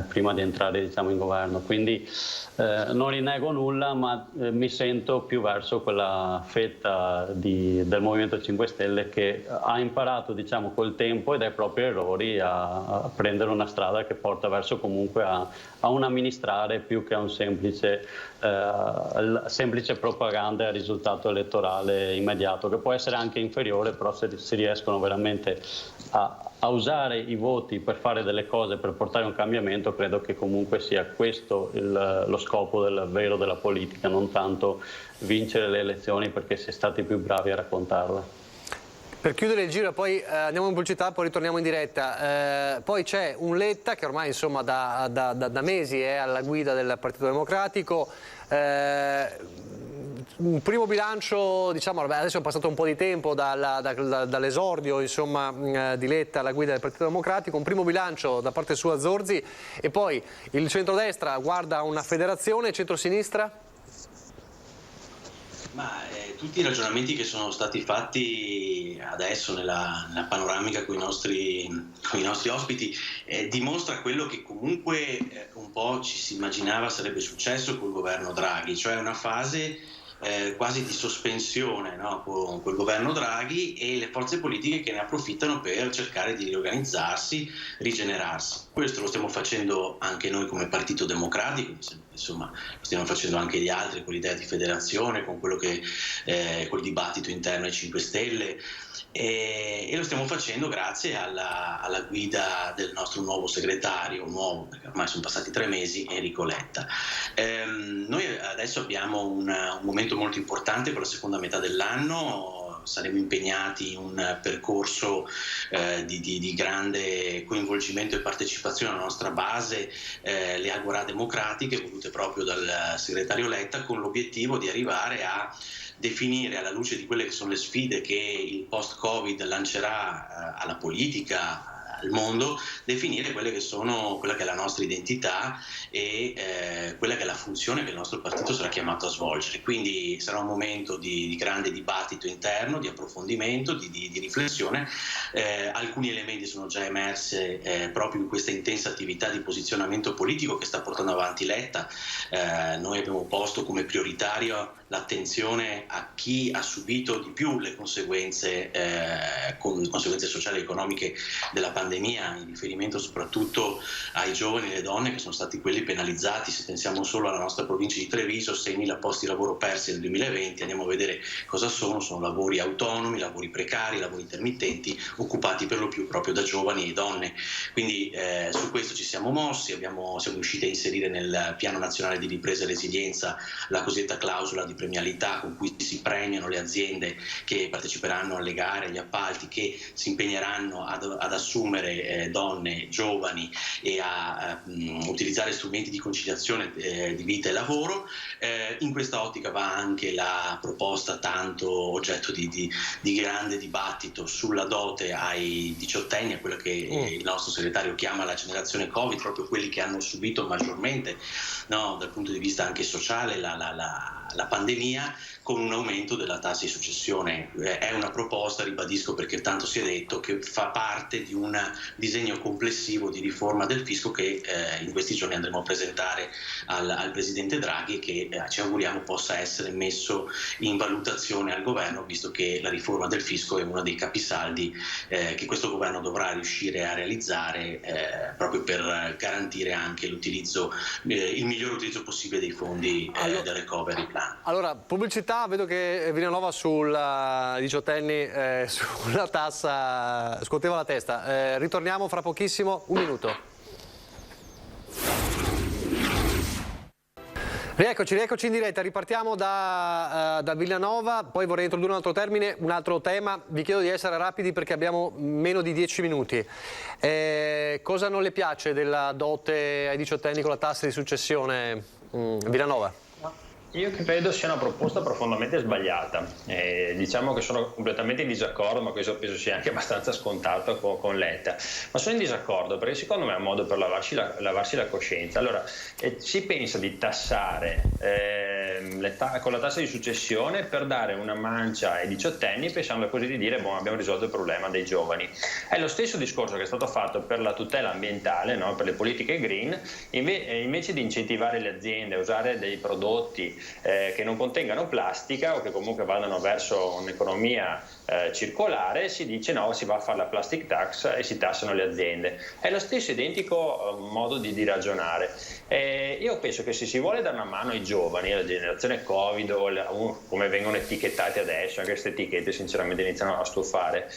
prima di entrare, diciamo, in governo. Quindi non rinnego nulla, ma mi sento più verso quella fetta del Movimento 5 Stelle che ha imparato, diciamo, col tempo e dai propri errori a prendere una strada che porta verso comunque a un amministrare più che a un semplice propaganda e a risultato elettorale immediato, che può essere anche inferiore, però se si riescono veramente a usare i voti per fare delle cose, per portare un cambiamento, credo che comunque sia questo lo scopo vero della politica, non tanto vincere le elezioni perché si è stati più bravi a raccontarle. Per chiudere il giro, poi andiamo in pubblicità, poi ritorniamo in diretta. Poi c'è un Letta che ormai, insomma, da mesi è alla guida del Partito Democratico. Un primo bilancio, diciamo, adesso è passato un po' di tempo dall'esordio, insomma, di Letta alla guida del Partito Democratico, un primo bilancio da parte sua, Zorzi, e poi il centrodestra guarda una federazione, centrosinistra? Ma tutti i ragionamenti che sono stati fatti adesso nella panoramica con i nostri ospiti dimostra quello che comunque un po' ci si immaginava sarebbe successo col governo Draghi, cioè una fase quasi di sospensione, no? Con quel governo Draghi e le forze politiche che ne approfittano per cercare di riorganizzarsi, rigenerarsi. Questo lo stiamo facendo anche noi come Partito Democratico, insomma lo stiamo facendo anche gli altri con l'idea di federazione, con quello che col dibattito interno ai 5 Stelle e lo stiamo facendo grazie alla guida del nostro nuovo segretario, perché ormai sono passati 3 mesi, Enrico Letta. Noi adesso abbiamo un momento molto importante per la seconda metà dell'anno. Saremo impegnati in un percorso di grande coinvolgimento e partecipazione alla nostra base, le Agorà democratiche volute proprio dal segretario Letta, con l'obiettivo di arrivare a definire, alla luce di quelle che sono le sfide che il post-Covid lancerà alla politica, al mondo, definire quella che è la nostra identità e quella che è la funzione che il nostro partito sarà chiamato a svolgere. Quindi sarà un momento di grande dibattito interno, di approfondimento, di riflessione. Alcuni elementi sono già emerse proprio in questa intensa attività di posizionamento politico che sta portando avanti Letta. Noi abbiamo posto come prioritario l'attenzione a chi ha subito di più le conseguenze sociali e economiche della pandemia, in riferimento soprattutto ai giovani e alle donne che sono stati quelli penalizzati. Se pensiamo solo alla nostra provincia di Treviso, 6.000 posti di lavoro persi nel 2020, andiamo a vedere cosa sono lavori autonomi, lavori precari, lavori intermittenti, occupati per lo più proprio da giovani e donne. Quindi su questo ci siamo mossi, siamo riusciti a inserire nel Piano Nazionale di Ripresa e Resilienza la cosiddetta clausola di premialità con cui si premiano le aziende che parteciperanno alle gare, agli appalti, che si impegneranno ad assumere donne, giovani e a utilizzare strumenti di conciliazione di vita e lavoro. In questa ottica va anche la proposta tanto oggetto di grande dibattito sulla dote ai 18enni, a quello che il nostro segretario chiama la generazione Covid, proprio quelli che hanno subito maggiormente, no, dal punto di vista anche sociale la pandemia, con un aumento della tassa di successione. È una proposta, ribadisco perché tanto si è detto, che fa parte di un disegno complessivo di riforma del fisco che in questi giorni andremo a presentare al Presidente Draghi e che ci auguriamo possa essere messo in valutazione al governo, visto che la riforma del fisco è uno dei capisaldi che questo governo dovrà riuscire a realizzare proprio per garantire anche l'utilizzo, il miglior utilizzo possibile dei fondi del recovery plan. Allora, pubblicità, vedo che Vilanova sul 18enni sulla tassa scuoteva la testa. Ritorniamo fra pochissimo, un minuto. Rieccoci in diretta, ripartiamo da Villanova, poi vorrei introdurre un altro termine, un altro tema, vi chiedo di essere rapidi perché abbiamo meno di 10 minuti. Cosa non le piace della dote ai 18enni con la tassa di successione, Villanova? Io credo sia una proposta profondamente sbagliata, diciamo che sono completamente in disaccordo, ma questo penso sia anche abbastanza scontato con Letta, ma sono in disaccordo perché secondo me è un modo per lavarsi la coscienza. Allora, si pensa di tassare con la tassa di successione per dare una mancia ai 18enni pensando così di dire abbiamo risolto il problema dei giovani. È lo stesso discorso che è stato fatto per la tutela ambientale, no? Per le politiche green, invece di incentivare le aziende a usare dei prodotti che non contengano plastica o che comunque vadano verso un'economia circolare, si dice no, si va a fare la plastic tax e si tassano le aziende. È lo stesso identico modo di ragionare. Io penso che se si vuole dare una mano ai giovani, alla generazione Covid o come vengono etichettati adesso, anche queste etichette sinceramente iniziano a stufare,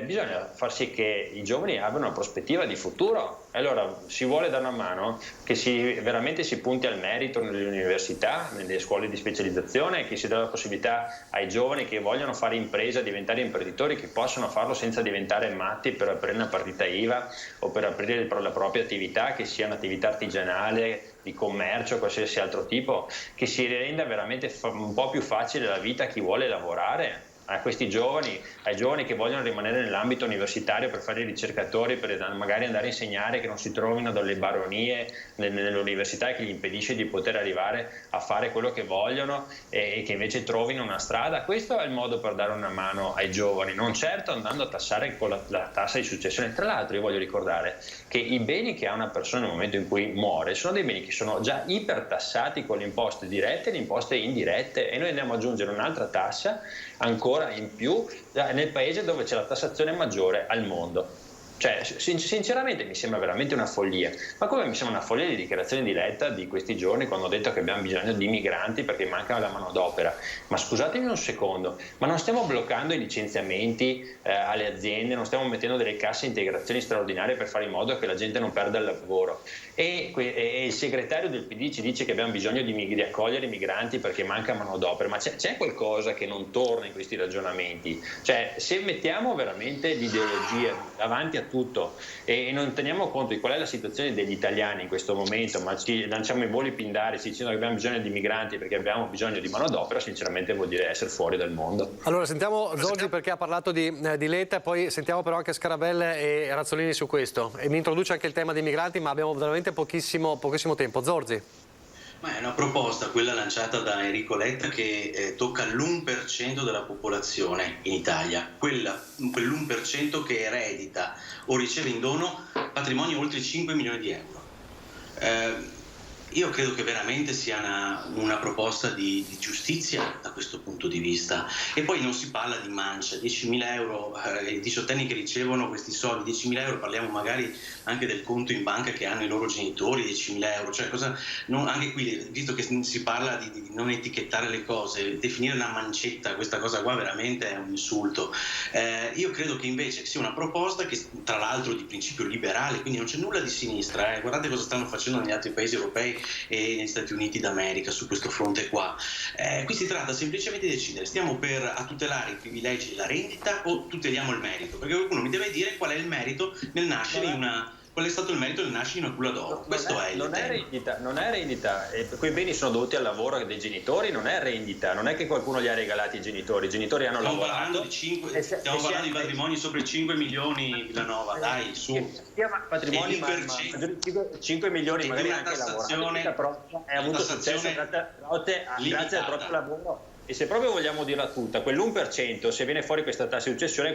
bisogna far sì che i giovani abbiano una prospettiva di futuro. Allora si vuole dare una mano che veramente si punti al merito nelle università, nelle scuole di specializzazione, che si dà la possibilità ai giovani che vogliono fare impresa, diventare imprenditori, che possono farlo senza diventare matti per aprire una partita IVA o per aprire la propria attività, che sia un'attività artigianale, di commercio, qualsiasi altro tipo, che si renda veramente un po' più facile la vita a chi vuole lavorare. A questi giovani, ai giovani che vogliono rimanere nell'ambito universitario per fare i ricercatori, per magari andare a insegnare, che non si trovino dalle baronie nell'università e che gli impedisce di poter arrivare a fare quello che vogliono e che invece trovino una strada. Questo è il modo per dare una mano ai giovani, non certo andando a tassare con la tassa di successione. Tra l'altro io voglio ricordare che i beni che ha una persona nel momento in cui muore sono dei beni che sono già ipertassati con le imposte dirette e le imposte indirette, e noi andiamo ad aggiungere un'altra tassa ancora in più nel paese dove c'è la tassazione maggiore al mondo. Cioè, sinceramente mi sembra veramente una follia, ma come mi sembra una follia le dichiarazioni di Letta di questi giorni quando ha detto che abbiamo bisogno di migranti perché manca la manodopera. Ma scusatemi un secondo, ma non stiamo bloccando i licenziamenti alle aziende, non stiamo mettendo delle casse integrazioni straordinarie per fare in modo che la gente non perda il lavoro? E il segretario del PD ci dice che abbiamo bisogno di accogliere i migranti perché manca manodopera, ma c'è qualcosa che non torna in questi ragionamenti? Cioè, se mettiamo veramente l'ideologia davanti a tutto e non teniamo conto di qual è la situazione degli italiani in questo momento, ma ci lanciamo i voli pindari dicendo che abbiamo bisogno di migranti perché abbiamo bisogno di manodopera, sinceramente vuol dire essere fuori dal mondo. Allora sentiamo Zorzi perché ha parlato di Letta, poi sentiamo però anche Scarabella e Razzolini su questo, e mi introduce anche il tema dei migranti, ma abbiamo veramente pochissimo tempo. Zorzi. Ma è una proposta, quella lanciata da Enrico Letta, che tocca l'1% della popolazione in Italia, quell'1% che eredita o riceve in dono patrimoni oltre 5 milioni di euro. Io credo che veramente sia una proposta di giustizia da questo punto di vista. E poi non si parla di mancia, 10.000 euro, i 18enni che ricevono questi soldi, 10.000 euro, parliamo magari anche del conto in banca che hanno i loro genitori, 10.000 euro, cioè anche qui, visto che si parla di non etichettare le cose, definire una mancetta, questa cosa qua veramente è un insulto. Io credo che invece sia una proposta che tra l'altro di principio liberale, quindi non c'è nulla di sinistra, guardate cosa stanno facendo negli altri paesi europei e negli Stati Uniti d'America su questo fronte qua. Qui si tratta semplicemente di decidere, stiamo a tutelare i privilegi della rendita o tuteliamo il merito, perché qualcuno mi deve dire qual è il merito nel nascere qual è stato il merito del nascere in una culla d'oro. Questo è il tema. Non è rendita, quei beni sono dovuti al lavoro dei genitori, non è rendita, non è che qualcuno li ha regalati ai genitori, i genitori hanno lavorato. Stiamo parlando di patrimoni sopra i 5 milioni, Villanova, dai, su. Patrimoni, ma 5 milioni magari anche lavorato, però è avuto successo grazie al proprio lavoro. E se proprio vogliamo dirla tutta, quell'1%, se viene fuori questa tassa di successione,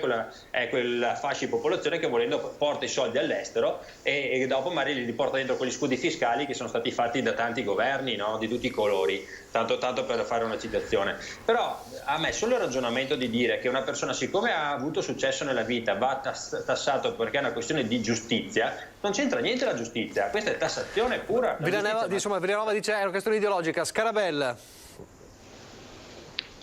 è quella fascia di popolazione che volendo porta i soldi all'estero e dopo magari li porta dentro quegli scudi fiscali che sono stati fatti da tanti governi, no? Di tutti i colori, tanto per fare una citazione. Però a me solo il ragionamento di dire che una persona, siccome ha avuto successo nella vita, va tassato perché è una questione di giustizia, non c'entra niente la giustizia, questa è tassazione pura. Villanova dice è una questione ideologica. Scarabella.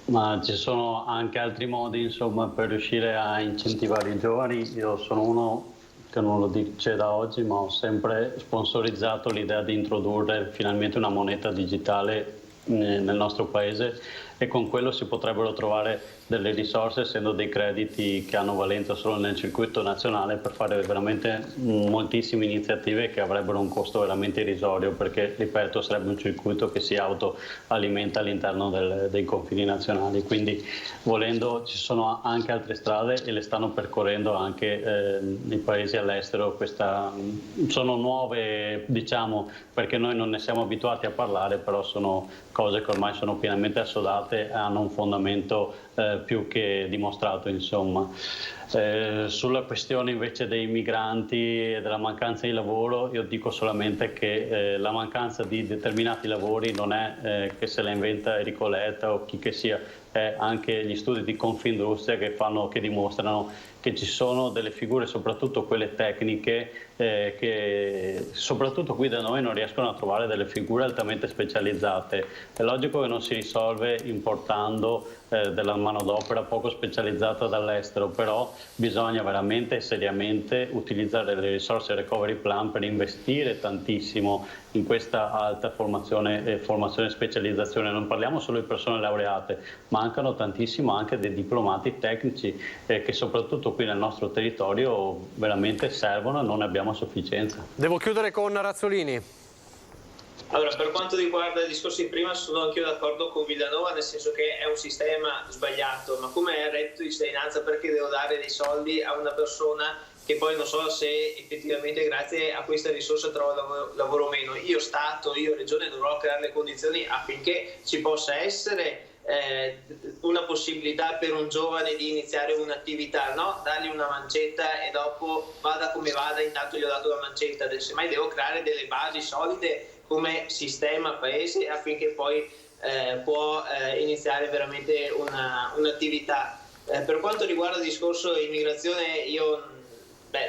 Ma ci sono anche altri modi, insomma, per riuscire a incentivare i giovani. Io sono uno che non lo dice da oggi, ma ho sempre sponsorizzato l'idea di introdurre finalmente una moneta digitale nel nostro paese, e con quello si potrebbero trovare delle risorse, essendo dei crediti che hanno valenza solo nel circuito nazionale, per fare veramente moltissime iniziative che avrebbero un costo veramente irrisorio, perché, ripeto, sarebbe un circuito che si autoalimenta all'interno dei confini nazionali. Quindi, volendo, ci sono anche altre strade e le stanno percorrendo anche i paesi all'estero. Sono nuove, diciamo, perché noi non ne siamo abituati a parlare, però sono cose che ormai sono pienamente assodate e hanno un fondamento più che dimostrato, insomma. Sulla questione invece dei migranti e della mancanza di lavoro, io dico solamente che la mancanza di determinati lavori non è che se la inventa Enrico Letta o chi che sia, è anche gli studi di Confindustria che dimostrano che ci sono delle figure, soprattutto quelle tecniche, che soprattutto qui da noi non riescono a trovare delle figure altamente specializzate. È logico che non si risolve importando della manodopera poco specializzata dall'estero, però bisogna veramente seriamente utilizzare le risorse Recovery Plan per investire tantissimo in questa alta formazione e specializzazione. Non parliamo solo di persone laureate, mancano tantissimo anche dei diplomati tecnici che soprattutto qui nel nostro territorio veramente servono e non ne abbiamo a sufficienza. Devo chiudere con Razzolini. Allora, per quanto riguarda il discorso di prima, sono anche io d'accordo con Villanova, nel senso che è un sistema sbagliato, ma come è il reddito di cittadinanza, perché devo dare dei soldi a una persona che poi non so se effettivamente grazie a questa risorsa trova lavoro o meno? Io Stato, io Regione dovrò creare le condizioni affinché ci possa essere una possibilità per un giovane di iniziare un'attività, no? Dargli una mancetta e dopo vada come vada, intanto gli ho dato la mancetta, semmai devo creare delle basi solide come sistema paese affinché poi può iniziare veramente un'attività. Per quanto riguarda il discorso immigrazione, io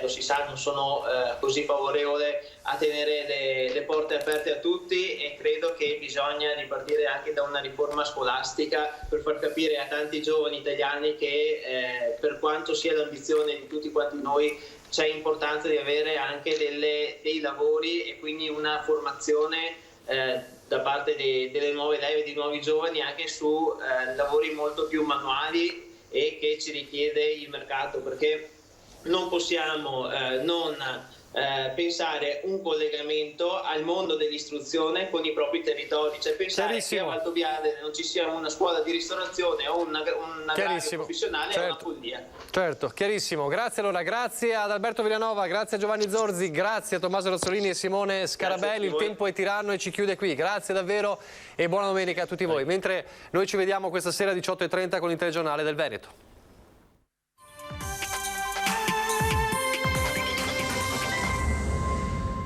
lo si sa, non sono così favorevole a tenere le porte aperte a tutti, e credo che bisogna ripartire anche da una riforma scolastica per far capire a tanti giovani italiani che per quanto sia l'ambizione di tutti quanti noi, c'è importanza di avere anche dei lavori e quindi una formazione da parte delle nuove leve, di nuovi giovani, anche su lavori molto più manuali e che ci richiede il mercato, perché non possiamo non pensare un collegamento al mondo dell'istruzione con i propri territori, cioè pensare che a Valdoviale non ci sia una scuola di ristorazione o un agrario professionale è una follia. Certo, chiarissimo. Grazie allora, grazie ad Alberto Villanova, grazie a Giovanni Zorzi, grazie a Tommaso Razzolini e Simone Scarabelli. Il tempo è tiranno e ci chiude qui. Grazie davvero e buona domenica a tutti voi. Mentre noi ci vediamo questa sera alle 18:30 con il telegiornale del Veneto.